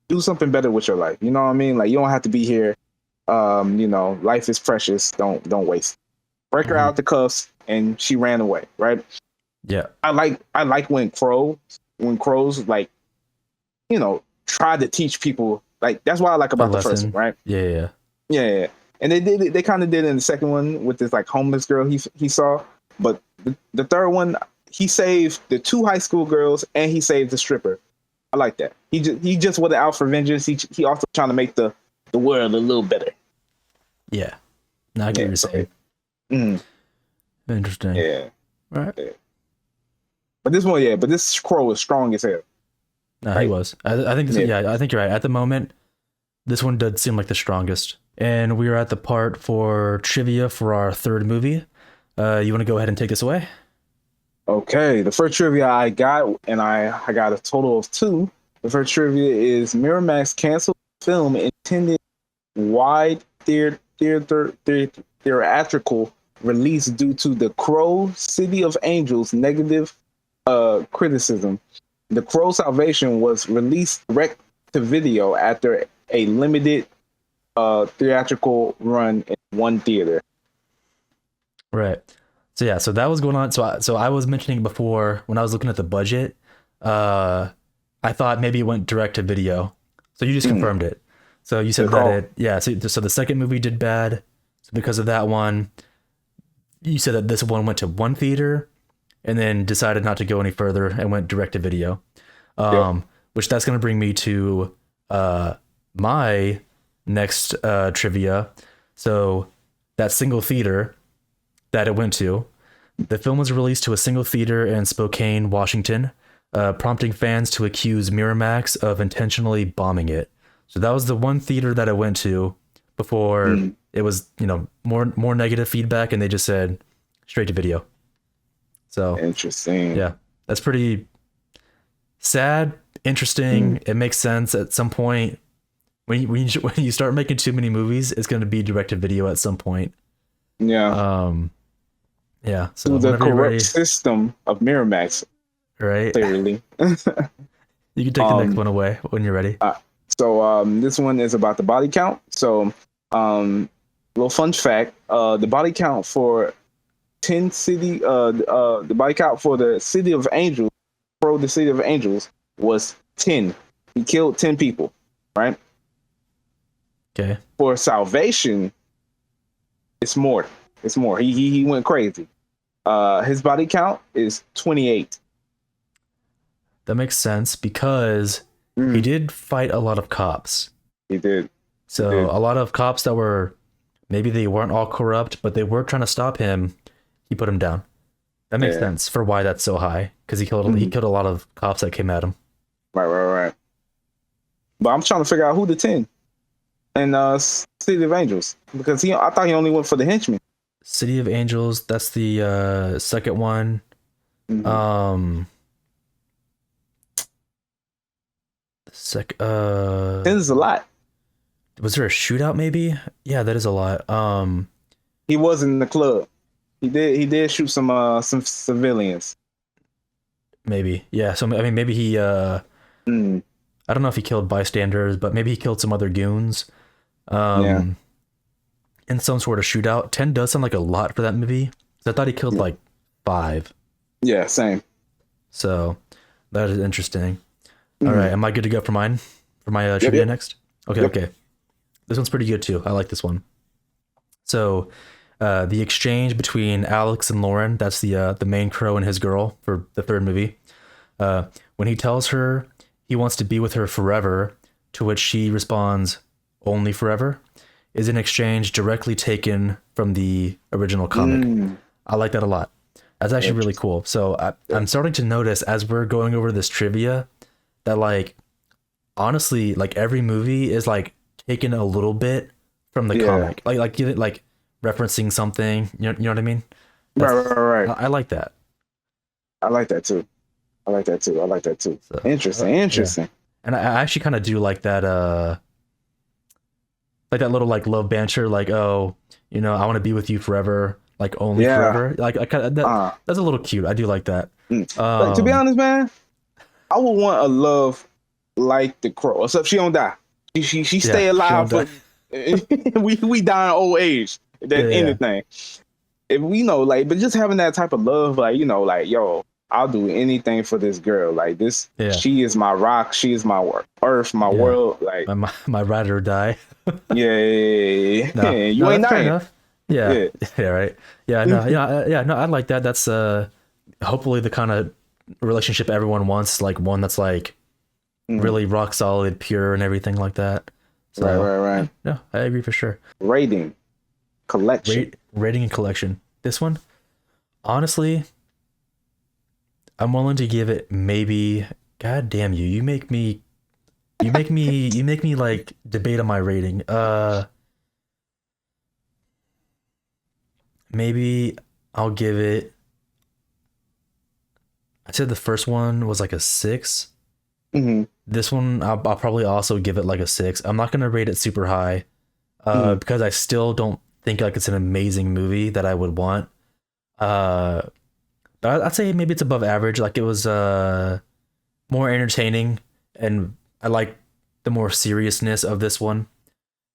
B: do something better with your life." You know what I mean? Like, you don't have to be here. Life is precious. Don't waste it. Break her out the cuffs, and she ran away. Right?
A: Yeah.
B: I like when crows like, try to teach people. Like, that's what I like about the first one, right?
A: Yeah.
B: Yeah. And they kind of did it in the second one with this like homeless girl he saw. But the third one, he saved the 2 high school girls and he saved the stripper. I like that. He just wasn't out for vengeance. He also trying to make the world a little better.
A: Yeah. Now I get what you're saying.
B: Mm.
A: Interesting.
B: Yeah.
A: All right.
B: Yeah. But this crow was strong as hell.
A: No, he was. I think I think you're right. At the moment, this one did seem like the strongest. And we are at the part for trivia for our third movie. You want to go ahead and take this away?
B: Okay, the first trivia I got, and I got a total of 2. The first trivia is Miramax canceled film intended wide theatrical release due to The Crow City of Angels negative criticism. The Crow Salvation was released direct to video after a limited theatrical run in one theater.
A: Right. So that was going on. So I was mentioning before when I was looking at the budget, I thought maybe it went direct to video. So you just confirmed it. So you said so the second movie did bad. So because of that one, you said that this one went to one theater and then decided not to go any further and went direct to video. Which that's going to bring me to my next trivia. So that single theater that it went to, the film was released to a single theater in Spokane, Washington, prompting fans to accuse Miramax of intentionally bombing it. So that was the one theater that it went to before it was, more negative feedback, and they just said straight to video. So
B: interesting.
A: Yeah, that's pretty sad, interesting. It makes sense at some point. When you start making too many movies, it's going to be direct to video at some point.
B: Yeah.
A: Yeah. So
B: the corrupt system of Miramax. Right. Clearly.
A: You can take the next one away when you're ready.
B: So this one is about the body count. So little fun fact: the body count for the body count for the City of Angels, the City of Angels, was 10. He killed 10 people. Right.
A: Okay.
B: For Salvation, it's more. It's more. He went crazy. His body count is 28.
A: That makes sense because he did fight a lot of cops.
B: He did.
A: So a lot of cops that were, maybe they weren't all corrupt, but they were trying to stop him. He put him down. That makes sense for why that's so high, because he killed a lot of cops that came at him.
B: Right. But I'm trying to figure out who the 10 and City of Angels, because I thought he only went for the henchmen.
A: City of Angels, that's the second one. 10
B: is a lot.
A: Was there a shootout maybe? Yeah, that is a lot.
B: He was in the club. He did shoot some civilians.
A: Maybe. Yeah, so I mean maybe he I don't know if he killed bystanders, but maybe he killed some other goons. In some sort of shootout. 10 does sound like a lot for that movie. I thought he killed like 5.
B: Yeah, same.
A: So that is interesting. All right, am I good to go for mine? For my trivia next? Okay. This one's pretty good too. I like this one. So the exchange between Alex and Lauren, that's the main crow and his girl for the third movie. When he tells her he wants to be with her forever, to which she responds, "Only forever," is an exchange directly taken from the original comic. I like that a lot. That's actually really cool. So I'm starting to notice as we're going over this trivia that, like, honestly, like every movie is like taken a little bit from the comic, like referencing something. You know what I mean?
B: Right.
A: I like that.
B: I like that too. So, interesting.
A: Yeah. And I actually kind of do like that. like that little like love banter, like, oh, I want to be with you forever, like only
B: Yeah.
A: forever. Like I kind of
B: Uh,
A: that's a little cute. I do like that.
B: like to be
A: Um,
B: honest, man, I would want a love like the Crow. Except she don't die. She
A: yeah,
B: stay
A: she don't
B: alive
A: die.
B: for we die in old age
A: Yeah,
B: than
A: yeah,
B: anything. If we know, like, but just having that type of love, like, like, yo, I'll do anything for this girl. Like this,
A: yeah,
B: she is my rock, she is my earth, my
A: yeah.
B: world. Like,
A: My ride or die.
B: yeah,
A: No,
B: you
A: no,
B: ain't
A: that's fair
B: dying.
A: enough. Yeah,
B: Yeah.
A: yeah, right. Yeah, no, yeah, no, I like that. That's hopefully the kind of relationship everyone wants, like one that's like
B: Mm,
A: really rock solid, pure, and everything like that.
B: right,
A: So
B: right,
A: yeah,
B: right.
A: no, I agree for sure.
B: Rating, collection.
A: Rating and collection. This one, honestly, I'm willing to give it maybe. God damn you! You make me like debate on my rating. Maybe I'll give it. I said the first one was like a 6.
B: Hmm.
A: This one, I'll probably also give it like a 6. I'm not gonna rate it super high,
B: Hmm.
A: because I still don't think like it's an amazing movie that I would want. Uh, but I'd say maybe it's above average. Like it was more entertaining, and I like the more seriousness of this one,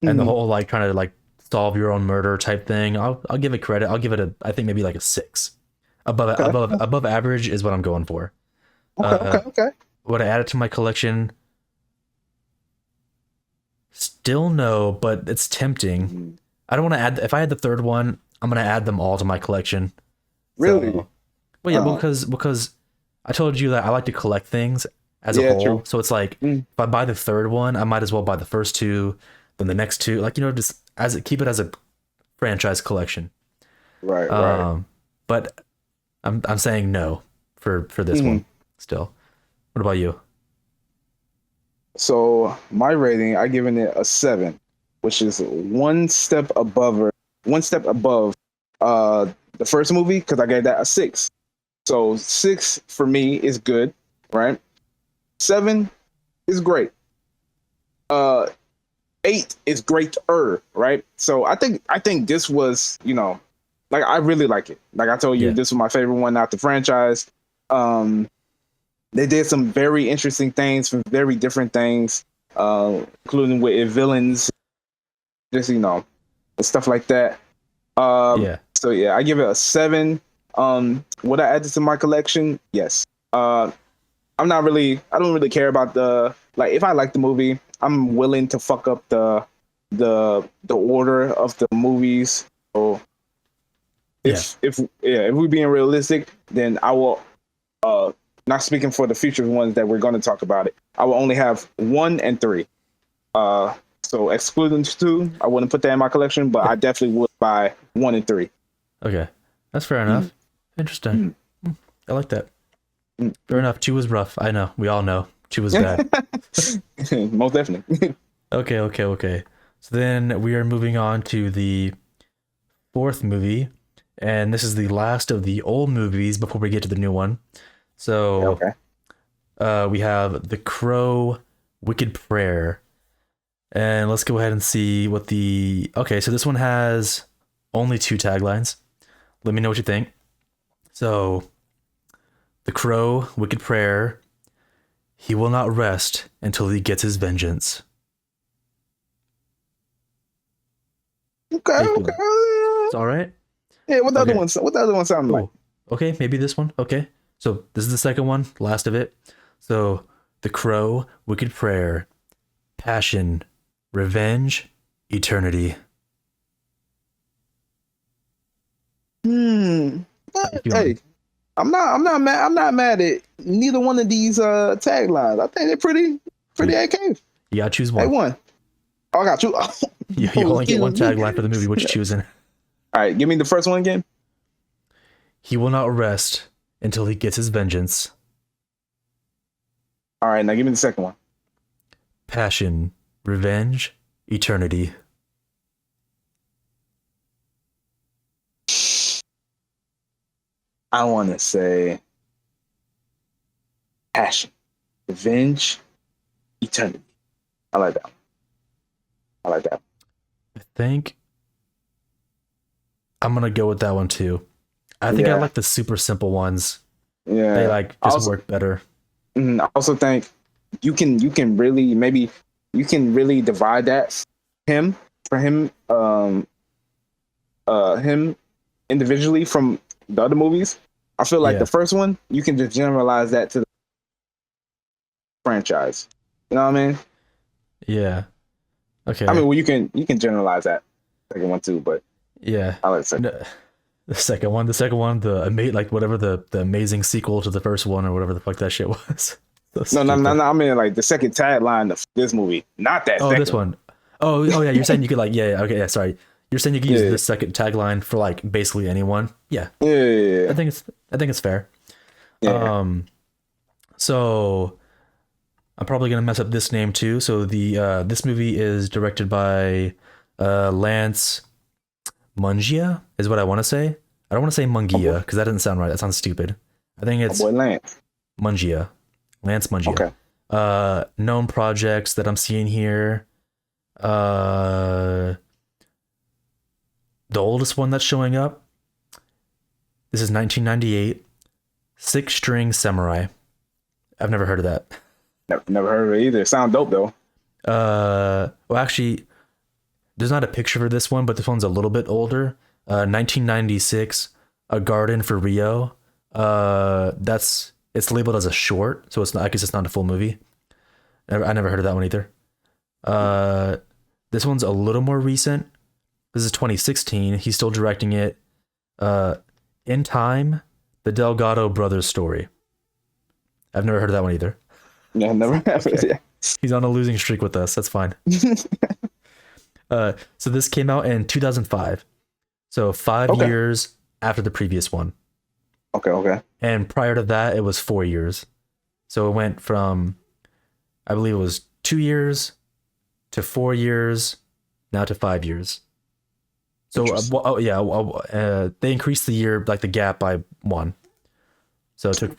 A: and the
B: Hmm.
A: whole like trying to like solve your own murder type thing. I'll give it credit. I'll give it a, I think maybe like a 6.
B: Okay.
A: Above average is what I'm going for.
B: Okay.
A: Uh,
B: Okay. Okay.
A: would I add it to my collection? Still no, but it's tempting.
B: Mhm.
A: I don't want to add. If I had the third one, I'm gonna add them all to my collection.
B: Really?
A: So, but yeah,
B: Uh,
A: because I told you that I like to collect things as a
B: yeah,
A: whole.
B: true.
A: So it's like
B: Mm,
A: if I buy the third one, I might as well buy the first two, then the next two. Like just keep it as a franchise collection.
B: right, right.
A: Um, but I'm saying no for this
B: Mhm.
A: one still. What about you?
B: So my rating, I given it a 7, which is one step above uh the first movie because I gave that a 6. So 6 for me is good, right? 7 is great. Uh 8 is greater, right? So I think this was, like I really like it. Like I told you,
A: Yeah,
B: this was my favorite one out the franchise. Um they did some very interesting things, some very different things, including with villains, just and stuff like that.
A: yeah,
B: So yeah, I give it a 7. Would I add this to my collection? Yes. I don't really care about the like. If I like the movie, I'm willing to fuck up the order of the movies. So
A: yeah.
B: if we're being realistic, then I will. Uh, Not speaking for the future ones that we're going to talk about it. I will only have 1 and 3. So excluding 2, I wouldn't put that in my collection, but I definitely would buy 1 and 3.
A: Okay, that's fair
B: Mm,
A: enough. Interesting.
B: mm,
A: I like that.
B: mm,
A: Fair enough. Chew was rough. I know. We all know. Chew was bad.
B: mm. Most definitely.
A: Okay, okay, okay. So then we are moving on to the fourth movie, and this is the last of the old movies before we get to the new one.
B: Yeah,
A: So
B: okay.
A: we have The Crow, Wicked Prayer, and let's go ahead and see what the. Okay, so this one has only 2 taglines. Let me know what you think. So, The Crow, Wicked Prayer. He will not rest until he gets his vengeance.
B: Okay,
A: How you
B: okay.
A: feeling? It's all right.
B: Yeah,
A: Okay.
B: what the other one sound like?
A: Oh, okay. Maybe this one. Okay. So this is the second one, last of it. So The Crow, Wicked Prayer, Passion, Revenge, Eternity.
B: Hmm.
A: How you
B: Hey,
A: feeling?
B: I'm not mad at neither one of these taglines. I think they're
A: So
B: pretty AK.
A: you gotta choose
B: Hey,
A: one.
B: one. Oh, I got you.
A: You
B: Oh,
A: only get one
B: excuse me.
A: tagline for the movie. Which you choosing?
B: All right, give me the first one again.
A: He will not rest until he gets his vengeance.
B: All right, now give me the second one.
A: Passion, Revenge, Eternity.
B: I want to say passion, revenge, eternity. I like that. I like that.
A: think I'm gonna go with that one too. I think I
B: Yeah.
A: like the super simple ones.
B: Yeah.
A: They like
B: I
A: just
B: also,
A: work better.
B: I also think you can really maybe you can really divide that him for him him individually from the other movies. I feel like
A: Yeah.
B: the first one you can just generalize that to the franchise. You know what I mean?
A: Yeah. Okay.
B: I mean, well, you can generalize that second one too, but
A: Yeah.
B: I like to say,
A: No, the second one, like whatever the amazing sequel to the first one or whatever the fuck that shit was. So
B: no,
A: stupid.
B: I mean like the second tagline of this movie, not that
A: Oh,
B: second.
A: this one. Oh yeah. You're saying you could like yeah. Okay. Yeah. Sorry. You're saying you could use
B: Yeah.
A: the second tagline for like basically anyone. Yeah.
B: Yeah,
A: I think it's fair.
B: yeah.
A: So I'm probably gonna mess up this name too. So this movie is directed by Lance Mungia is what I want to say. I don't want to say Mungia because that doesn't sound right. That sounds stupid. I think
B: My
A: it's
B: boy Lance.
A: Mungia. Lance Mungia.
B: Okay.
A: Known projects that I'm seeing here. The oldest one that's showing up. This is 1998. Six String Samurai. I've never heard of that.
B: Never heard of it either. Sound dope though.
A: Well, actually, there's not a picture for this one, but this one's a little bit older. 1996, A Garden for Rio. It's labeled as a short, so it's not. I guess it's not a full movie. I never heard of that one either. This one's a little more recent. This is 2016. He's still directing it. In Time, the Delgado brothers story. I've never heard of that one either.
B: Yeah, never have it. Yeah.
A: He's on a losing streak with us. That's fine. So this came out in 2005. So 5
B: Okay.
A: years after the previous one.
B: Okay.
A: And prior to that, it was 4 years. So it went from, I believe it was 2 years to 4 years, now to 5 years. So, they increased the year, like the gap by 1. So it took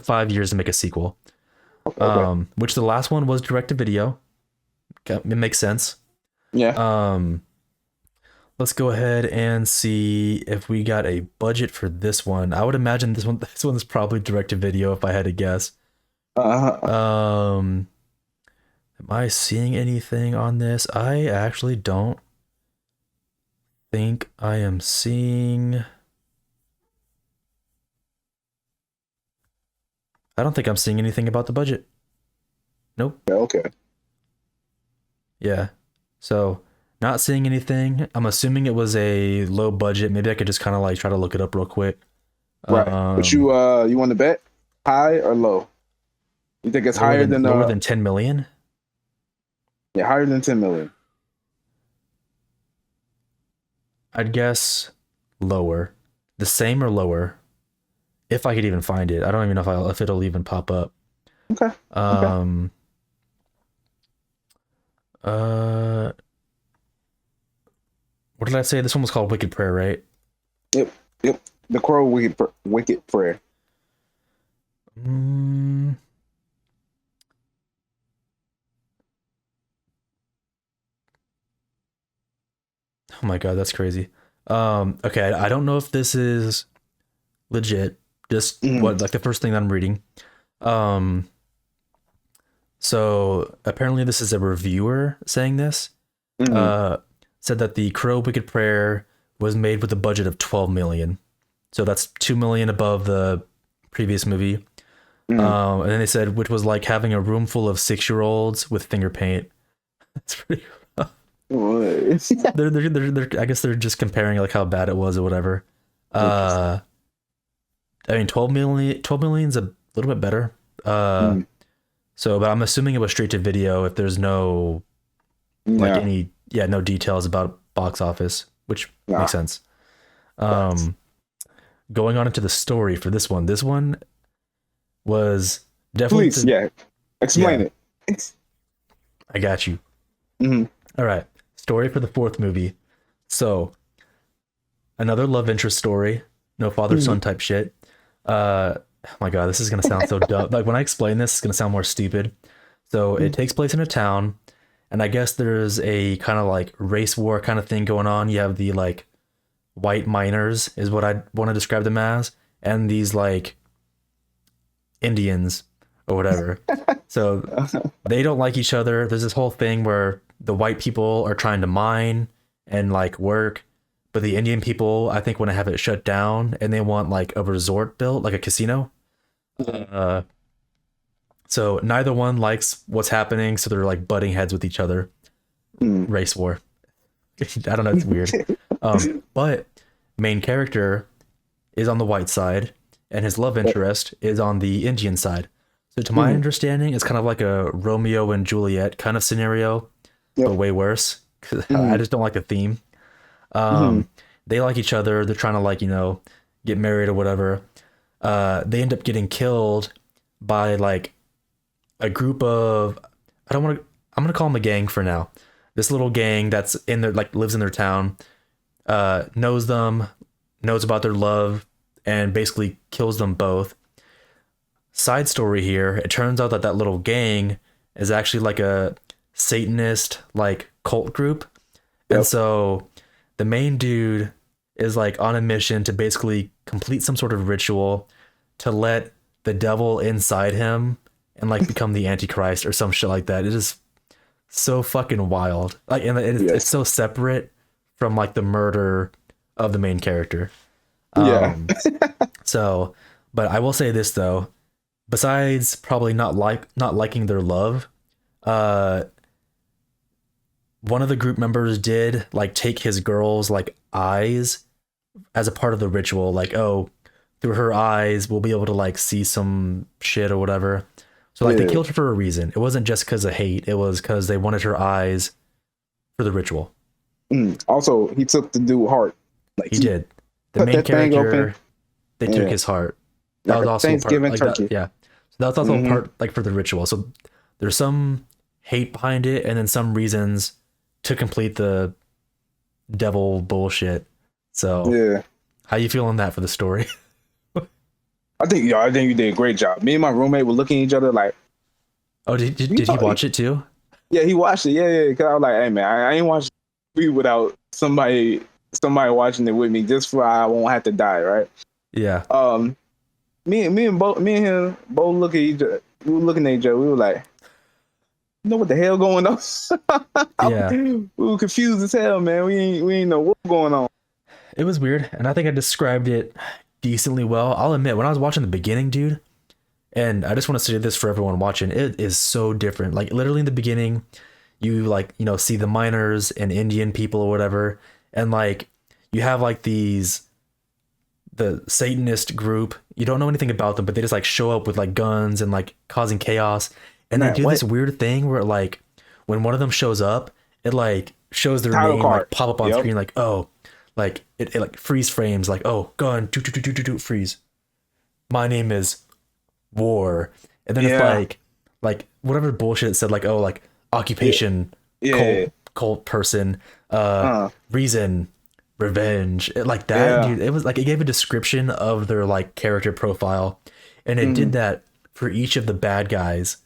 A: 5 years to make a sequel.
B: Okay.
A: Which the last one was direct to video. It makes sense.
B: Yeah.
A: Let's go ahead and see if we got a budget for this one. I would imagine this one is probably direct to video if I had to guess. Am I seeing anything on this? I actually don't think I am seeing. I don't think I'm seeing anything about the budget. Nope.
B: Okay.
A: Yeah. So, not seeing anything. I'm assuming it was a low budget. Maybe I could just kind of like try to look it up real quick.
B: Right. But you want to bet high or low? You think it's higher than
A: lower than 10 million?
B: Yeah, higher than 10 million.
A: I'd guess lower. The same or lower. If I could even find it. I don't even know if it'll even pop up.
B: Okay.
A: What did I say? This one was called Wicked Prayer, right?
B: Yep. The Crow Wicked Prayer.
A: Oh my god, that's crazy. Okay, I don't know if this is legit. Just what like the first thing that I'm reading. So apparently this is a reviewer saying this. Said that the Crow Wicked Prayer was made with a budget of 12 million. So that's 2 million above the previous movie. And then they said, which was like having a room full of 6-year-olds with finger paint. That's pretty rough. They're I guess they're just comparing like how bad it was or whatever. I mean, 12 million's a little bit better. So, but I'm assuming it was straight to video if there's no no details about box office, which makes sense. Going on into the story for this one. This one was definitely
B: explain it.
A: I got you. All right, story for the fourth movie. So, another love interest story, no father son type shit. Oh my god, this is gonna sound so dumb. Like when I explain this, it's gonna sound more stupid. So it takes place in a town, and I guess there's a kind of like race war kind of thing going on. You have the like white miners is what I want to describe them as, and these like Indians or whatever. So they don't like each other. There's this whole thing where the white people are trying to mine and like work, but the Indian people I think want to have it shut down and they want like a resort built, like a casino. Uh, so neither one likes what's happening, so they're like butting heads with each other. Race war. I don't know, it's weird. But main character is on the white side and his love interest is on the Indian side. So to my understanding, it's kind of like a Romeo and Juliet kind of scenario, but way worse. 'Cause I just don't like the theme. They like each other. They're trying to like, get married or whatever. They end up getting killed by like a group of, I'm going to call them a gang for now. This little gang that's in their, like lives in their town, knows them, knows about their love, and basically kills them both. Side story here, it turns out that that little gang is actually like a Satanist like cult group. And so the main dude is like on a mission to basically complete some sort of ritual to let the devil inside him and like become the Antichrist or some shit like that. It is so fucking wild. Like, and it's so separate from like the murder of the main character. So, but I will say this though, besides probably not liking their love, one of the group members did like take his girl's like eyes as a part of the ritual. Like, oh, through her eyes, we'll be able to like see some shit or whatever. So like they killed her for a reason. It wasn't just because of hate. It was because they wanted her eyes for the ritual.
B: Also, he took the dude's heart. Like,
A: he did. The main character, they took his heart. That
B: like
A: was also
B: Thanksgiving
A: part, like
B: turkey.
A: that, so that was also part like for the ritual. So there's some hate behind it, and then some reasons to complete the devil bullshit. So how you feeling that for the story?
B: I think you did a great job. Me and my roommate were looking at each other like,
A: oh, did he watch it too?
B: Yeah, he watched it. Yeah. Cause I was like, hey man, I ain't watching it without somebody watching it with me, just for I won't have to die, right?
A: Yeah.
B: Me and him both look at each other. We were looking at each other. We were like, you know what the hell going on?
A: Yeah.
B: We were confused as hell, man. We ain't know what's going on.
A: It was weird, and I think I described it decently well. I'll admit, when I was watching the beginning, dude, and I just want to say this for everyone watching, it is so different. Like literally in the beginning, you like, see the miners and Indian people or whatever, and like you have like the Satanist group. You don't know anything about them, but they just like show up with like guns and like causing chaos. And they do this weird thing where like when one of them shows up, it like shows their name like pop up on screen, like, oh, like it like freeze frames, like, oh, gun, do freeze. My name is War. And then it's like whatever bullshit it said, like, oh, like occupation, cult person, reason, revenge, like that. Dude, it was like it gave a description of their like character profile, and it did that for each of the bad guys.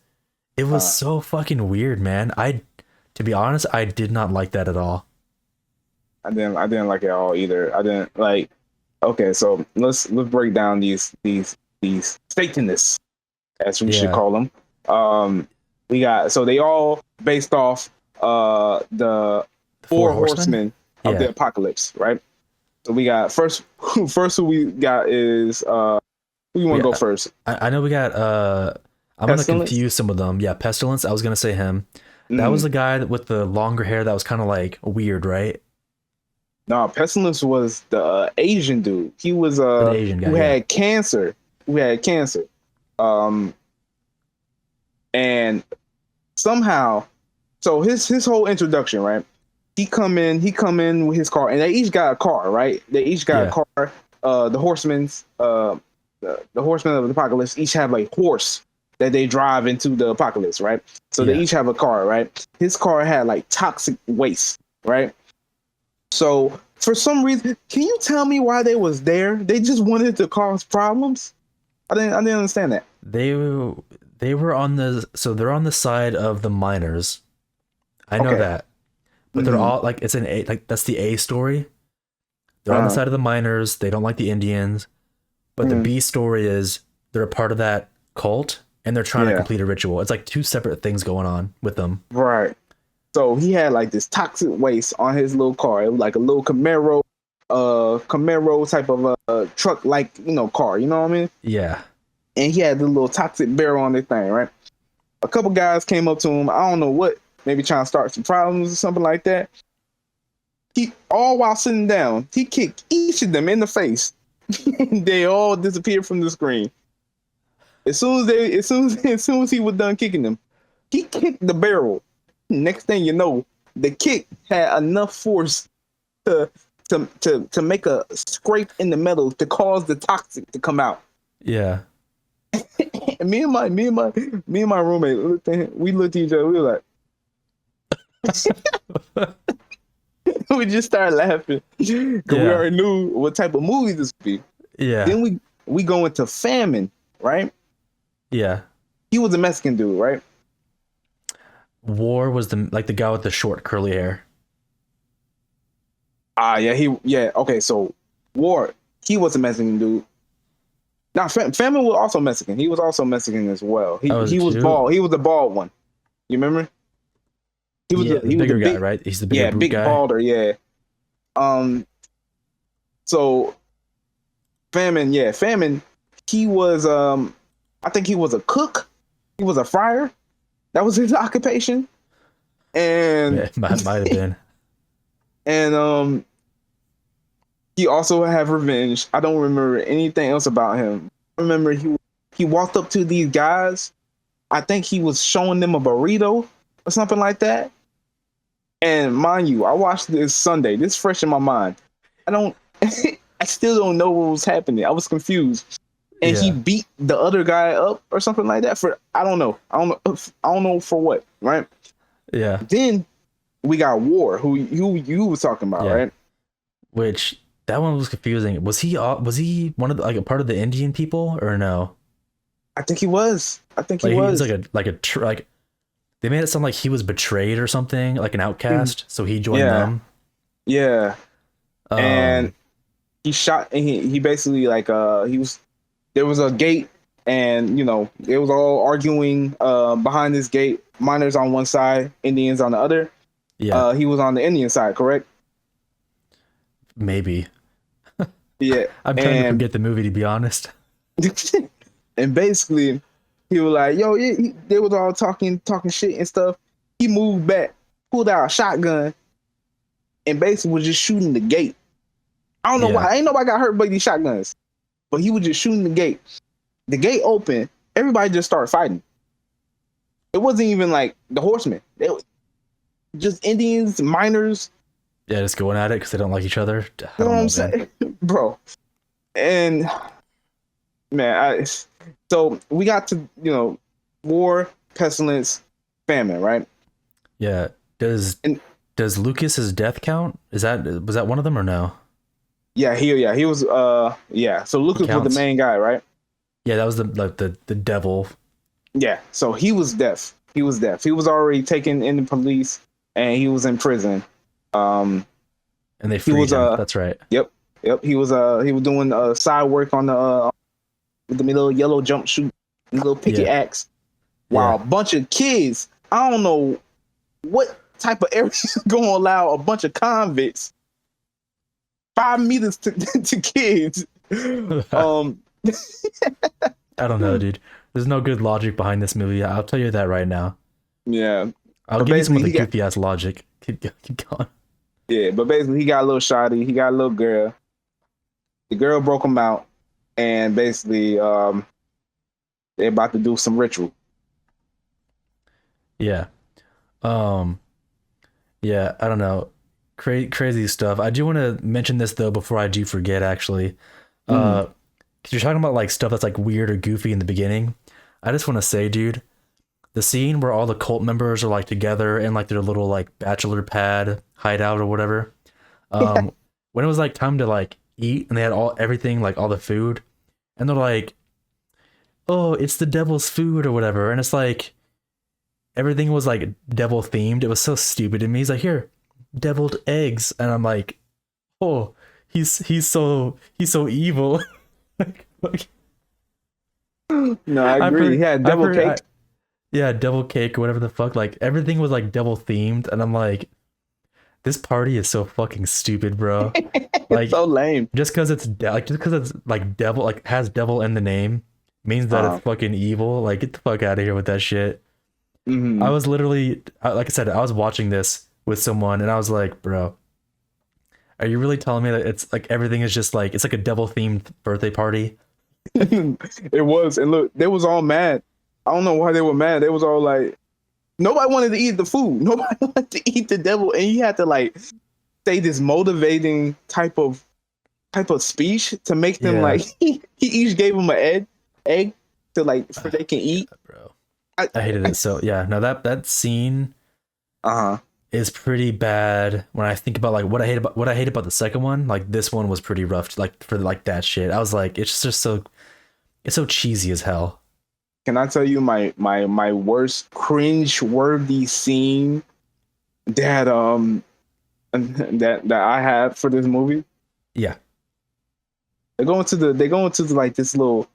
A: It was so fucking weird, man. To be honest, I did not like that at all.
B: I didn't like it at all either. I didn't like. Okay, so let's break down these Satanists, as we should call them. We got, so they all based off the four horsemen of the apocalypse, right? So we got first who we got is who you want to go first?
A: I know we got I'm gonna confuse some of them. Yeah, Pestilence. I was gonna say him. That was the guy with the longer hair that was kind of like weird, right?
B: No, Pestilence was the Asian dude. He was Asian guy, who had cancer. And somehow, so his whole introduction, right? He come in with his car, and they each got a car, right? They each got a car. The horsemen of the apocalypse each have like horse that they drive into the apocalypse, right? So they each have a car, right? His car had like toxic waste, right? So for some reason, can you tell me why they was there? They just wanted to cause problems. I didn't understand that.
A: They were on they're on the side of the miners. I know
B: Okay.
A: that. But they're
B: Mhm.
A: all like it's an A, like that's the A story. They're on the
B: Uh,
A: side of the miners. They don't like the Indians. But the
B: mhm.
A: B story is they're a part of that cult and they're trying to
B: Yeah.
A: complete a ritual. It's like two separate things going on with them.
B: Right. So he had like this toxic waste on his little car. It was like a little Camaro type of truck, like car. You know what I mean?
A: Yeah.
B: And he had the little toxic barrel on this thing, right? A couple guys came up to him. I don't know what, maybe trying to start some problems or something like that. He all while sitting down, he kicked each of them in the face. They all disappeared from the screen. As soon as he was done kicking them, he kicked the barrel. Next thing you know, the kick had enough force to to make a scrape in the metal to cause the toxic to come out.
A: Yeah.
B: And me and my roommate we looked at each other. We were like, we just started laughing because we
A: Yeah.
B: already knew what type of movie this would be.
A: Yeah.
B: Then we go into Famine, right?
A: Yeah.
B: He was a Mexican dude, right?
A: War was the guy with the short curly hair.
B: Yeah. Okay, so War, he was a Mexican dude. Now Famine was also Mexican. He was also Mexican as well. He
A: Oh,
B: he was
A: too?
B: bald. He was the bald one. You remember? He was
A: Yeah,
B: the
A: bigger guy,
B: big,
A: right? He's the bigger boot
B: big
A: guy.
B: balder. Yeah. So Famine. He was I think he was a cook. He was a fryer. That was his occupation. And
A: Yeah, might have been.
B: and he also had revenge. I don't remember anything else about him. I remember he walked up to these guys. I think he was showing them a burrito or something like that. And mind you, I watched this Sunday. This is fresh in my mind. I still don't know what was happening. I was confused. And he
A: Yeah.
B: beat the other guy up or something like that for I don't know for what, right?
A: Yeah.
B: Then we got War, who you was talking about,
A: Yeah.
B: right?
A: Which that one was confusing. Was he one of the, like a part of the Indian people or no?
B: I think he was.
A: Like he was like they made it sound like he was betrayed or something, like an outcast. So he joined
B: Yeah.
A: them.
B: Yeah. And he shot and he basically like there was a gate and it was all arguing behind this gate, miners on one side, Indians on the other.
A: Yeah,
B: He was on the Indian side, correct?
A: maybe.
B: Yeah.
A: I'm trying to
B: And
A: forget the movie, to be honest.
B: and basically he was like, yo, they was all talking shit and stuff. He moved back, pulled out a shotgun, and basically was just shooting the gate. I don't know
A: Yeah.
B: why. Ain't nobody got hurt by these shotguns. But he was just shooting the gate. The gate opened. Everybody just started fighting. It wasn't even like the horsemen. They were just Indians, miners.
A: Yeah, just going at it because they don't like each other. I
B: You know
A: don't
B: what
A: know,
B: I'm
A: man.
B: saying? Bro. And man, so we got to, War, Pestilence, Famine, right?
A: Yeah. Does Lucas's death count? Was that one of them or no?
B: Yeah, he was so Lucas was
A: counts.
B: the main guy, right?
A: Yeah, that was the devil.
B: Yeah. So he was deaf. He was already taken in the police and he was in prison.
A: And they freed
B: was,
A: him. That's right.
B: Yep. He was doing side work on the with the little yellow jumpsuit, and little picket axe. Wow, a bunch of kids. I don't know what type of area is going to allow a bunch of convicts 5 meters to kids.
A: I don't know, dude. There's no good logic behind this movie. I'll tell you that right now.
B: Yeah.
A: I'll
B: But
A: give you some of the
B: basically, he got-
A: goofy ass logic. Keep going.
B: Yeah, but basically he got a little shoddy. He got a little girl. The girl broke him out, and basically they're about to do some ritual.
A: Yeah. Yeah, I don't know. Crazy stuff. I do want to mention this though before I do forget actually. Cuz you're talking about like stuff that's like weird or goofy in the beginning. I just want to say, dude, the scene where all the cult members are like together in like their little like bachelor pad hideout or whatever. When it was like time to like eat and they had everything like all the food and they're like, "Oh, it's the devil's food" or whatever. And it's like, everything was like devil themed. It was so stupid to me. He's like, here, deviled eggs, and I'm like, oh, he's so evil. like,
B: No, I
A: I've
B: agree.
A: heard,
B: He had
A: I've
B: devil
A: heard,
B: cake.
A: yeah, devil cake or whatever the fuck. Like everything was like devil themed, and I'm like, this party is so fucking stupid, bro.
B: It's
A: Like
B: so lame.
A: just because it's like devil, like has devil in the name, means that
B: Uh,
A: it's fucking evil. Like get the fuck out of here with that shit. I
B: mhm.
A: was literally, like I said, I was watching this with someone, and I was like, bro, are you really telling me that it's like everything is just like it's like a devil themed birthday party?
B: It was, and look, they was all mad. I don't know why they were mad. They was all like, nobody wanted to eat the food. Nobody wanted to eat the devil, and you had to like say this motivating type of speech to make them
A: Yeah,
B: like he each gave them an egg to like so they can eat.
A: bro,
B: I,
A: I hated it. So yeah, no, that scene
B: uh-huh.
A: is pretty bad. When I think about like what I hate about the second one, like this one was pretty rough. Like for like that shit, I was like, it's just so it's so cheesy as hell.
B: Can I tell you my worst cringe worthy scene that that I have for this movie?
A: Yeah.
B: They go into the, like this little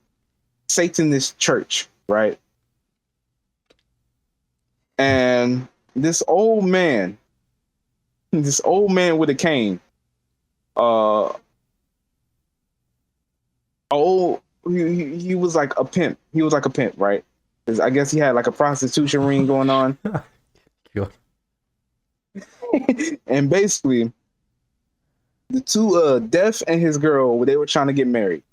B: Satanist church, right? And this old man with a cane, uh, oh, he was like a pimp. He was like a pimp, right? 'Cause I guess he had like a prostitution ring going on,
A: Cool.
B: and basically the two Deaf and his girl, they were trying to get married.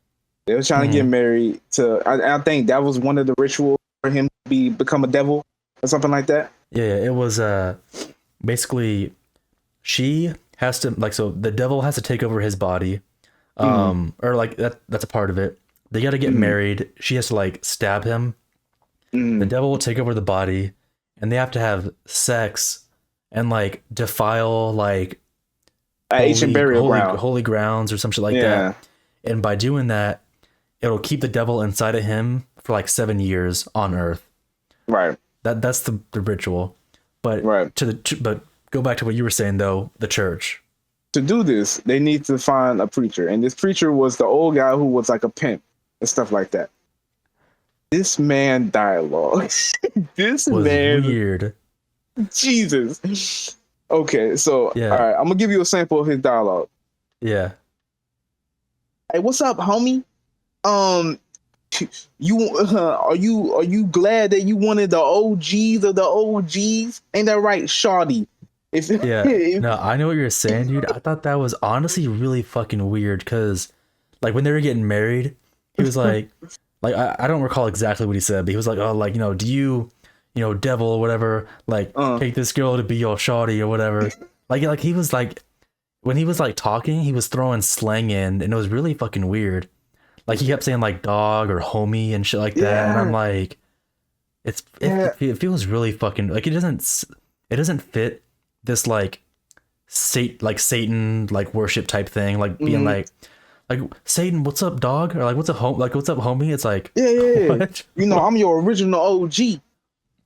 B: They were trying to get
A: Mhm.
B: married to. I think that was one of the rituals for him to become a devil or something like that.
A: Yeah, it was basically she has to like so the devil has to take over his body. Or like that's a part of it. They got to get
B: Mhm.
A: married. She has to like stab him. The
B: Mm.
A: devil will take over the body, and they have to have sex and like defile like
B: Ancient burial ground.
A: holy grounds or some shit like
B: Yeah,
A: that. And by doing that, it'll keep the devil inside of him for like 7 years on Earth.
B: right,
A: That's the ritual. But
B: right.
A: but go back to what you were saying though, the church.
B: To do this, they need to find a preacher, and this preacher was the old guy who was like a pimp and stuff like that. This man dialogue. This
A: Was
B: man,
A: weird.
B: Jesus. Okay, so
A: Yeah.
B: all right, I'm gonna give you a sample of his dialogue.
A: Yeah.
B: Hey, what's up, homie? Um, you are you glad that you wanted the OGs of the OGs? Ain't that right, Shawty? If
A: Yeah.
B: if-
A: No, I know what you're saying, dude. I thought that was honestly really fucking weird because, like, when they were getting married, he was like, I don't recall exactly what he said, but he was like, oh, like, do you, devil or whatever, like, take this girl to be your shawty or whatever. Like he was like, when he was like talking, he was throwing slang in, and it was really fucking weird. Like he kept saying like dog or homie and shit like that, and I'm
B: Yeah.
A: like,
B: Yeah.
A: it feels really fucking like it doesn't fit this like Satan like worship type thing, like being
B: Mhm.
A: like Satan, what's up, dog, or like what's up, what's up, homie. It's like
B: Yeah.
A: what?
B: I'm your original OG.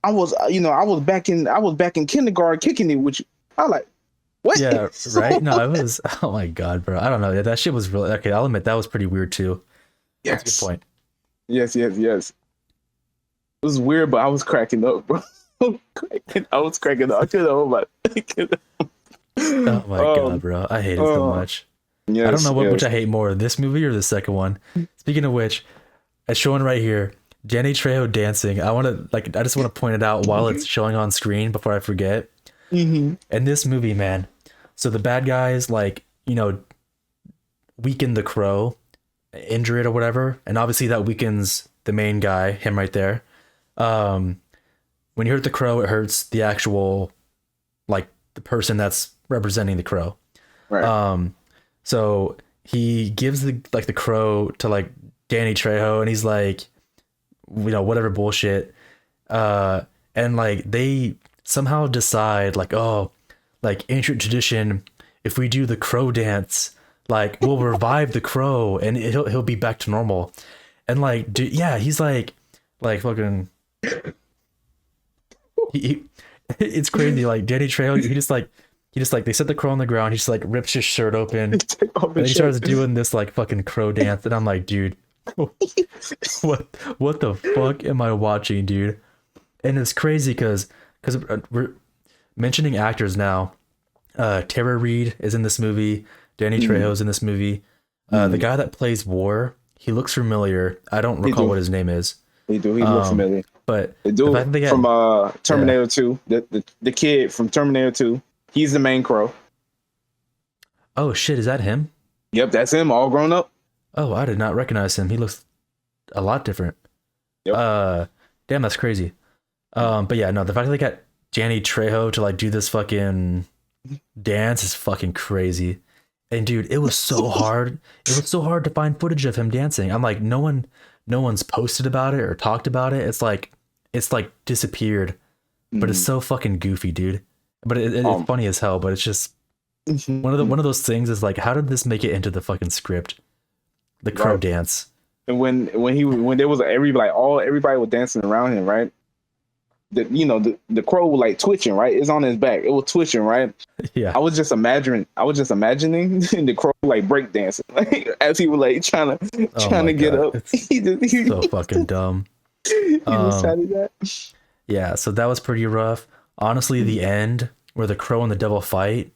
B: I was I was back in kindergarten kicking it with you. I like what?
A: Yeah, right. No, it was. Oh my god, bro. I don't know. That shit was really okay. I'll admit that was pretty weird too. That's a
B: Yes.
A: good point.
B: Yes. It was weird, but I was cracking up, bro. I was cracking up. I couldn't hold my.
A: Oh my god, bro. I hate it so much.
B: Yes,
A: I don't know which
B: yes.
A: I hate more, this movie or the second one. Speaking of which, as shown right here, Danny Trejo dancing. I just want to point it out while it's showing on screen before I forget.
B: Mhm.
A: In this movie, man, so the bad guys weaken the crow, injure it or whatever, and obviously that weakens the main guy, him right there. When you hurt the crow, it hurts the actual, like the person that's representing the crow.
B: Right.
A: So he gives the crow to like Danny Trejo, and he's like, whatever bullshit. And like they somehow decide like, oh, like ancient tradition, if we do the crow dance, like we'll revive the crow and he'll be back to normal. And like, dude, yeah, he's like fucking. he it's crazy. Like Danny Trejo, he just like they set the crow on the ground. He just like rips his shirt open, and
B: Take off
A: then
B: his
A: he
B: shirt.
A: starts doing this like fucking crow dance, and I'm like, dude, what the fuck am I watching, dude? And it's crazy because we're mentioning actors now. Tara Reid is in this movie. Danny Trejo's in this movie. The guy that plays War, he looks familiar. I don't recall what his name is.
B: He do. He looks familiar.
A: But
B: The dude
A: fact that they got-
B: from Terminator 2, the kid from Terminator 2, he's the main crow.
A: oh shit, is that him?
B: Yep, that's him, all grown up.
A: Oh, I did not recognize him. He looks a lot different.
B: Yep.
A: Damn, that's crazy. But yeah, no, the fact that they got Danny Trejo to like do this fucking dance is fucking crazy. And dude, it was so hard. It was so hard to find footage of him dancing. I'm like, no one's posted about it or talked about it. It's like disappeared. But it's so fucking goofy, dude. But it's funny as hell. But it's just one of those things is like, how did this make it into the fucking script? The crow dance.
B: And when there was everybody was dancing around him, right? The crow was like twitching, right? It's on his back. It was twitching, right?
A: Yeah.
B: I was just imagining the crow like break dancing, like as he was like trying to get
A: God.
B: up.
A: It's so fucking dumb.
B: He was trying to do that.
A: Yeah, so that was pretty rough. Honestly, the end where the crow and the devil fight,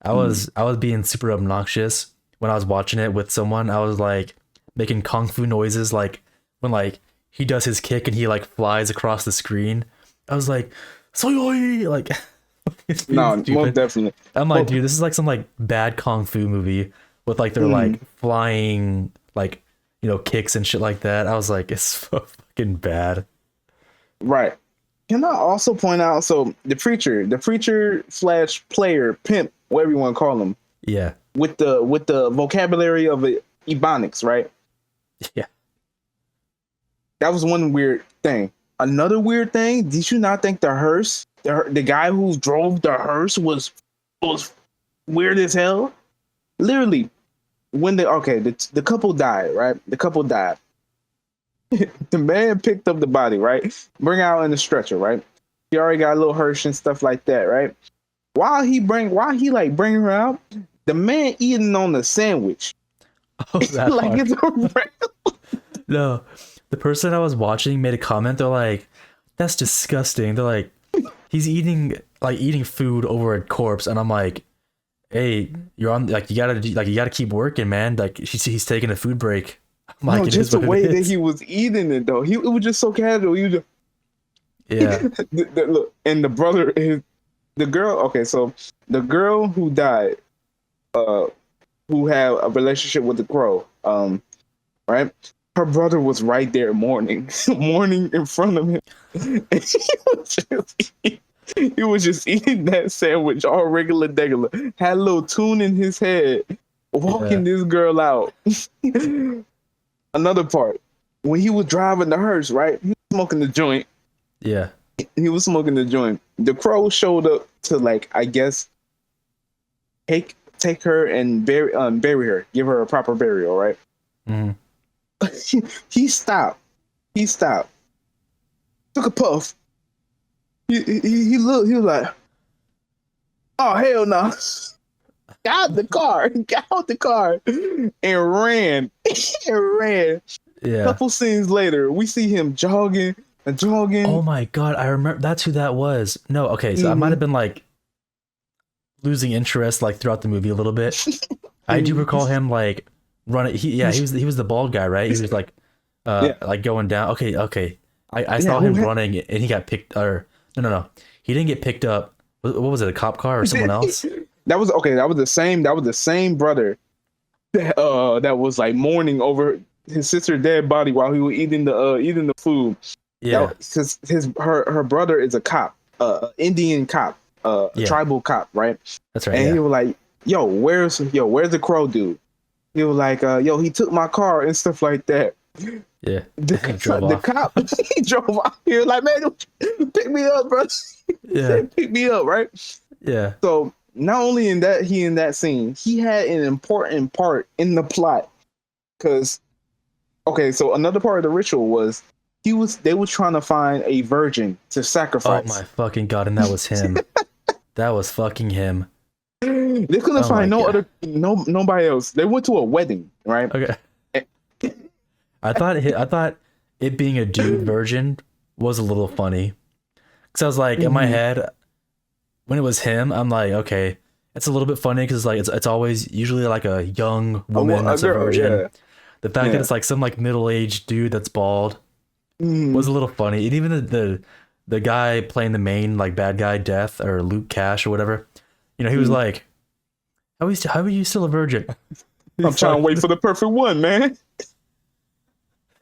A: I was being super obnoxious when I was watching it with someone. I was like making kung fu noises, like when like he does his kick and he like flies across the screen. I was like, soy, like it's being
B: No,
A: stupid.
B: most definitely.
A: I'm like, dude, this is like some like bad kung fu movie with like they're like flying like kicks and shit like that. I was like, it's so fucking bad.
B: Right. Can I also point out, so the preacher slash player, pimp, whatever you want to call him,
A: Yeah.
B: with the vocabulary of Ebonics, right?
A: Yeah.
B: That was one weird thing. Another weird thing, did you not think the hearse, the guy who drove the hearse was weird as hell? Literally, when the couple died, right? The couple died. The man picked up the body, right? Bring out in the stretcher, right? He already got a little hearse and stuff like that, right? While he bring her out, the man eating on the sandwich.
A: Oh, that
B: Like
A: part.
B: it's a
A: No, the person I was watching made a comment. They're like, "That's disgusting." They're like, "He's eating food over a corpse," and I'm like, "Hey, you're on like you gotta keep working, man. Like he's taking a food break." I'm like,
B: no,
A: "It
B: just
A: is
B: the
A: what it
B: way that
A: is."
B: he was eating it though. It was just so casual. He was just
A: Yeah,
B: look, and the brother is the girl. Okay, so the girl who died, who had a relationship with the crow, right? Her brother was right there mourning in front of him. And he was just eating that sandwich all regular degular. Had a little tune in his head, walking this girl out. Another part, when he was driving the hearse, right? He was smoking the joint.
A: yeah,
B: He was smoking the joint. The crow showed up to like, I guess, take her and bury her, give her a proper burial, right?
A: hmm
B: He stopped. Took a puff. He looked. He was like, "Oh hell no!" Got out the car, and ran.
A: yeah.
B: Couple scenes later, we see him jogging.
A: Oh my god, I remember. That's who that was. No, okay, so I might have been like losing interest like throughout the movie a little bit. I do recall him like running. He was the bald guy, right? He was like like going down. Okay. I saw him running and he got picked. Or no, he didn't get picked up. What was it? A cop car or someone else?
B: That was okay. That was the same brother that was like mourning over his sister's dead body while he was eating the food.
A: Yeah,
B: because her brother is a cop, Indian cop, tribal cop, right?
A: that's right.
B: And
A: Yeah.
B: he was like, "Yo, where's the crow dude?" He was like, "Yo, he took my car and stuff like that."
A: Yeah.
B: The
A: Drove off.
B: cop he drove off. He was like, "Man, pick me up, bro."
A: Yeah.
B: Pick me up, right?
A: Yeah.
B: So not only in that scene, he had an important part in the plot. Cause okay, so another part of the ritual was They were trying to find a virgin to
A: Oh
B: sacrifice.
A: my fucking god! And that was him. That was fucking him.
B: They couldn't
A: Oh my
B: find
A: God.
B: nobody else. They went to a wedding, right?
A: Okay. I thought it being a dude version was a little funny. Cause I was like, in my
B: Mhm.
A: head, when it was him, I'm like, okay, it's a little bit funny because like it's always usually like a young woman that's a
B: girl,
A: virgin.
B: yeah.
A: The fact that
B: Yeah.
A: it's like some like middle-aged dude that's bald was
B: Mhm.
A: a little funny. And even the guy playing the main like bad guy, Death or Luke Cash or whatever, he was
B: Mhm.
A: like, how are you still a virgin?
B: I'm
A: It's
B: trying
A: like,
B: to wait for the perfect one, man.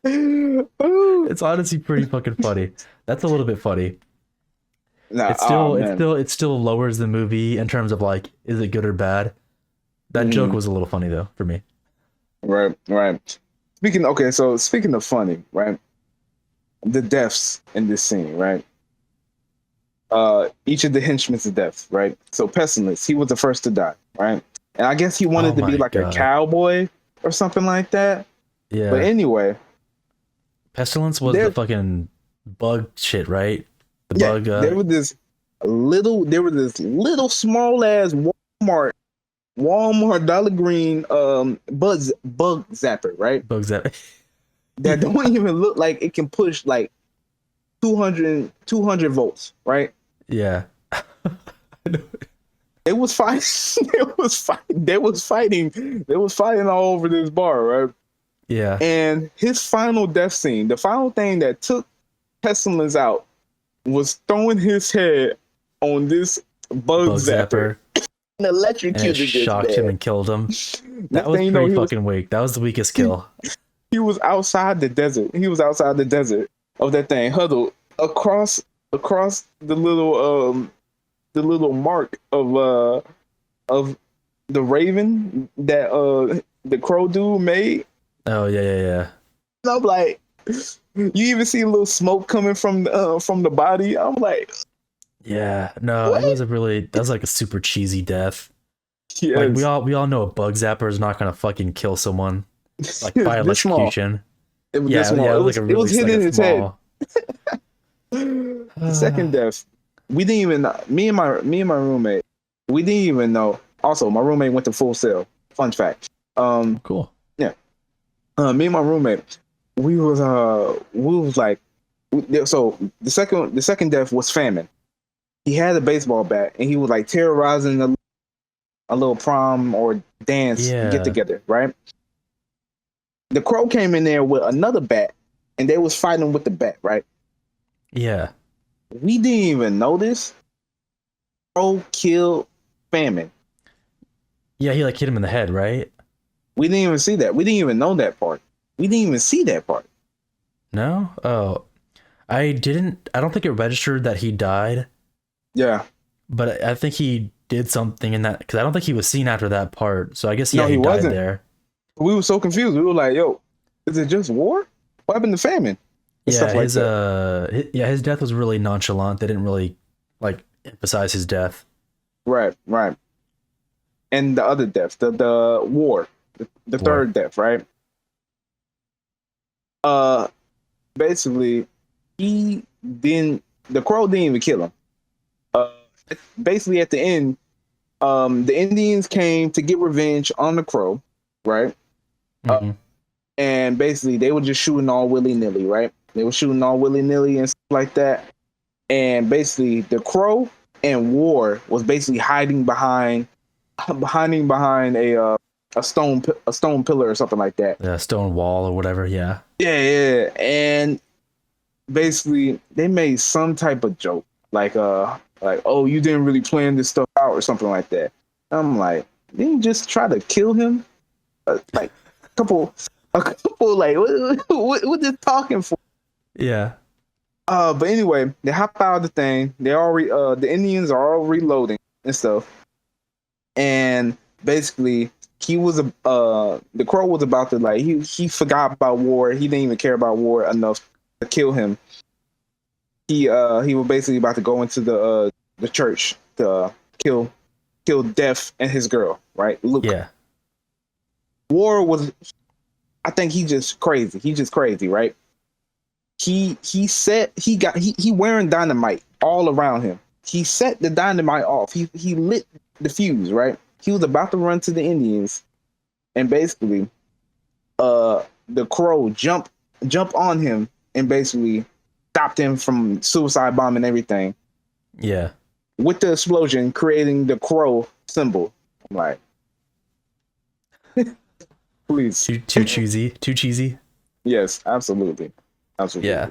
B: Ooh.
A: it's honestly pretty fucking funny. That's a little bit funny.
B: Nah,
A: It's
B: oh
A: still
B: man.
A: it still lowers the movie in terms of like, is it good or bad? That joke
B: Mhm.
A: was a little funny though for me.
B: Right, right. Speaking of funny, right? The deaths in this scene, right? Each of the henchmen's death, right? So Pestilence, he was the first to die, right? And I guess he
A: Oh
B: wanted to be
A: my
B: like a
A: god.
B: cowboy or something like that. But
A: Yeah.
B: anyway,
A: Pestilence was the
B: there,
A: fucking bug shit, right? The
B: yeah,
A: bug
B: there was this little small ass Walmart Dollar Green bug zapper, right?
A: bugs that
B: That don't even look like it can push like 200 volts, right?
A: yeah.
B: They was fighting. They was fighting all over this bar, right?
A: Yeah.
B: And his final death scene, the final thing that took Pestilence out, was throwing his head on this bug
A: Bug
B: zapper
A: zapper.
B: and
A: And it
B: electrocuted this
A: shocked him
B: man.
A: and killed him. That
B: Next
A: was
B: thing you know,
A: pretty fucking weak. That was the weakest kill.
B: he was outside the desert. He was outside the desert of that thing, huddled across the little mark of the raven that the crow dude made.
A: Oh yeah, yeah, yeah.
B: And I'm like, you even see a little smoke coming from the body. I'm like,
A: Yeah. No,
B: what?
A: that was like a super cheesy death. Like
B: Yes,
A: we all know a bug zapper is not gonna fucking kill someone like by
B: this small.
A: electrocution.
B: It was this
A: Yeah,
B: small.
A: yeah, it was like a
B: It
A: really
B: was
A: like
B: hitting
A: a
B: his head.
A: small.
B: The second death, we didn't even. Me and my roommate, we didn't even know. Also, my roommate went to Full Sail. Fun fact.
A: Cool.
B: Me and my roommate, we was like, so the second death was famine. He had a baseball bat and he was like terrorizing a little prom or dance get
A: Yeah.
B: together, right? The crow came in there with another bat and they was fighting with the bat, right?
A: Yeah.
B: We didn't even notice. Crow killed famine.
A: Yeah, he like hit him in the head, right?
B: We didn't even see that. We didn't even know that part. We didn't even see that part.
A: No? Oh. I don't think it registered that he died,
B: Yeah.
A: but I think he did something in that because I don't think he was seen after that part. So I guess
B: No,
A: yeah,
B: he
A: he died
B: wasn't.
A: there.
B: We were so confused. We were like, yo, is it just war? What happened to famine? And
A: Yeah,
B: stuff like
A: his
B: that.
A: his death was really nonchalant. They didn't really like emphasize his death.
B: Right, right. And the other death, the war, the
A: War.
B: third death, right? Uh, basically, the crow didn't even kill him. Uh, basically at the end, the Indians came to get revenge on the crow, right?
A: Mhm.
B: And basically they were just shooting all willy nilly, right? They were shooting all willy nilly and stuff like that. And basically, the crow and War was basically hiding behind a stone pillar or something like that.
A: The stone wall or whatever. Yeah.
B: Yeah, yeah. And basically, they made some type of joke like oh, you didn't really plan this stuff out or something like that. I'm like, didn't you just try to kill him? Like a couple like what they talking for?
A: Yeah.
B: But anyway, they hop out of the thing. The Indians are all reloading and stuff. And basically, the crow was about to like he forgot about War. He didn't even care about War enough to kill him. He was basically about to go into the church to kill Death and his girl, right? Luke.
A: Yeah.
B: War was, I think he just crazy. He just crazy, right? he wearing dynamite all around him. He set the dynamite off. He lit the fuse, right? He was about to run to the Indians, and basically the crow jump on him and basically stopped him from suicide bombing everything.
A: Yeah.
B: With the explosion creating the crow symbol. I'm like, please.
A: Too cheesy. Too cheesy.
B: Yes, absolutely. Absolutely.
A: Yeah.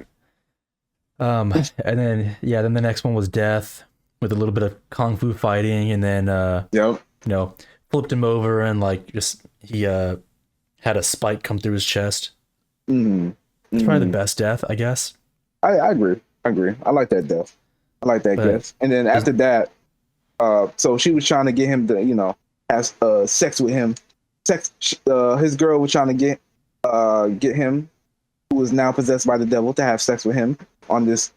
A: And then then the next one was Death with a little bit of kung fu fighting, and then
B: Yep.
A: Flipped him over and like just he had a spike come through his chest. It's probably the best death, I guess.
B: I agree. I like that death. I like that death. And then after that, so she was trying to get him to, have sex with him. His girl was trying to get him, who is now possessed by the devil, to have sex with him on this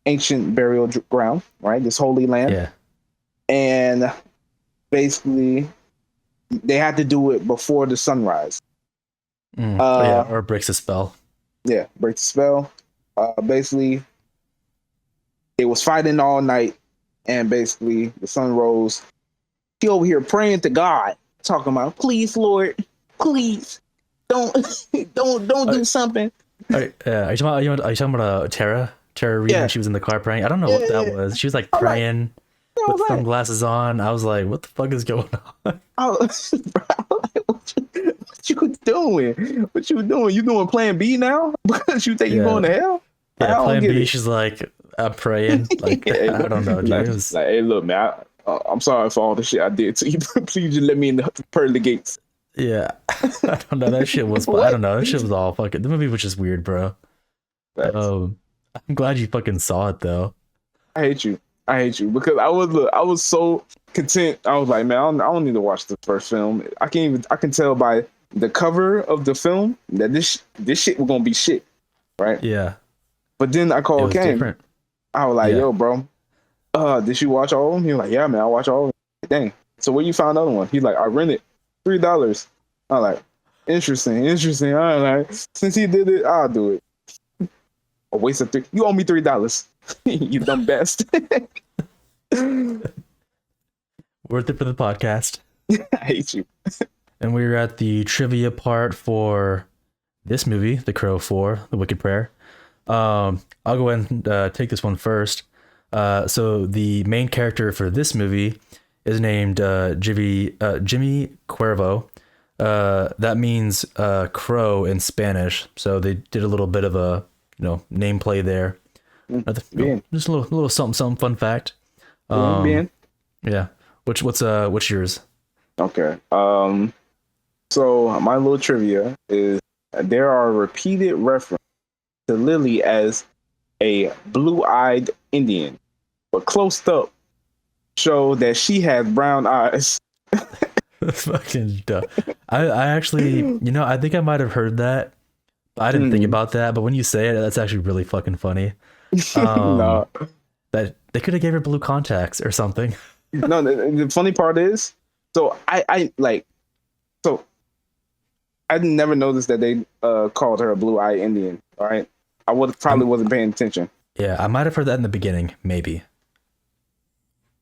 B: ancient burial ground, right? This holy land.
A: Yeah.
B: And basically, they had to do it before the sunrise.
A: Or breaks the spell.
B: Yeah, break the spell. Basically, it was fighting all night, and basically the sun rose. She over here praying to God, talking about, please, Lord, please, don't do something.
A: Are you talking about Tara Reid when she was in the car praying? I don't know what that was. She was like praying with sunglasses on. I was like, what the fuck is going on?
B: What you doing? What you doing? You doing Plan B now? Because you think you're going to hell?
A: Yeah, Plan B. She's like, I'm praying. Like, I don't know, dude.
B: Like, hey, look, man. I'm sorry for all the shit I did to you. Please just let me in the pearly gates.
A: Yeah, I don't know. That shit was. I don't know. That shit was all fucking. The movie was just weird, bro. I'm glad you fucking saw it though.
B: I hate you because I was so content. I was like, man, I don't need to watch the first film. I can tell by the cover of the film that this shit was gonna be shit, right?
A: Yeah.
B: But then I called Kane.
A: Different.
B: I was like, yo, bro, did you watch all of them? He was like, yeah, man, I watch all of them. Dang. So where you found the other one? He's like, I rented $3. I'm like, interesting. All right, since he did it, I'll do it. A waste of $3. You owe me $3. You dumb best.
A: Worth it for the podcast.
B: I hate you.
A: And we were at the trivia part for this movie, The Crow 4, The Wicked Prayer. I'll go ahead and take this one first. So the main character for this movie is named Jimmy Cuervo. That means crow in Spanish. So they did a little bit of a name play there. Just a little something fun fact. Yeah. What's yours?
B: Okay. So my little trivia is there are repeated references to Lily as a blue-eyed Indian, but close up show that she has brown eyes.
A: That's fucking dumb. I actually, I think I might have heard that. I didn't think about that, but when you say it, that's actually really fucking funny.
B: No.
A: That they could have gave her blue contacts or something.
B: No, the funny part is, so I never noticed that they called her a blue-eyed Indian. All right, I wasn't paying attention.
A: Yeah, I might have heard that in the beginning, maybe.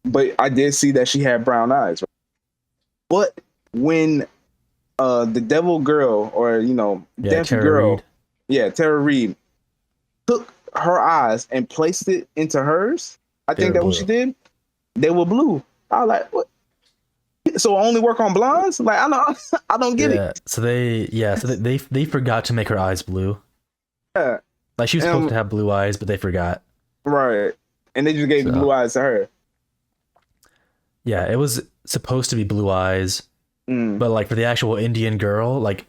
B: But I did see that she had brown eyes. Right? But when the devil girl, or deaf girl, Tara Reid, took her eyes and placed it into hers, I think that's what she did. They were blue. I was like, what? So only work on blondes? Like, I don't get it.
A: So they forgot to make her eyes blue.
B: Yeah.
A: Like she was supposed to have blue eyes, but they forgot.
B: Right. And they just gave the blue eyes to her.
A: Yeah, it was supposed to be blue eyes, but like for the actual Indian girl, like,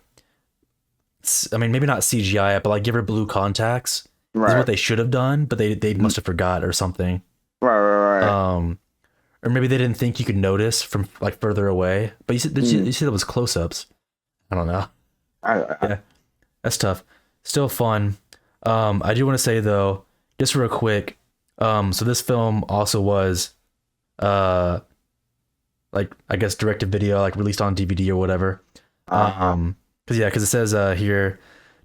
A: I mean, maybe not CGI, but like give her blue contacts. Right. Is what they should have done, but they must have forgot or something.
B: Right.
A: Or maybe they didn't think you could notice from like further away. But you see that was close-ups. I don't know. Yeah, that's tough. Still fun. I do want to say though, just real quick. So this film also was, like I guess direct to video, like released on DVD or whatever. Because it says here,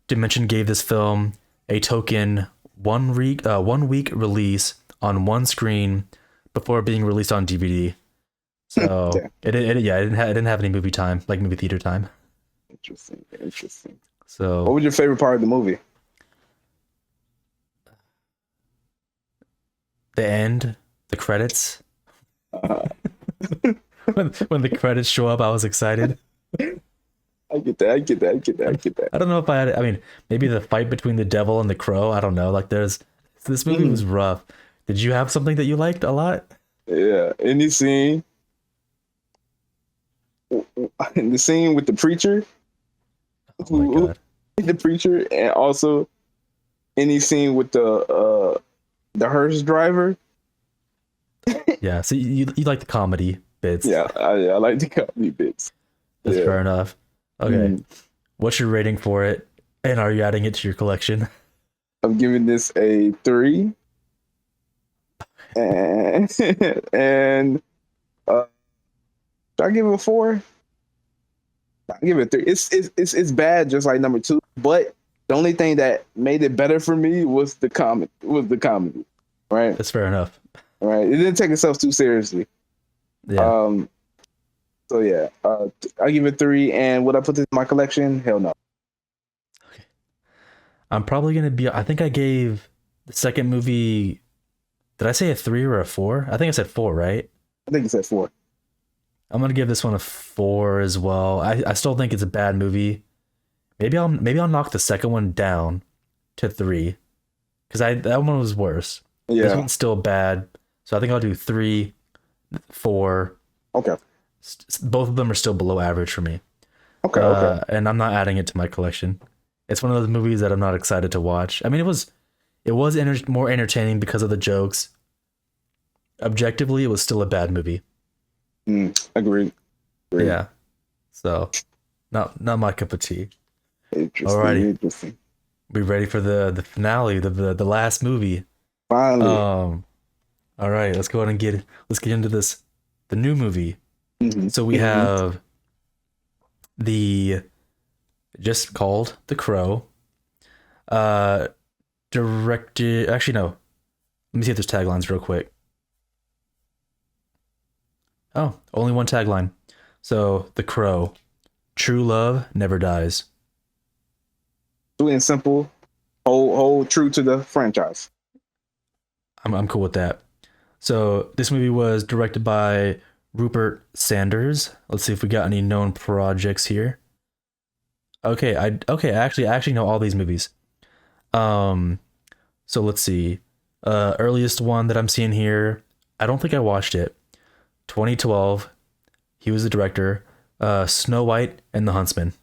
A: Dimension gave this film a token 1 week release on one screen before being released on DVD. So
B: Yeah.
A: it didn't have any movie time, like movie theater time.
B: Interesting. What
A: So
B: was your favorite part of the movie?
A: the end, the credits.
B: Uh,
A: When the credits show up, I was excited.
B: I get that.
A: I don't know if I had. I mean, maybe the fight between the devil and the crow. I don't know. Like, this movie was rough. Did you have something that you liked a lot?
B: Yeah. Any scene, the scene with the preacher,
A: Oh my god.
B: the preacher, and also any scene with the hearse driver.
A: Yeah. So you like the comedy bits.
B: Yeah, I like the comedy bits.
A: That's
B: Yeah.
A: fair enough. Okay.
B: Mm.
A: What's your rating for it? And are you adding it to your collection?
B: I'm giving this a 3, and and should I give it a 4? I give it a 3. It's bad, just like number 2. But the only thing that made it better for me was the comedy. Right?
A: That's fair enough.
B: Right. It didn't take itself too seriously.
A: Yeah.
B: So yeah, I give it 3. And would I put this in my collection? Hell no.
A: I'm probably gonna be. I think I gave the second movie. Did I say a 3 or a 4? I think I said 4, right?
B: I think it's at 4.
A: I'm gonna give this one a 4 as well. I still think it's a bad movie. Maybe I'll knock the second one down to 3, because that one was worse. This
B: Yeah.
A: one's still bad, so I think I'll do 3, 4.
B: Okay.
A: Both of them are still below average for me.
B: Okay.
A: And I'm not adding it to my collection. It's one of those movies that I'm not excited to watch. I mean, it was more entertaining because of the jokes. Objectively, it was still a bad movie.
B: Agreed.
A: Yeah. So, not my cup of tea.
B: Interesting.
A: Alrighty.
B: Interesting.
A: We ready for the finale, the last movie?
B: Finally.
A: All right, let's go ahead and let's get into this, the new movie.
B: Mhm.
A: So we have just called The Crow. Directed, actually no. Let me see if there's taglines real quick. Oh, only one tagline. So The Crow, true love never dies.
B: Sweet and simple. Hold true to the franchise.
A: I'm cool with that. So this movie was directed by Rupert Sanders. Let's see if we got any known projects here. Okay, I actually know all these movies. So let's see. Earliest one that I'm seeing here, I don't think I watched it. 2012. He was the director. Snow White and the Huntsman.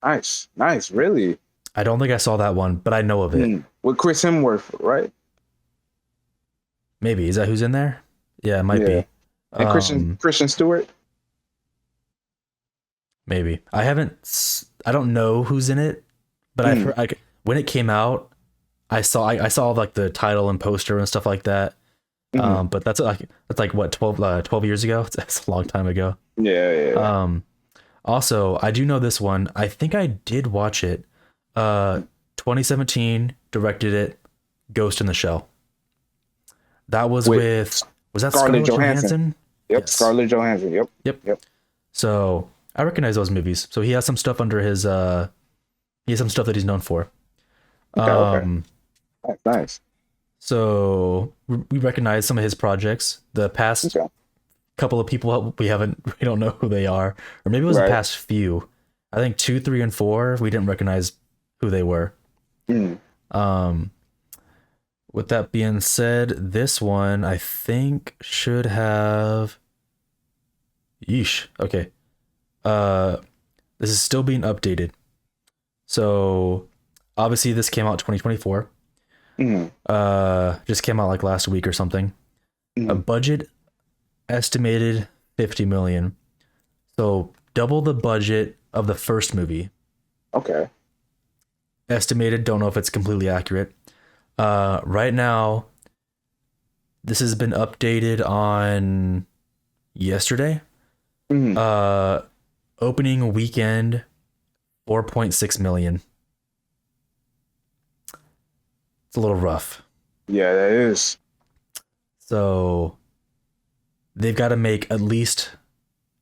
B: Nice. Really.
A: I don't think I saw that one, but I know of it.
B: With Chris Hemsworth, right?
A: Maybe. Is that who's in there? Yeah, it might be.
B: And Christian Stewart.
A: Maybe. I don't know who's in it, but I've heard, like, when it came out, I saw like the title and poster and stuff like that. But that's like what, 12 years ago. It's a long time ago.
B: Yeah.
A: Also, I do know this one. I think I did watch it. 2017, directed it, Ghost in the Shell. That was was that Scarlett Johansson?
B: Yep,
A: Yes.
B: Scarlett Johansson. Yep.
A: So I recognize those movies. So he has some stuff under his he has some stuff that he's known for.
B: Okay. Nice.
A: So we recognize some of his projects. The past couple of people we don't know who they are, or maybe it was the past few. I think 2, 3, and 4 we didn't recognize who they were. With that being said, this one I think should have. Yeesh. Okay. This is still being updated. So obviously this came out 2024. Just came out like last week or something. A budget estimated 50 million. So double the budget of the first movie.
B: Okay.
A: Estimated, don't know if it's completely accurate. Right now, this has been updated on yesterday. Opening weekend, 4.6 million. It's a little rough.
B: Yeah, that is.
A: So they've got to make at least,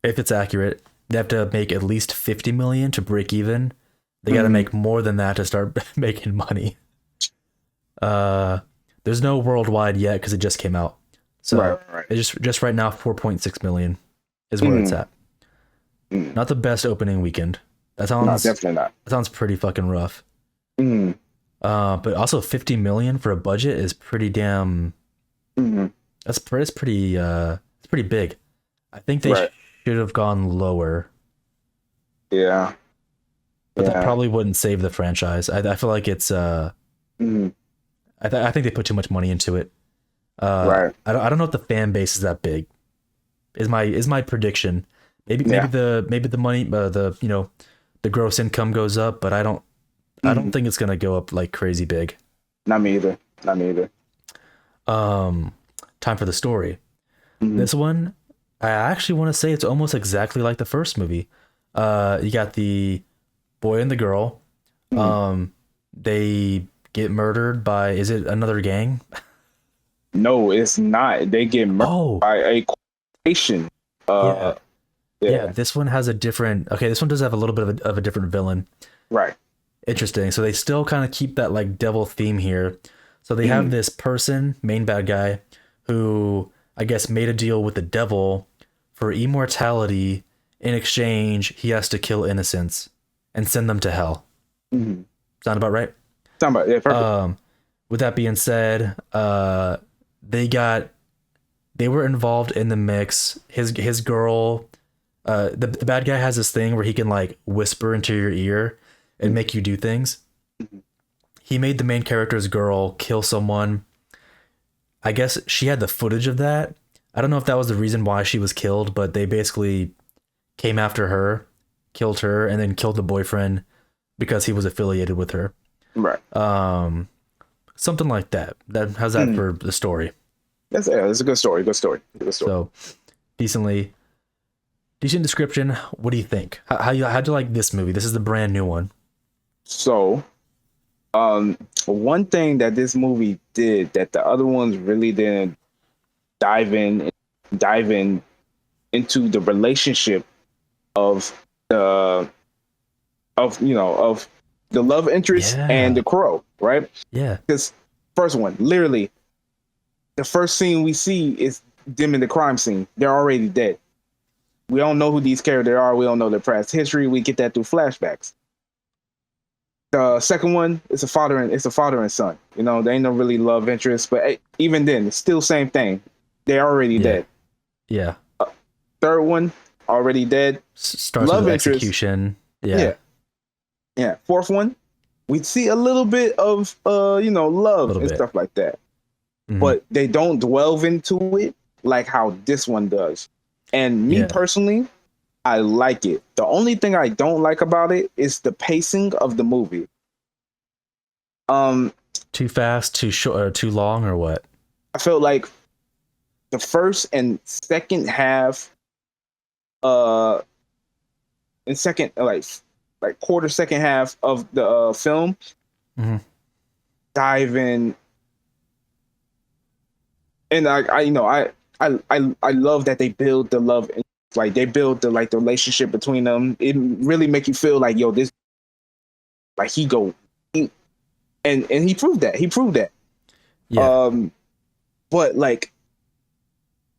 A: if it's accurate, they have to make at least 50 million to break even. They got to make more than that to start making money. There's no worldwide yet because it just came out. So
B: Right.
A: it's just right now 4.6 million is where it's at. Not the best opening weekend.
B: No, definitely not.
A: That sounds pretty fucking rough.
B: Mm.
A: But also 50 million for a budget is pretty damn. It's pretty big. I think they should have gone lower.
B: Yeah.
A: But that probably wouldn't save the franchise. I feel like it's I think they put too much money into it. I don't know if the fan base is that big. Is my prediction. Maybe the money the gross income goes up, but I don't think it's gonna go up like crazy big.
B: Not me either.
A: Time for the story. This one, I actually want to say it's almost exactly like the first movie. You got the boy and the girl. They get murdered by, is it another gang?
B: No, it's not. They get murdered by a corporation.
A: Yeah, this one has a different. Okay, this one does have a little bit of a different villain.
B: Right.
A: Interesting. So they still kind of keep that like devil theme here. So they have this person, main bad guy, who I guess made a deal with the devil for immortality. In exchange, he has to kill innocents and send them to hell. Sound about right?
B: Sound about, yeah, perfect.
A: With that being said, they were involved in the mix. His girl, the bad guy has this thing where he can like whisper into your ear and make you do things. He made the main character's girl kill someone. I guess she had the footage of that. I don't know if that was the reason why she was killed, but they basically came after her, killed her, and then killed the boyfriend because he was affiliated with her.
B: Right.
A: Something like that. How's that for the story?
B: That's a good story. Good story.
A: So, decent description. What do you think? How'd you like this movie? This is the brand new one.
B: So, one thing that this movie did that the other ones really didn't dive in into the relationship of the love interest and the crow, right?
A: Yeah.
B: Because first one, literally, the first scene we see is them in the crime scene. They're already dead. We don't know who these characters are. We don't know their past history. We get that through flashbacks. The second one is a father and son. You know, they ain't no really love interest, but even then, it's still same thing. They're already dead.
A: Yeah.
B: Third one, already dead.
A: Starts love with execution. Yeah.
B: Fourth one, we see a little bit of love and stuff like that. But they don't delve into it like how this one does. And me personally, I like it. The only thing I don't like about it is the pacing of the movie.
A: Too fast, too short, or too long, or what?
B: I felt like the first and second half, and second like quarter second half of the film, dive in. And I love that they build the love, like they build the relationship between them. It really make you feel like, yo, this, like and he proved that. Yeah. But like,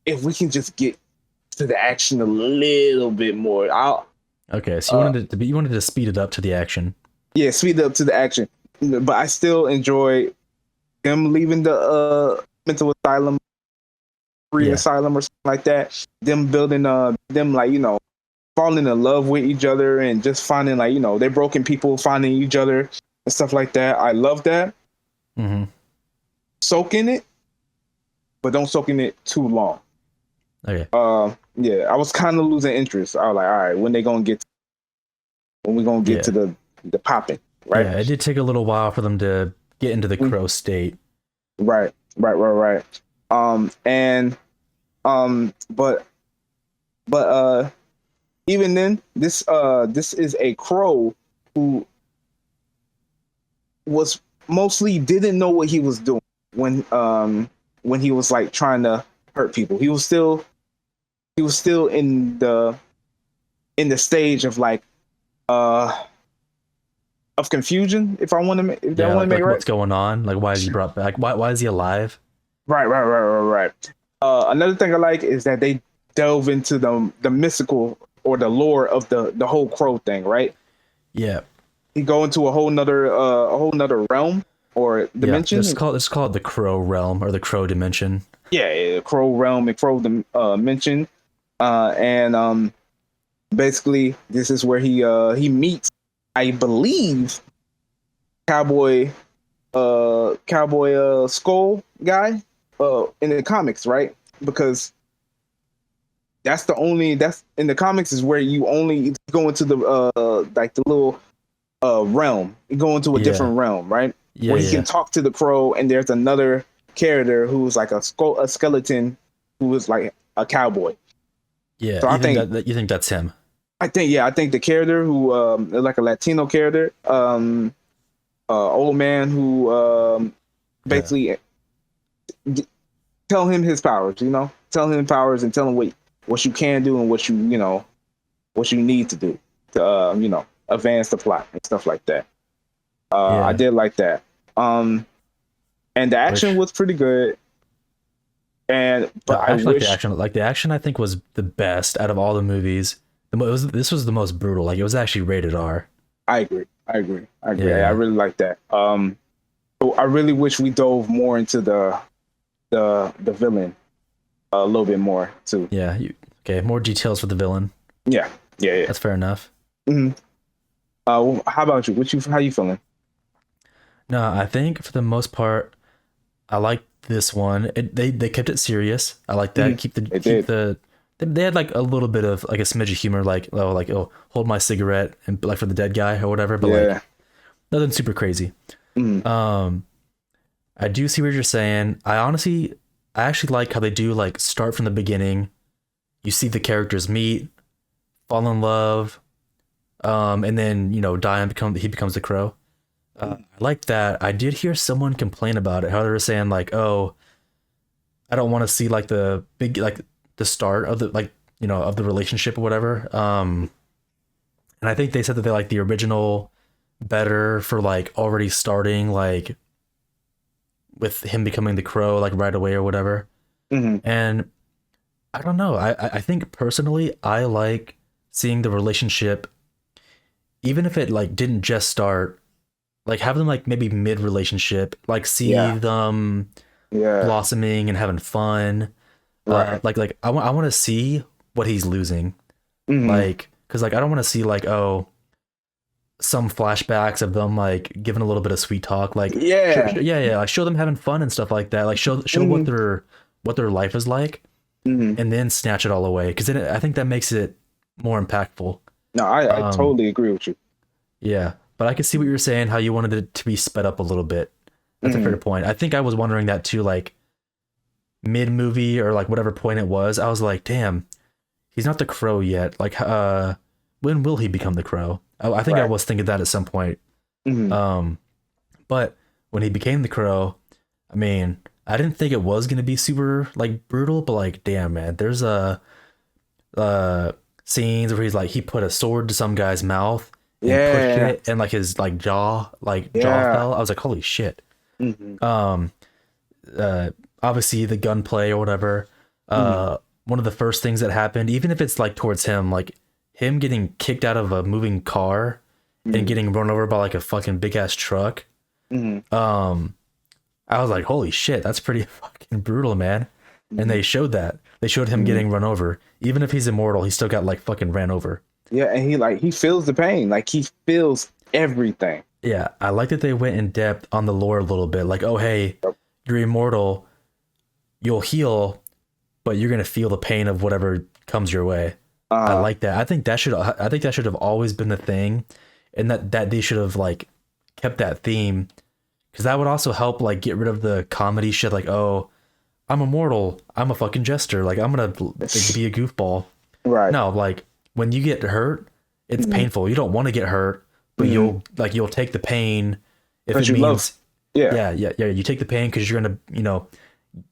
B: if we can just get to the action a little bit more,
A: Okay, so you wanted to speed it up to the action.
B: Yeah, speed it up to the action, but I still enjoy them leaving the mental asylum. Asylum or something like that. Them building them falling in love with each other and just finding they're broken people finding each other and stuff like that. I love that. Soak in it, but don't soak in it too long.
A: Okay.
B: I was kind of losing interest. I was like, all right, when we gonna get to the popping, right?
A: Yeah, it did take a little while for them to get into the crow state.
B: Right. But even then, this is a crow who was mostly didn't know what he was doing when he was like trying to hurt people. He was still in the stage of like of confusion. If I want to, if that
A: Yeah,
B: want to make it right.
A: what's going on? Like, why is he brought back? Why is he alive?
B: Right. Another thing I like is that they delve into the mystical or the lore of the whole crow thing, right?
A: Yeah,
B: You go into a whole nother realm or dimension.
A: Let's call it the Crow realm or the Crow dimension.
B: Yeah, crow realm and crow dimension. And basically this is where he meets, I believe, cowboy skull guy in the comics, right? Because that's in the comics is where you only go into the like the little realm. You go into a different realm, right?
A: Yeah,
B: where he can talk to the crow, and there's another character who's like a skeleton who is like a cowboy.
A: Yeah,
B: so
A: you think that's him?
B: I think the character who like a Latino character, old man who basically tell him his powers, tell him powers and tell him what you can do and what you need to do to advance the plot and stuff like that. I did like that. And the action was pretty good. But
A: the action I think was the best out of all the movies. This was the most brutal. Like, it was actually rated R.
B: I agree. Yeah. I really like that. I really wish we dove more into the villain a little bit more too.
A: Yeah. Okay. More details for the villain.
B: Yeah.
A: That's fair enough.
B: Mm-hmm. How about you? How you feeling?
A: No, I think for the most part, I like this one. They kept it serious. I like that.
B: Mm-hmm.
A: They had like a little bit of like a smidge of humor, like hold my cigarette and like for the dead guy or whatever, but like nothing super crazy.
B: Mm-hmm.
A: I do see what you're saying. I actually like how they do like start from the beginning. You see the characters meet, fall in love, and then die and he becomes the crow. I like that. I did hear someone complain about it. How they were saying like, oh, I don't want to see like the big like the start of the of the relationship or whatever. And I think they said that they like the original better for like already starting like with him becoming the crow like right away or whatever.
B: Mm-hmm.
A: And I don't know. I think personally I like seeing the relationship, even if it like didn't just start, like have them like maybe mid relationship, like see them blossoming and having fun.
B: Right.
A: Like I want to see what he's losing.
B: Mm-hmm.
A: Like, cause like I don't want to see like some flashbacks of them like giving a little bit of sweet talk, like like show them having fun and stuff like that, like show
B: Mm-hmm.
A: what their life is like,
B: Mm-hmm.
A: and then snatch it all away, because then I think that makes it more impactful.
B: No, I totally agree with you.
A: Yeah, but I can see what you're saying, how you wanted it to be sped up a little bit. That's a fair point. I think I was wondering that too, like mid movie or like whatever point it was. I was like, damn, he's not the crow yet. Like, when will he become the crow? I think I was thinking that at some point.
B: Mm-hmm.
A: But when he became the crow, I mean, I didn't think it was gonna be super like brutal, but like, damn, man, there's scenes where he's like, he put a sword to some guy's mouth and pushed it, and like his like jaw fell. I was like, holy shit.
B: Mm-hmm.
A: Obviously the gunplay or whatever. One of the first things that happened, even if it's like towards him, like him getting kicked out of a moving car and getting run over by like a fucking big ass truck. I was like, holy shit, that's pretty fucking brutal, man. And they showed that. They showed him getting run over. Even if he's immortal, he still got like fucking ran over.
B: Yeah, and he feels the pain. Like he feels everything.
A: Yeah, I like that they went in depth on the lore a little bit. Like, oh hey, you're immortal, you'll heal, but you're gonna feel the pain of whatever comes your way. I like that. I think that should have always been the thing, and that they should have like kept that theme, because that would also help like get rid of the comedy shit. Like, oh, I'm immortal, I'm a fucking jester, like I'm gonna be a goofball.
B: Right.
A: No, like when you get hurt, it's painful. You don't want to get hurt, but you'll take the pain if it means
B: Yeah.
A: Yeah. You take the pain because you're gonna,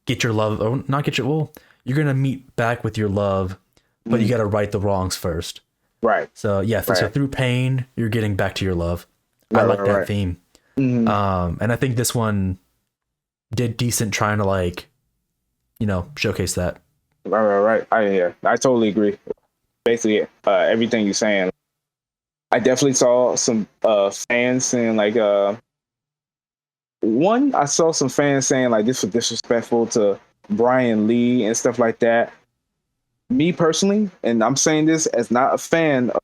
A: get your love, or not get your, well, you're gonna meet back with your love, but you
B: Mm.
A: gotta right the wrongs first.
B: Right.
A: So yeah, so
B: Right.
A: through pain, you're getting back to your love. I
B: Right.
A: like
B: Right.
A: that
B: Right.
A: theme.
B: Mm.
A: And I think this one did decent trying to like, showcase that.
B: Right. Right. Right. I totally agree. Basically, everything you're saying. I definitely saw some fans saying like one. I saw some fans saying like this was disrespectful to Brian Lee and stuff like that. Me personally, and I'm saying this as not a fan of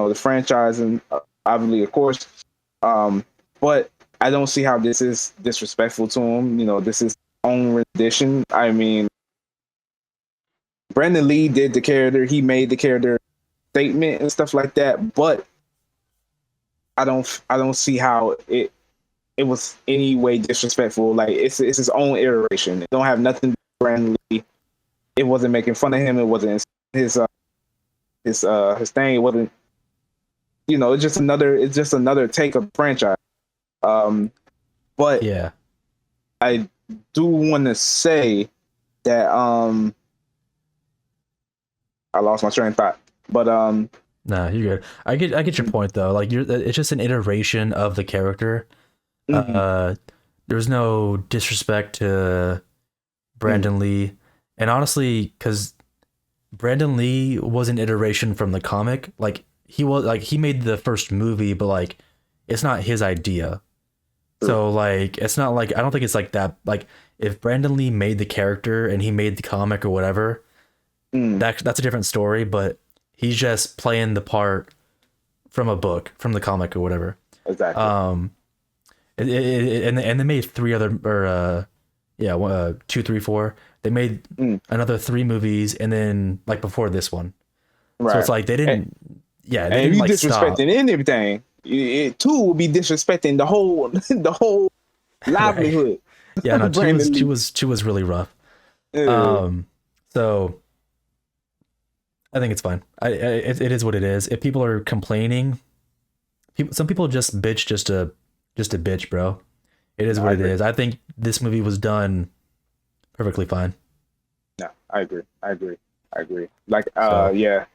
B: the franchise and obviously of course, but I don't see how this is disrespectful to him. This is his own rendition. I mean, Brandon Lee did the character. He made the character statement and stuff like that. But I don't see how it was any way disrespectful. Like it's his own iteration. It don't have nothing to do with Brandon Lee. It wasn't making fun of him. It wasn't his thing. It wasn't. It's just another take of the franchise. But
A: Yeah.
B: I do want to say that I lost my train of thought. But
A: Nah, you're good. I get your point though. Like it's just an iteration of the character.
B: mhm,
A: There's no disrespect to Brandon Lee, and honestly, because Brandon Lee was an iteration from the comic. Like he made the first movie, but like it's not his idea. So like it's not like I don't think it's like that. Like if Brandon Lee made the character and he made the comic or whatever,
B: mm,
A: that's a different story. But he's just playing the part from a book, from the comic or whatever.
B: exactly.
A: And they made three other or two, three, four. They made
B: Mm.
A: another three movies, and then like before this one.
B: Right.
A: So it's like they didn't. Yeah, they
B: And if
A: didn't
B: you
A: like stop.
B: disrespecting anything, it too will be disrespecting the whole the whole livelihood.
A: Yeah, no,
B: Brandon Lee.
A: two was really rough.
B: Uh,
A: So I think it's fine. It is what it is. If people are complaining, some people just bitch just to bitch, bro. It is
B: No,
A: what
B: I
A: it
B: agree.
A: is. I think this movie was done perfectly fine.
B: no, I agree. Like,
A: So,
B: yeah.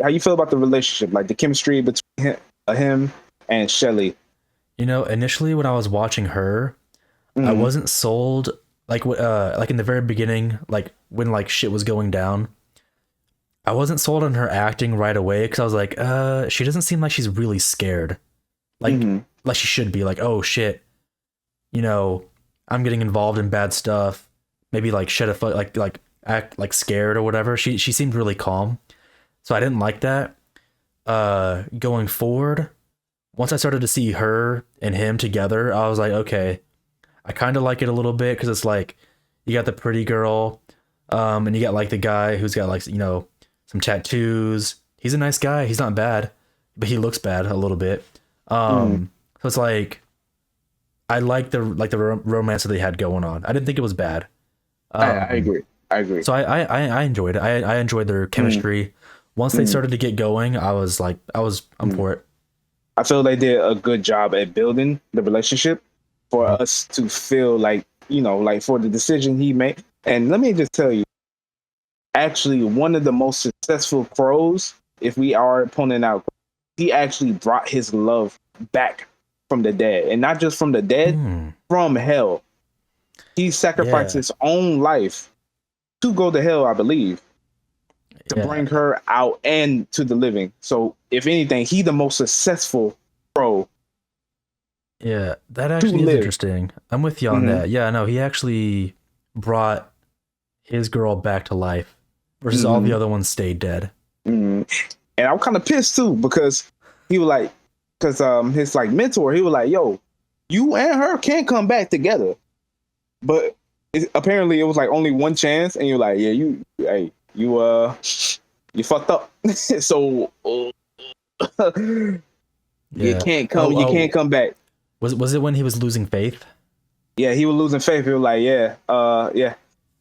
B: How you feel about the relationship, like the chemistry between him and Shelly?
A: initially when I was watching her, I
B: Mhm.
A: wasn't sold. Like in the very beginning, like when like shit was going down, I wasn't sold on her acting right away because I was like, she doesn't seem like she's really scared. Like
B: Mhm.
A: like she should be. Like, oh shit, I'm getting involved in bad stuff. Maybe like shed a foot, like act like scared or whatever. She seemed really calm, so I didn't like that. Going forward, once I started to see her and him together, I was like, okay, I kind of like it a little bit because it's like you got the pretty girl, and you got like the guy who's got like some tattoos. He's a nice guy. He's not bad, but he looks bad a little bit. So it's like I like the romance that they had going on. I didn't think it was bad.
B: I agree. I agree.
A: So I enjoyed it. I enjoyed their chemistry. Once they started to get going, I'm for it.
B: I feel they did a good job at building the relationship for us to feel like, like for the decision he made. And let me just tell you, actually, one of the most successful crows, if we are pointing out, he actually brought his love back from the dead. And not just from the dead, from hell. He sacrificed
A: Yeah.
B: his own life to go to hell, I believe, to bring her out and to the living. So, if anything, he the most successful crow.
A: Yeah, that actually is
B: live.
A: interesting. I'm with you on that. Yeah, no, he actually brought his girl back to life versus all the other ones stayed dead.
B: And I'm kind of pissed too because he was like, because his like mentor, he was like, "Yo, you and her can't come back together," but apparently it was like only one chance, and you're like, "Yeah, you fucked up." So you can't come, you can't come back.
A: Was it when he was losing faith?
B: Yeah, he was losing faith. He was like, yeah,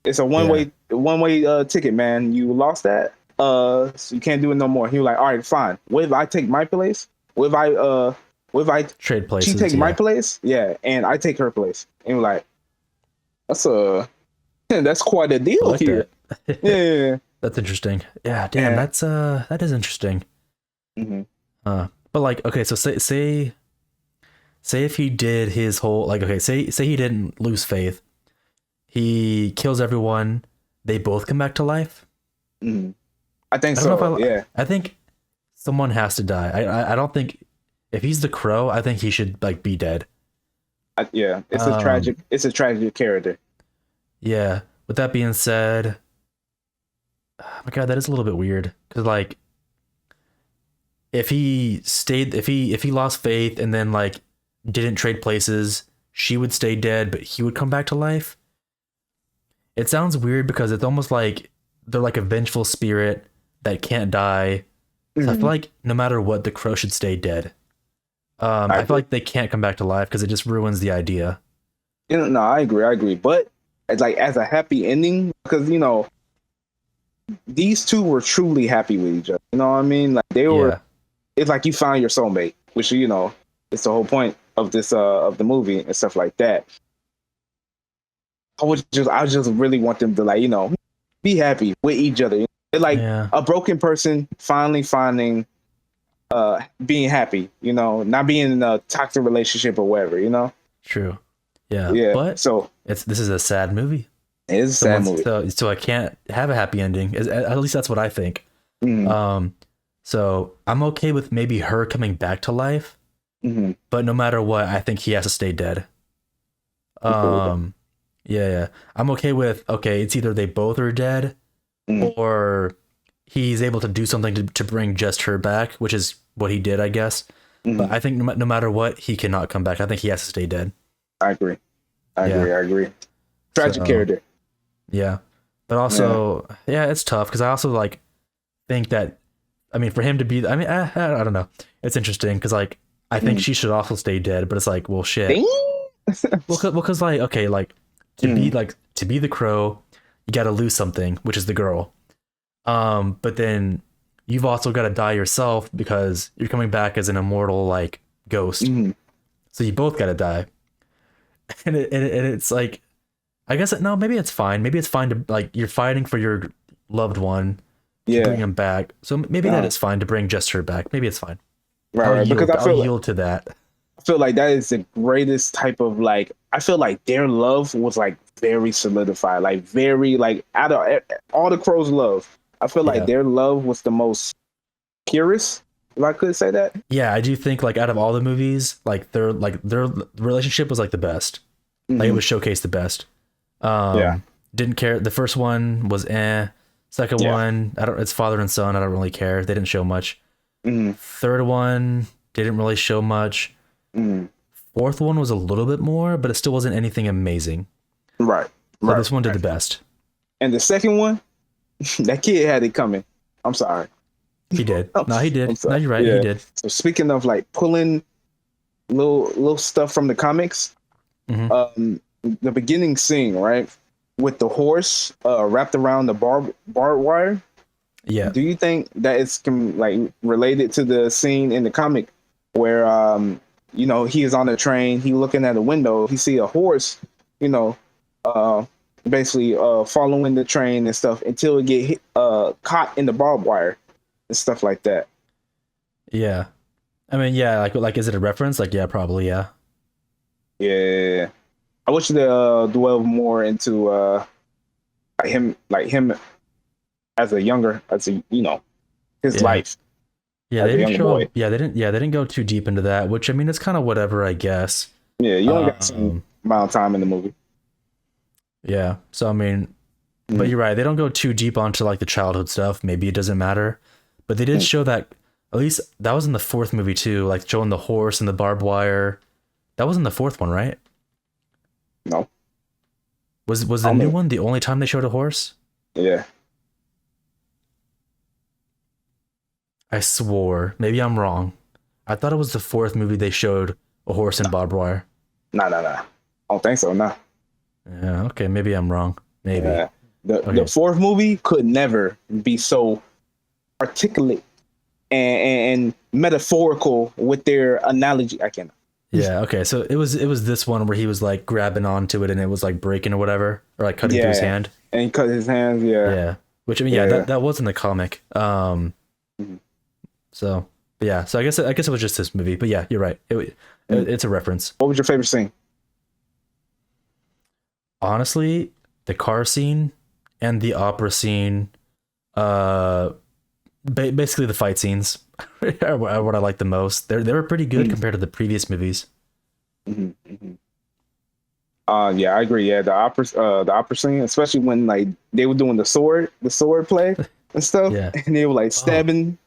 B: it's a one way ticket, man. You lost that, so you can't do it no more. He was like, all right, fine. What if I take my place? What if What if I
A: Trade places.
B: she take
A: yeah.
B: my place? Yeah, and I take her place. And we're like, that's quite a
A: I
B: deal
A: like
B: here.
A: that.
B: Yeah.
A: That's interesting. Yeah, damn,
B: Yeah.
A: that is interesting.
B: Hmm.
A: But like, okay, so say if he did his whole like, okay, say he didn't lose faith, he kills everyone, they both come back to life.
B: Hmm. I think
A: I don't know
B: so.
A: if
B: Yeah.
A: I think someone has to die. I don't think if he's the crow, I think he should like be dead.
B: Yeah. It's a
A: Um,
B: tragic. It's a tragic character.
A: yeah. With that being said, oh my God, that is a little bit weird because like if he lost faith and then like didn't trade places, she would stay dead, but he would come back to life. It sounds weird because it's almost like they're like a vengeful spirit that can't die. So I feel
B: Mhm.
A: like no matter what, the crow should stay dead.
B: I
A: I feel
B: agree.
A: like they can't come back to life because it just ruins the idea.
B: No, I agree. I agree. But it's like as a happy ending, because these two were truly happy with each other. You know what I mean? Like they were.
A: Yeah,
B: It's like you found your soulmate, which it's the whole point of this of the movie and stuff like that. I just really want them to like be happy with each other. It's like
A: yeah,
B: a broken person finally finding being happy. Not being in a toxic relationship or whatever.
A: true. Yeah,
B: Yeah.
A: but
B: So
A: this is a sad movie.
B: it's a sad movie.
A: So I can't have a happy ending. At least that's what I think.
B: Mhm.
A: So I'm okay with maybe her coming back to life,
B: Mhm.
A: but no matter what, I think he has to stay dead.
B: I'm cool with that.
A: Yeah. I'm okay with it's either they both are dead
B: Mhm.
A: or he's able to do something to bring just her back, which is what he did, I guess.
B: Mhm.
A: But I think no matter what, he cannot come back. I think he has to stay dead.
B: I agree. I
A: Yeah.
B: agree. Tragic
A: So,
B: character.
A: yeah. But also, yeah, it's tough because I also like think that, I mean, for him to be, I mean, I don't know. It's interesting because like I think she should also stay dead, but it's like, well, shit.
B: Dang.
A: Well, cause like, okay, like to be the crow, you got to lose something, which is the girl. But then you've also got to die yourself because you're coming back as an immortal like ghost.
B: Mhm.
A: So you both got to die, and it's like, I guess no, maybe it's fine. Maybe it's fine to like you're fighting for your loved one to bring
B: Yeah.
A: him back. So maybe that
B: Uh-huh.
A: is fine to bring just her back. Maybe it's fine.
B: Right. Because
A: I'll yield to that.
B: I feel like that is the greatest type of like. I feel like their love was like very solidified, like very like out of all the crows' love. I feel like
A: Yeah.
B: their love was the most purest, if I could say that.
A: Yeah, I do think like out of all the movies, like their relationship was like the best. Like it was showcased the best.
B: Yeah.
A: Didn't care. The first one was Second
B: Yeah.
A: one, it's father and son. I don't really care. They didn't show much.
B: Mhm.
A: Third one didn't really show much.
B: Mhm.
A: Fourth one was a little bit more, but it still wasn't anything amazing.
B: Right.
A: So
B: Right.
A: this one did the best.
B: And the second one, that kid had it coming. I'm sorry.
A: He did. No, he
B: I'm
A: did. No,
B: sorry.
A: you're right.
B: Yeah.
A: He did.
B: So speaking of like pulling little stuff from the comics,
A: Mhm.
B: The beginning scene, right, with the horse wrapped around the barbed wire.
A: Yeah.
B: Do you think that it's like related to the scene in the comic where he is on the train, he looking at a window, he see a horse, uh basically following the train and stuff until it get hit, caught in the barbed wire and stuff like that.
A: Yeah. I mean, yeah, like is it a reference? Like, yeah, probably, yeah.
B: Yeah. I wish to dwell more into him as a his
A: Yeah.
B: life
A: Yeah,
B: as
A: they
B: a
A: didn't
B: young
A: show
B: boy.
A: they didn't go too deep into that, which I mean it's kind of whatever, I guess.
B: Yeah, you only got some
A: Um,
B: amount of time in the movie.
A: yeah. So I mean, but you're right, they don't go too deep onto like the childhood stuff. Maybe it doesn't matter. But they did show that, at least that was in the fourth movie too, like showing the horse and the barbed wire. That was in the fourth one, right?
B: No.
A: Was the new one the only time they showed a horse?
B: Yeah.
A: I swore. Maybe I'm wrong. I thought it was the fourth movie they showed a horse and barbed wire.
B: Nah. I don't think so. Nah.
A: Yeah, okay, maybe I'm wrong. Maybe.
B: The
A: Okay.
B: fourth movie could never be so articulate and metaphorical with their analogy. I can't.
A: Yeah, okay. So it was this one where he was like grabbing onto it and it was like breaking or whatever, or like cutting through his
B: Yeah,
A: hand.
B: and he cut his hands. Yeah,
A: Yeah. Which I mean, yeah,
B: yeah.
A: that was in the comic.
B: Mhm.
A: So but yeah, so I guess it was just this movie. But yeah, you're right. It's a reference.
B: What was your favorite scene?
A: Honestly, the car scene and the opera scene, uh, basically the fight scenes are what I like the most. They were pretty good
B: Mhm.
A: compared to the previous movies.
B: Hmm. Hmm. Yeah, I agree. Yeah, the opera scene, especially when like they were doing the sword play and stuff,
A: Yeah.
B: and they were like
A: Oh,
B: stabbing.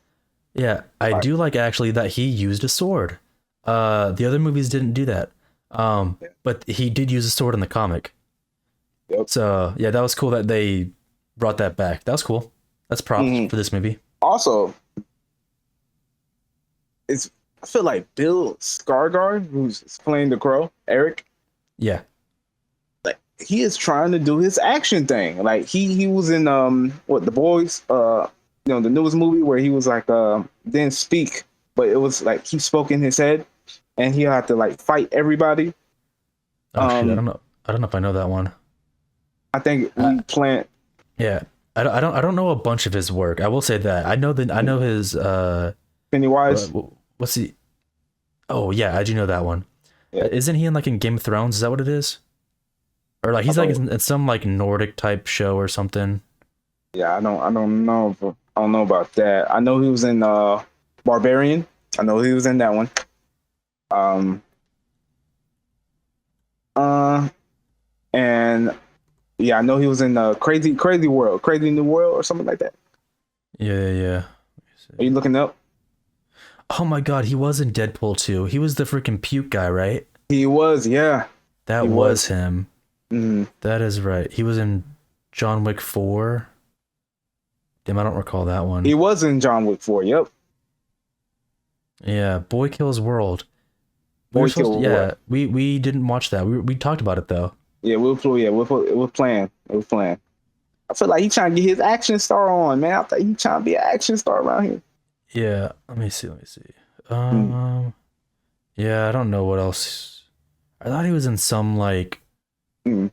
A: yeah. I
B: Like,
A: do like actually that he used a sword. The other movies didn't do that.
B: yeah,
A: But he did use a sword in the comic.
B: yep.
A: So yeah, that was cool that they brought that back. That was cool. That's props
B: Hmm.
A: for this movie.
B: Also, it's I feel like Bill Skarsgård, who's playing the Crow, Eric,
A: Yeah.
B: like he is trying to do his action thing. Like he was in what the boys the newest movie where he was like didn't speak, but it was like he spoke in his head and he had to like fight everybody.
A: Oh shoot, I
B: Um
A: don't know. I don't know if I know that one.
B: I think
A: Uh,
B: we plant
A: yeah. I don't know a bunch of his work. I will say that. I know his
B: Pennywise.
A: what's he? Oh yeah, I do know that one.
B: Yeah,
A: Isn't he in like in Game of Thrones? Is that what it is? Or like
B: I
A: he's like
B: thought,
A: in some like Nordic type show or something.
B: yeah, I don't know I don't know about that. I know he was in Barbarian. I know he was in that one. Um uh and yeah, I know he was in Crazy World, Crazy New World or something like that.
A: Yeah, yeah.
B: Are you looking up?
A: Oh my god, he was in Deadpool too. He was the freaking puke guy, right?
B: He was, yeah.
A: That
B: He
A: was
B: was.
A: him.
B: Hmm.
A: That is right. He was in John Wick 4. Damn, I don't recall that
B: He
A: one.
B: was in John Wick 4. Yep.
A: Yeah, Boy Kills World. We were
B: Boy
A: supposed to,
B: Kill World.
A: yeah, we didn't watch that. We talked about it though.
B: Yeah, we're playing. We're playing. I feel like he trying to get his action star on, man. I thought he trying to be an action star around here.
A: Yeah, let me see.
B: Mm.
A: Um, yeah, I don't know what else. I thought he was in some like
B: Mm.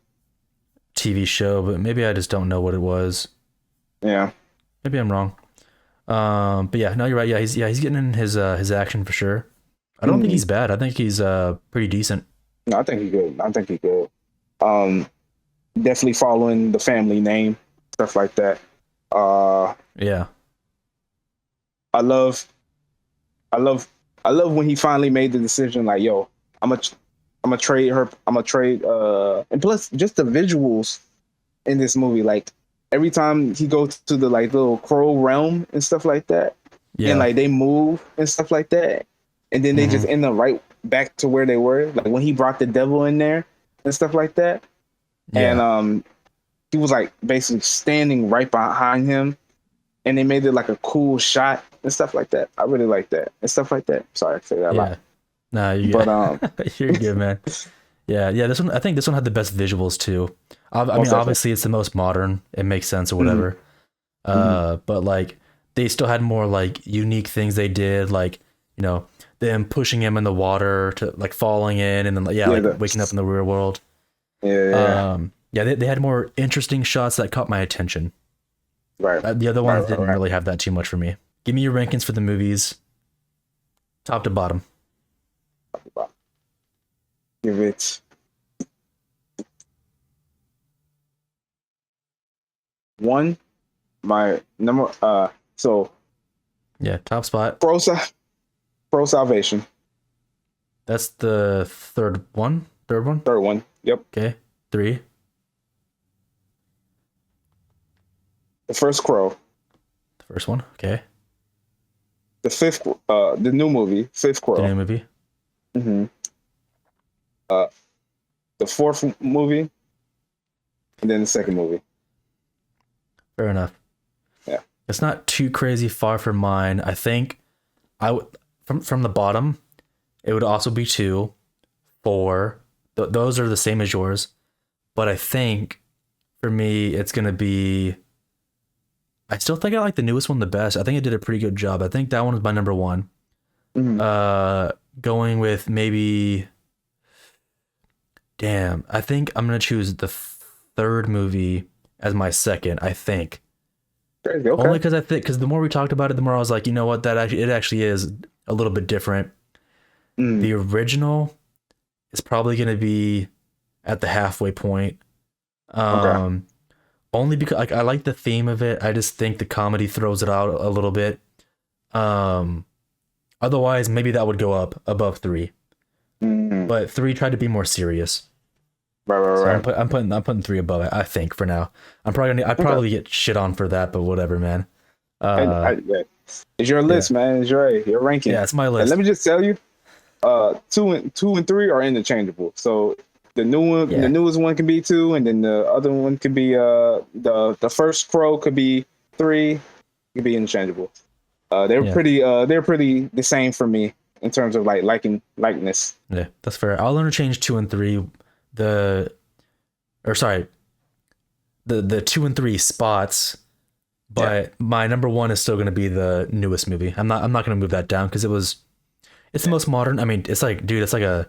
A: TV show, but maybe I just don't know what it was.
B: Yeah.
A: Maybe I'm wrong. But yeah, no, you're right. He's getting in his action for sure. I don't think
B: Mm.
A: he's bad. I think he's pretty decent.
B: No, I think he good. I think he good. Um, Definitely following the family name, stuff like that. Uh,
A: Yeah.
B: I love, I love, I love when he finally made the decision. Like, yo, I'm gonna trade her. I'm gonna trade. And plus, just the visuals in this movie, like every time he goes to the like little crow realm and stuff like that, and
A: Yeah.
B: like they move and stuff like that, and then they just
A: Hmm.
B: end up right back to where they were. Like when he brought the devil in there and stuff like that, and
A: Yeah.
B: he was like basically standing right behind him, and they made it like a cool shot and stuff like that. I really like that and stuff like that. Sorry, I say that a lot,
A: Yeah. Nah, you
B: but
A: you're good, man. Yeah, yeah. This one, I think this one had the best visuals too. I mean,
B: most definitely.
A: obviously it's the most modern. It makes sense or
B: Mhm.
A: whatever.
B: Mhm.
A: But like they still had more like unique things they did, like you know them pushing him in the water to like falling in, and then yeah,
B: Yeah,
A: like waking up in the real world.
B: yeah,
A: Yeah, they had more interesting shots that caught my attention.
B: right,
A: The other
B: right,
A: ones didn't
B: right.
A: really have that too much for me. Give me your rankings for the movies, top to bottom.
B: Give it one. My number. So
A: Yeah, top spot.
B: Pro Salvation.
A: That's the third one. Third one.
B: Third one. Yep.
A: Okay. 3.
B: The first Crow.
A: The first one. Okay.
B: The fifth. The new movie. Fifth
A: The
B: Crow.
A: new movie.
B: Hmm. The fourth movie, and then the second movie.
A: Fair enough.
B: Yeah.
A: It's not too crazy far from mine. I think I would from the bottom. It would also be 2, 4. Those are the same as yours, but I think for me it's gonna be I still think I like the newest one the best. I think it did a pretty good job. I think that one was my number one.
B: Mhm.
A: Going with maybe. Damn, I think I'm gonna choose the third movie as my second. I think
B: Crazy.
A: only
B: Okay.
A: because I think because the more we talked about it, the more I was like, you know what, that actually it actually is a little bit different.
B: Mm.
A: The original is probably gonna be at the halfway point.
B: Okay.
A: Um, Only because like I like the theme of it. I just think the comedy throws it out a little bit. Um, Otherwise, maybe that would go up above three.
B: Mm.
A: But three tried to be more serious.
B: Right. Right.
A: So
B: Right.
A: I'm putting three above it. I think for now. I
B: Okay.
A: probably get shit on for that, but whatever, man.
B: And
A: Uh,
B: yeah. It's your
A: yeah,
B: list, man. It's your ranking.
A: yeah, it's my
B: And let
A: list.
B: me just tell you, two and three are interchangeable. So the
A: Yeah,
B: newest one can be two, and then the other one could be the first Crow could be three. Could be interchangeable.
A: yeah,
B: They're pretty the same for me in terms of like likeness.
A: yeah. That's fair. I'll interchange two and three. The or sorry, the two and three spots.
B: Yeah.
A: But my number one is still going to be the newest movie. I'm not going to move that down because it's the most modern. I mean, it's like, dude, it's like a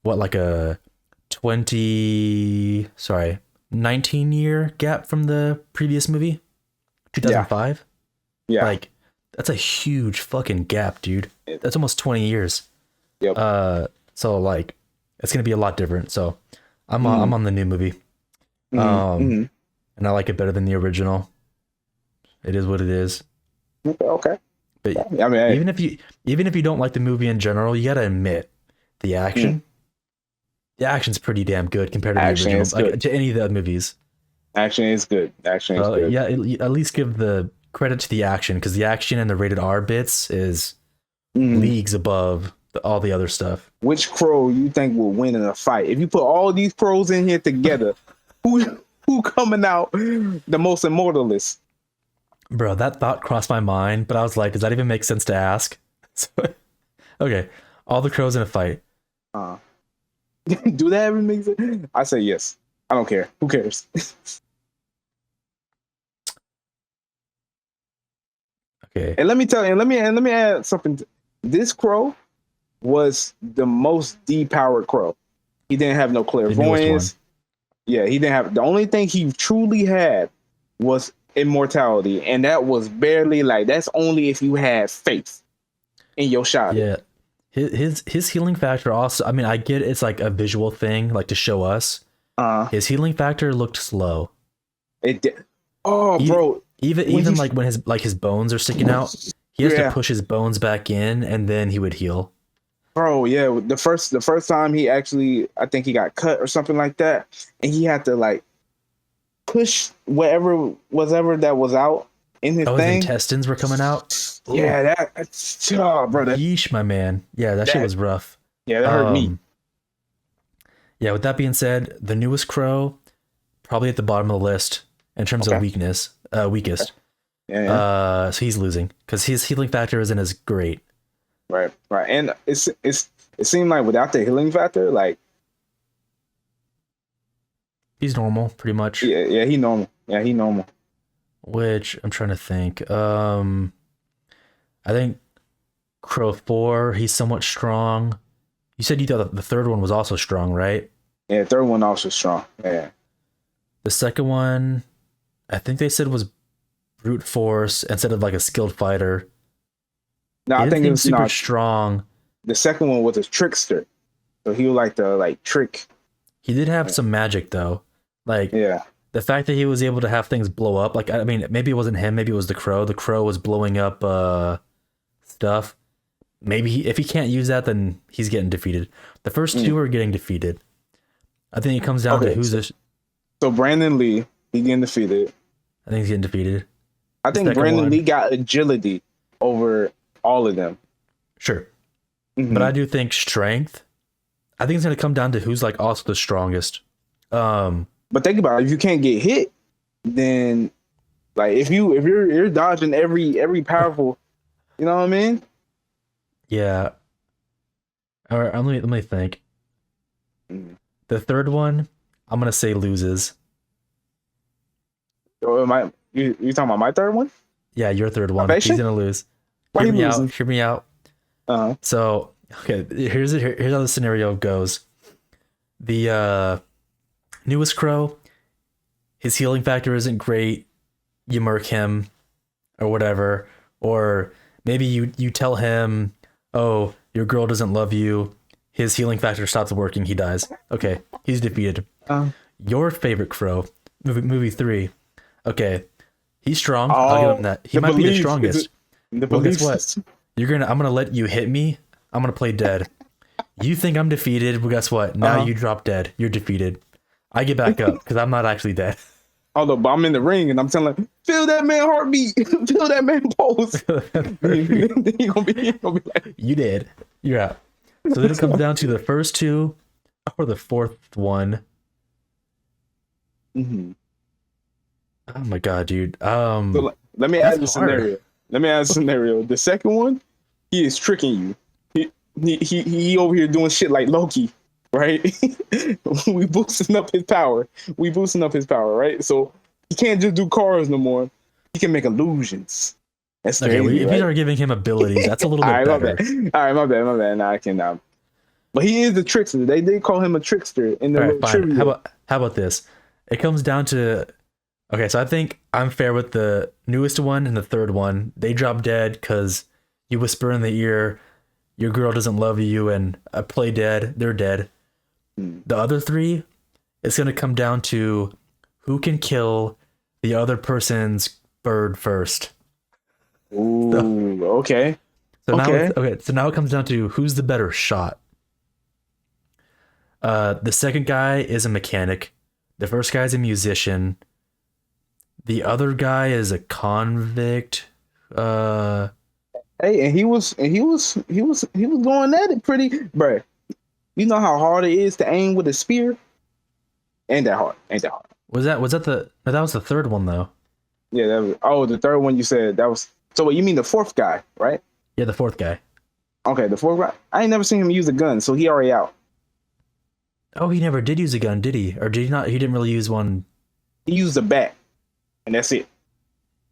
A: what like a 20 sorry 19-year gap from the previous movie,
B: Yeah.
A: 2005.
B: Yeah.
A: Like that's a huge fucking gap, dude. That's almost 20 years.
B: Yep.
A: So like it's gonna be a lot different. So
B: Mm.
A: I'm on the new movie.
B: Mm-hmm.
A: And I like it better than the original. It is what it is.
B: Okay.
A: But
B: I mean, hey.
A: even if you don't like the movie in general, you gotta admit the
B: Mm.
A: action. The action's pretty damn good compared to the
B: Action
A: original,
B: is
A: like
B: good.
A: to any of the other movies.
B: Action is good. Action is good.
A: Yeah, at least give the credit to the action because the action and the rated R bits is
B: Mm.
A: leagues above all the other stuff.
B: Which crow you think will win in a fight? If you put all these crows in here together, who coming out the most immortalist?
A: Bro, that thought crossed my mind, but I was like, does that even make sense to ask? So, okay, all the crows in a fight.
B: Uh, do that ever make sense? I say yes. I don't care. Who cares?
A: Okay,
B: And let me tell you, and let me add something. This crow was the most depowered crow. He didn't have no
A: the newest one.
B: clairvoyance. Yeah, he didn't have the only thing he truly had was immortality, and that was barely like that's only if you had faith in your shot.
A: Yeah, his healing factor also. I mean, I get it's like a visual thing, like to show us.
B: Uh
A: His healing factor looked slow.
B: it did. Oh,
A: E-
B: bro,
A: even like when his bones are sticking out, he has to
B: yeah,
A: push his bones back in, and then he would heal.
B: bro, yeah. The first time he actually, I think he got cut or something like that, and he had to like push whatever that was out in his
A: Oh, his
B: thing.
A: intestines were coming out.
B: Yeah, that's bro.
A: Yeesh, my man. Yeah, that shit
B: That
A: was rough.
B: yeah, that hurt me.
A: Yeah, with that being said, the newest crow probably at the bottom of the list in terms of
B: Okay.
A: weakness, weakest.
B: Yeah, yeah.
A: So he's losing because his healing factor isn't as great.
B: Right, right. And it seemed like without the healing factor, like
A: He's normal, pretty much.
B: yeah, he normal. Yeah, he normal.
A: Which I'm trying to think. I think Crow 4, he's somewhat strong. You said you thought the third one was also strong, right?
B: Yeah, third one also strong. Yeah.
A: The second one, I think they said was brute force instead of like a skilled fighter.
B: No,
A: He
B: I
A: didn't
B: think it
A: seem
B: was
A: super
B: not.
A: strong.
B: The second one was a trickster. So he was like the like trick.
A: He did have some magic though. Like
B: Yeah.
A: the fact that he was able to have things blow up. Like I mean, maybe it wasn't him. Maybe it was the crow. The crow was blowing up stuff. Maybe if he can't use that, then he's getting defeated. The first two are getting defeated. I think it comes down to
B: Okay,
A: who's
B: so,
A: the.
B: so Brandon Lee, he getting defeated.
A: I think he's getting defeated.
B: I
A: The
B: think
A: second
B: Brandon
A: one,
B: Lee got agility over all of them.
A: sure,
B: Mhm.
A: but I do think strength. I think it's gonna come down to who's like also the strongest.
B: But think about it, if you can't get hit, then like if you're dodging every powerful, you know what I mean?
A: Yeah. All right, let me think.
B: Mhm.
A: The third one, I'm gonna say loses.
B: Or you You talking about my third one?
A: Yeah, your third one.
B: Ovation?
A: He's gonna lose.
B: Why
A: Hear
B: he
A: me
B: losing?
A: out. Hear me out.
B: Uh-huh.
A: So, okay, here's how the scenario goes. The newest crow, his healing factor isn't great. You murk him, or whatever, or maybe you tell him, "Oh, your girl doesn't love you." His healing factor stops working. He dies. Okay, he's defeated.
B: Uh,
A: Your favorite crow, movie 3. Okay, he's strong. I'll give
B: oh,
A: him that. He
B: the
A: might be the
B: belief.
A: strongest.
B: The
A: Well, guess
B: belief
A: what?
B: system.
A: I'm gonna let you hit me. I'm gonna play dead. You think I'm defeated? Well, guess what? Now you drop dead. You're defeated. I get back up because I'm not actually dead.
B: Although, but I'm in the ring and I'm telling him, feel that man heartbeat, feel that man pulse. he gonna be like,
A: You did. You're out. So then it comes down to the first two or the fourth one.
B: mm-hmm.
A: Oh my god, dude.
B: So let me
A: That's
B: add the
A: hard.
B: scenario. Let me add a scenario. The second one, he is tricking you. He over here doing shit like Loki, right? We boosting up his power. Right? So he can't just do cars no more. He can make illusions. That's
A: Okay,
B: crazy,
A: if
B: right?
A: you are giving him abilities, that's a little
B: All
A: bit
B: right,
A: better.
B: All right, my bad. Nah, I can. But he is the trickster. They did call him a trickster in the
A: All right,
B: little
A: fine.
B: trivia.
A: How about this? It comes down to okay, so I think I'm fair with the newest one and the third one. They drop dead because you whisper in the ear, your girl doesn't love you, and I play dead. They're dead. The other three, it's gonna come down to who can kill the other person's bird first.
B: Ooh, okay.
A: So
B: Okay.
A: So now it comes down to who's the better shot. The second guy is a mechanic. The first guy is a musician. The other guy is a convict.
B: Hey, and he was going at it pretty, bruh. You know how hard it is to aim with a spear? Ain't that hard?
A: Was that the no, that was the third one though.
B: Yeah, the third one you said that was. So what you mean the fourth guy, right?
A: Yeah, the fourth guy.
B: Okay, the fourth guy. I ain't never seen him use a gun, so he already out.
A: Oh, he never did use a gun, did he? Or did he not? He didn't really use one.
B: He used a bat, and that's it.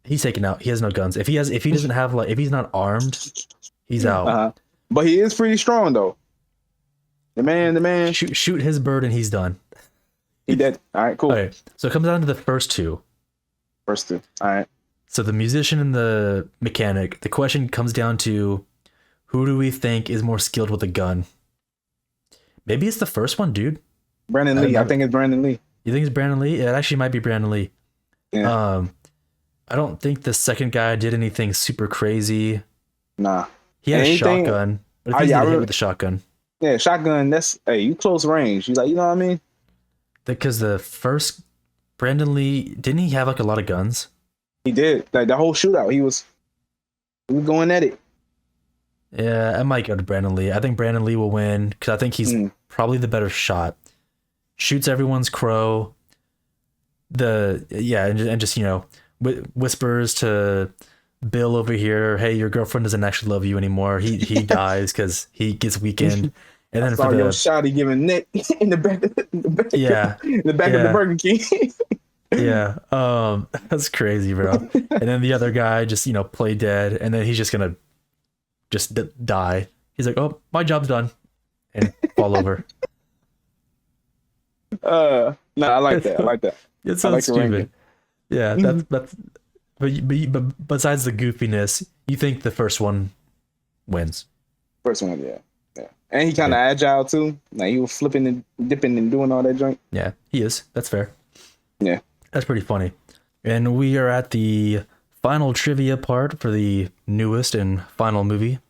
A: He's taken out. He has no guns. If he doesn't have like, if he's not armed, he's out.
B: Uh-huh. But he is pretty strong though. The man.
A: Shoot his bird and he's done.
B: He dead. All right, cool.
A: Okay, so it comes down to the first two.
B: First two. All right.
A: So the musician and the mechanic. The question comes down to who do we think is more skilled with a gun? Maybe it's the first one, dude.
B: Brandon Lee. I think it's Brandon Lee.
A: You think it's Brandon Lee? It actually might be Brandon Lee.
B: Yeah.
A: I don't think the second guy did anything super crazy.
B: Nah.
A: He had a shotgun. But I think he hit with the shotgun.
B: Yeah, shotgun. That's you close range. You like, you know what I mean?
A: Because the first Brandon Lee, didn't he have like a lot of guns?
B: He did. Like the whole shootout, he was going at it.
A: Yeah, I might go to Brandon Lee. I think Brandon Lee will win because I think he's probably the better shot. Shoots everyone's crow. And just whispers to Bill over here, "Hey, your girlfriend doesn't actually love you anymore." He dies because he gets weakened. And then
B: for your shotty giving Nick in the back, in the back of the Burger King.
A: Yeah, that's crazy, bro. And then the other guy just play dead, and then he's just gonna die. He's like, "Oh, my job's done," and fall over.
B: No, I like that.
A: It sounds stupid. Yeah, that's. But besides the goofiness, you think the first one wins?
B: First one, yeah. And he kind of agile too. Like he was flipping and dipping and doing all that junk.
A: Yeah, he is. That's fair.
B: Yeah,
A: that's pretty funny. And we are at the final trivia part for the newest and final movie.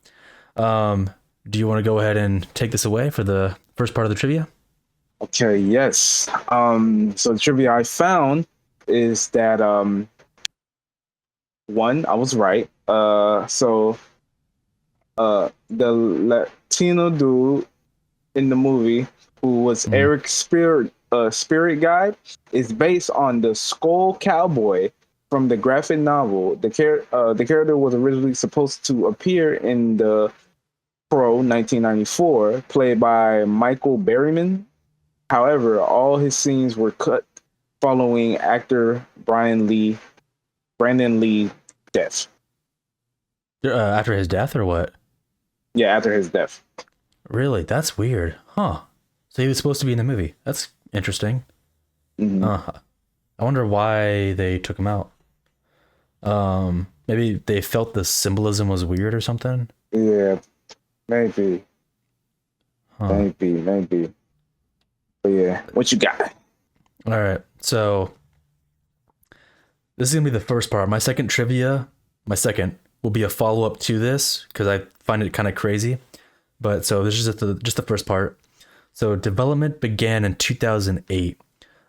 A: Do you want to go ahead and take this away for the first part of the trivia?
B: Okay. Yes. So the trivia I found is that one, I was right. The Latino dude in the movie who was Eric Spirit Guide is based on the Skull Cowboy from the graphic novel. The character was originally supposed to appear in the Pro 1994, played by Michael Berryman. However, all his scenes were cut following actor Brian Lee Brandon Lee death.
A: After his death or what?
B: Yeah, after his death.
A: Really? That's weird. Huh. So he was supposed to be in the movie. That's interesting.
B: Mhm.
A: I wonder why they took him out. Maybe they felt the symbolism was weird or something.
B: Yeah, maybe.
A: Huh.
B: Maybe. But yeah, what you got?
A: All right. So this is gonna be the first part. My second trivia, my second will be a follow up to this because I find it kind of crazy. But so this is just the first part. So development began in 2008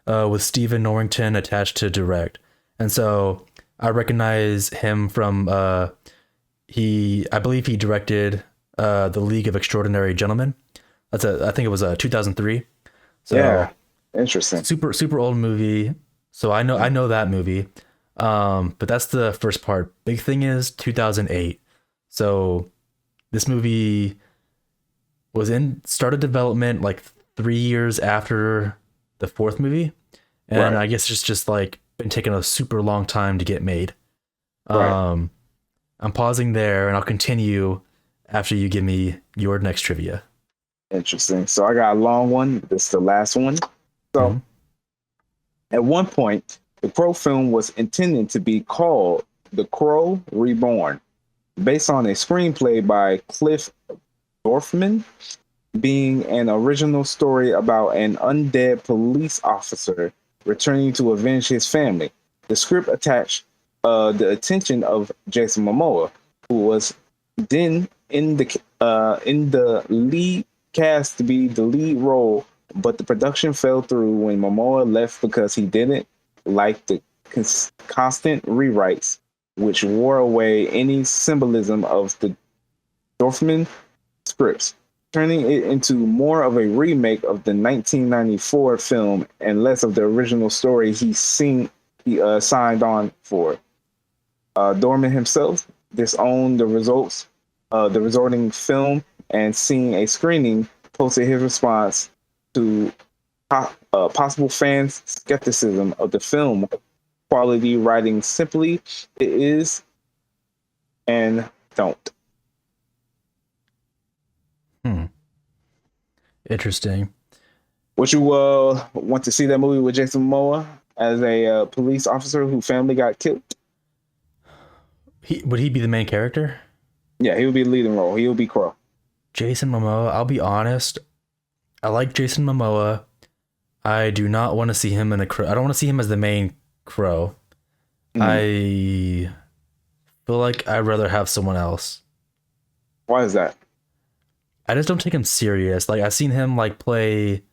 A: with Stephen Norrington attached to direct, and so I recognize him from I believe he directed the League of Extraordinary Gentlemen. I think it was 2003. So
B: Yeah, interesting.
A: super old movie. So I know that movie. But that's the first part. Big thing is 2008. So this movie started development like 3 years after the fourth movie, and
B: Right.
A: I guess it's just like been taking a super long time to get made.
B: Right.
A: I'm pausing there, and I'll continue after you give me your next trivia.
B: Interesting. So I got a long one. This is the last one. So
A: Mhm.
B: at one point, the Crow film was intended to be called The Crow Reborn, based on a screenplay by Cliff Dorfman, being an original story about an undead police officer returning to avenge his family. The script attached the attention of Jason Momoa, who was then in the lead cast to be the lead role, but the production fell through when Momoa left because he didn't like the constant rewrites, which wore away any symbolism of the Dorfman scripts, turning it into more of a remake of the 1994 film and less of the original story he signed on for. Dorman himself disowned the resulting film, and seeing a screening, posted his response to possible fans' skepticism of the film quality, writing simply, "It is and don't."
A: Interesting.
B: Would you want to see that movie with Jason Momoa as a police officer whose family got killed?
A: Would he be the main character?
B: Yeah, he would be the leading role. He would be Crow.
A: Jason Momoa. I'll be honest. I like Jason Momoa. I do not want to see him in a crow. I don't want to see him as the main crow. I feel like I'd rather have someone else.
B: Why is that?
A: I just don't take him serious. Like I've seen him like play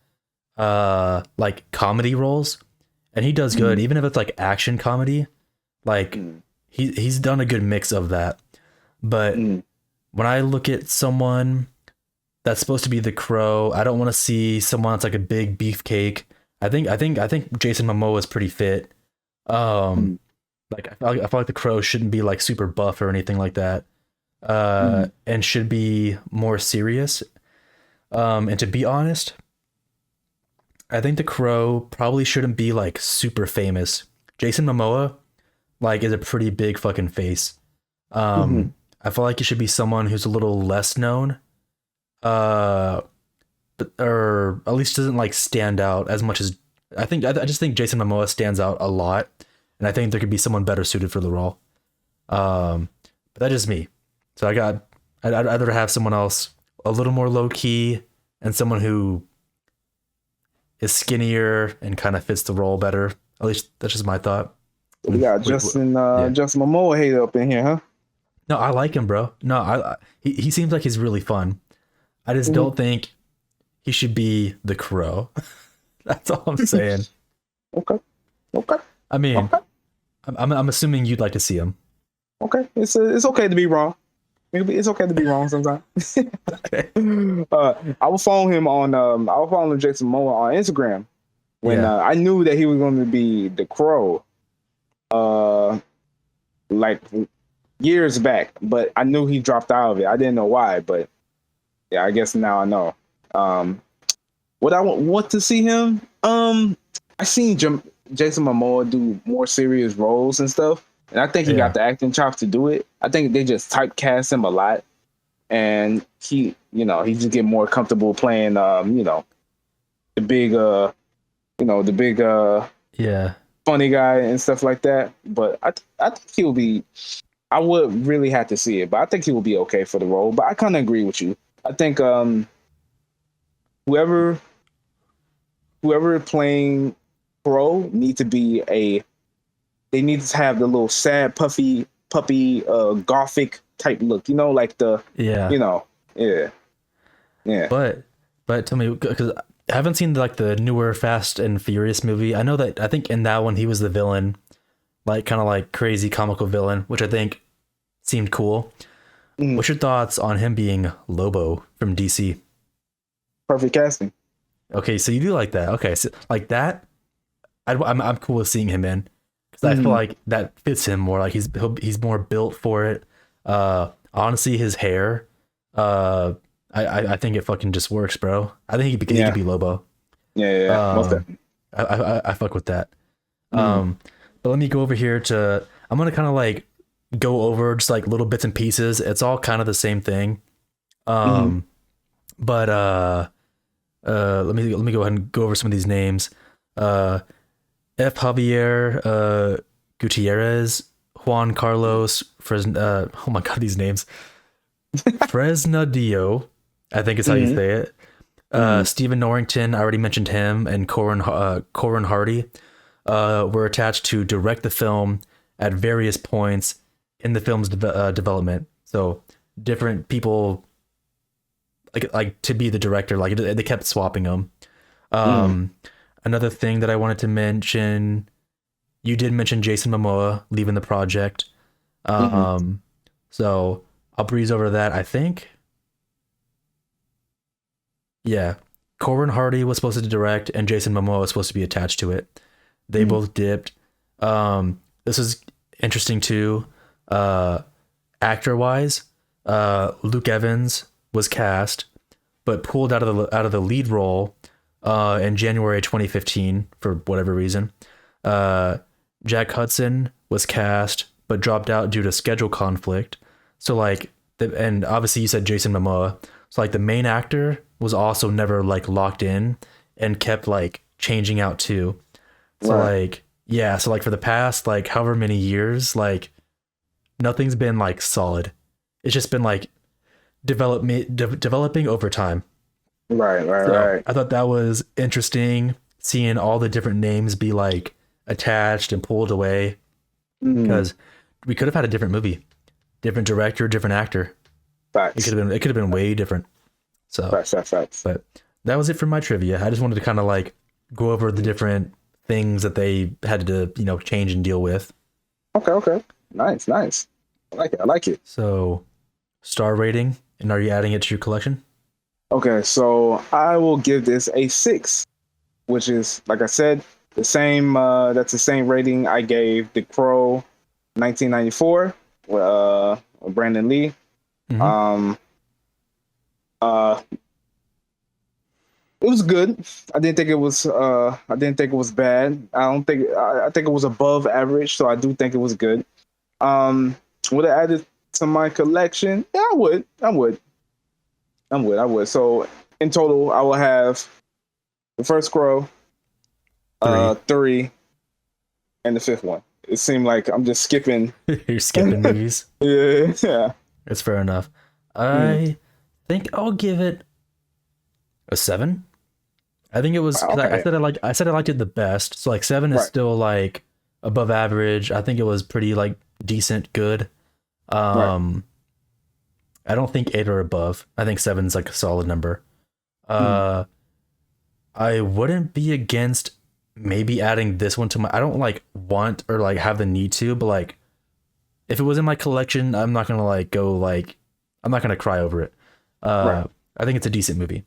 A: like comedy roles, and he does good, even if it's like action comedy. Like he's done a good mix of that. But when I look at someone that's supposed to be the crow, I don't want to see someone that's like a big beefcake. I think Jason Momoa is pretty fit. Like I feel like the crow shouldn't be like super buff or anything like that. And should be more serious. And to be honest, I think the crow probably shouldn't be like super famous. Jason Momoa like is a pretty big fucking face. I feel like it should be someone who's a little less known. But or at least doesn't like stand out as much as I just think Jason Momoa stands out a lot, and I think there could be someone better suited for the role. But that's just me. So I'd rather have someone else a little more low key and someone who is skinnier and kind of fits the role better. At least that's just my thought.
B: We got Justin Momoa hater up in here, huh?
A: No, I like him, bro. No, he seems like he's really fun. I just don't think he should be the crow. That's all I'm saying.
B: Okay.
A: I mean, I'm assuming you'd like to see him.
B: Okay. It's okay to be wrong. It's okay to be wrong sometimes. I will follow Jason Momoa on Instagram when I knew that he was going to be the crow. Like years back, but I knew he dropped out of it. I didn't know why, but yeah, I guess now I know. What I want to see him, I seen Jason Momoa do more serious roles and stuff, and I think he
A: Yeah.
B: got the acting chops to do it. I think they just typecast him a lot, and he, he just get more comfortable playing, the big, the big,
A: Yeah.
B: funny guy and stuff like that. But I think he'll be. I would really have to see it, but I think he will be okay for the role. But I kind of agree with you. I think whoever playing Pro need to be they need to have the little sad puppy gothic type look, like the
A: Yeah.
B: you know yeah yeah
A: But tell me, because I haven't seen like the newer Fast and Furious movie. I think in that one he was the villain, like kind of like crazy comical villain, which I think seemed cool.
B: Mhm.
A: What's your thoughts on him being Lobo from DC?
B: Perfect casting.
A: Okay, so you do like that. Okay, so like that, I'm cool with seeing him in because I feel
B: Mhm.
A: like that fits him more. Like he's more built for it. Honestly, his hair, I think it fucking just works, bro. I think he
B: Yeah.
A: could be Lobo.
B: Yeah. Most
A: Um,
B: definitely.
A: I fuck with that.
B: Mhm.
A: But let me go over here to. I'm gonna kind of like go over just like little bits and pieces. It's all kind of the same thing.
B: Mhm.
A: Um, but let me go ahead and go over some of these names. Uh, F. Javier Gutierrez, Juan Carlos Fresno. Oh my god, these names. Fresnadillo, I think is how you
B: Mhm.
A: say it.
B: Mhm.
A: Stephen Norrington, I already mentioned him, and Corin Hardy were attached to direct the film at various points in the film's development. So different people like to be the director. Like they kept swapping them.
B: Mhm.
A: Um, Another thing that I wanted to mention, you did mention Jason Momoa leaving the project.
B: Mhm.
A: Um, so I'll breeze over that. I think, yeah, Corin Hardy was supposed to direct, and Jason Momoa was supposed to be attached to it. They
B: Mhm.
A: both dipped. This is interesting too. Actor wise, Luke Evans was cast, but pulled out of the lead role in January 2015 for whatever reason. Uh, Jack Hudson was cast, but dropped out due to schedule conflict. So like, and obviously you said Jason Momoa. So like the main actor was also never like locked in and kept like changing out too. So
B: Right.
A: like yeah, so like for the past like however many years, like nothing's been like solid. It's just been like developing over time.
B: Right. Right.
A: So
B: Right.
A: I thought that was interesting seeing all the different names be like attached and pulled away
B: Mhm.
A: because we could have had a different movie, different director, different actor.
B: Facts.
A: It could have been way different. So,
B: Facts. Facts. Facts.
A: but that was it for my trivia. I just wanted to kind of like go over the different things that they had to, change and deal with.
B: Okay. Okay. Nice. Nice. I like it. I like it.
A: So, star rating, and are you adding it to your collection?
B: Okay, so I will give this a 6, which is, like I said, the same. That's the same rating I gave The Crow, 1994, with Brandon Lee.
A: Mm-hmm.
B: Um, uh, it was good. I didn't think it was. I didn't think it was bad. I don't think. I think it was above average. So I do think it was good. Would I add it to my collection? Yeah, I would. I would. So in total, I will have the first Crow,
A: Three.
B: 3, and the fifth one. It seemed like I'm just skipping.
A: You're skipping movies.
B: Yeah.
A: It's fair enough.
B: Mm.
A: I think I'll give it a 7. I think it was because
B: Okay.
A: I said I liked it the best. So like 7 is
B: Right.
A: still like above average. I think it was pretty like decent, good.
B: Right.
A: I don't think 8 or above. I think 7's like a solid number. Uh, I wouldn't be against maybe adding this one to my. I don't like want or like have the need to, but like if it was in my collection, I'm not gonna like go like I'm not gonna cry over it.
B: Right.
A: I think it's a decent movie,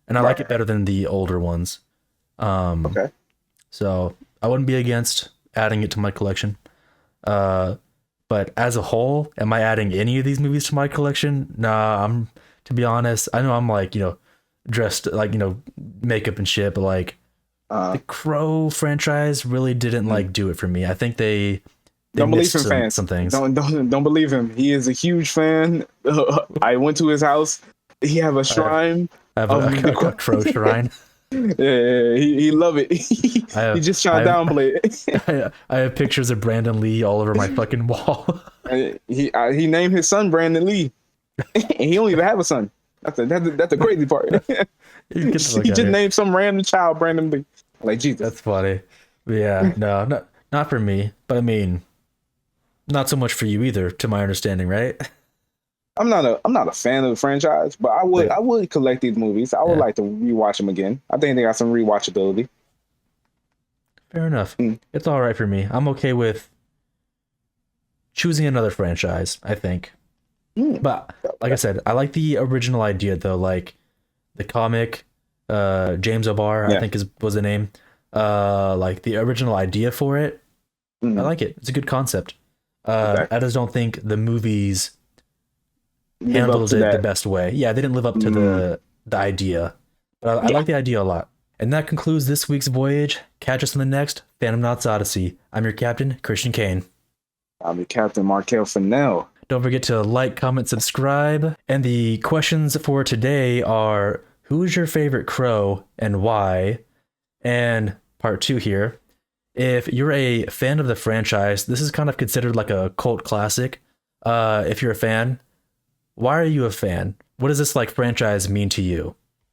A: and I like
B: Right.
A: it better than the older ones.
B: Okay.
A: So I wouldn't be against adding it to my collection. But as a whole, am I adding any of these movies to my collection? Nah, to be honest, I know I'm like, dressed like, makeup and shit, but like
B: Uh,
A: the Crow franchise really didn't like do it for me. I think they they
B: Don't believe
A: missed
B: him, fans.
A: some things.
B: Don't believe him. He is a huge fan. I went to his house. He have a shrine.
A: I have a crow shrine.
B: Yeah, he love it. He just trying to downplay it.
A: I have pictures of Brandon Lee all over my fucking wall.
B: He named his son Brandon Lee, and he don't even have a son. That's the crazy part. He just named some random child Brandon Lee. Like, Jesus.
A: That's funny. Yeah, no, not for me. But I mean, not so much for you either, to my understanding, right?
B: I'm not a fan of the franchise, but I would collect these movies. I would like to rewatch them again. I think they got some rewatchability.
A: Fair enough. It's all right for me. I'm okay with choosing another franchise, I think. But like I said, I like the original idea though, like the comic, James O'Barr, I think was the name. Like the original idea for it. I like it. It's a good concept. I just don't think the movies handled it the best way. Yeah, they didn't live up to the idea. But I like the idea a lot. And that concludes this week's voyage. Catch us in the next Phantom Knots Odyssey. I'm your captain, Christian Kane.
B: I'm your captain, Markel Fennell.
A: Don't forget to like, comment, subscribe. And the questions for today are, who's your favorite crow and why? And part 2 here. If you're a fan of the franchise, this is kind of considered like a cult classic. If you're a fan, why are you a fan? What does this like franchise mean to you?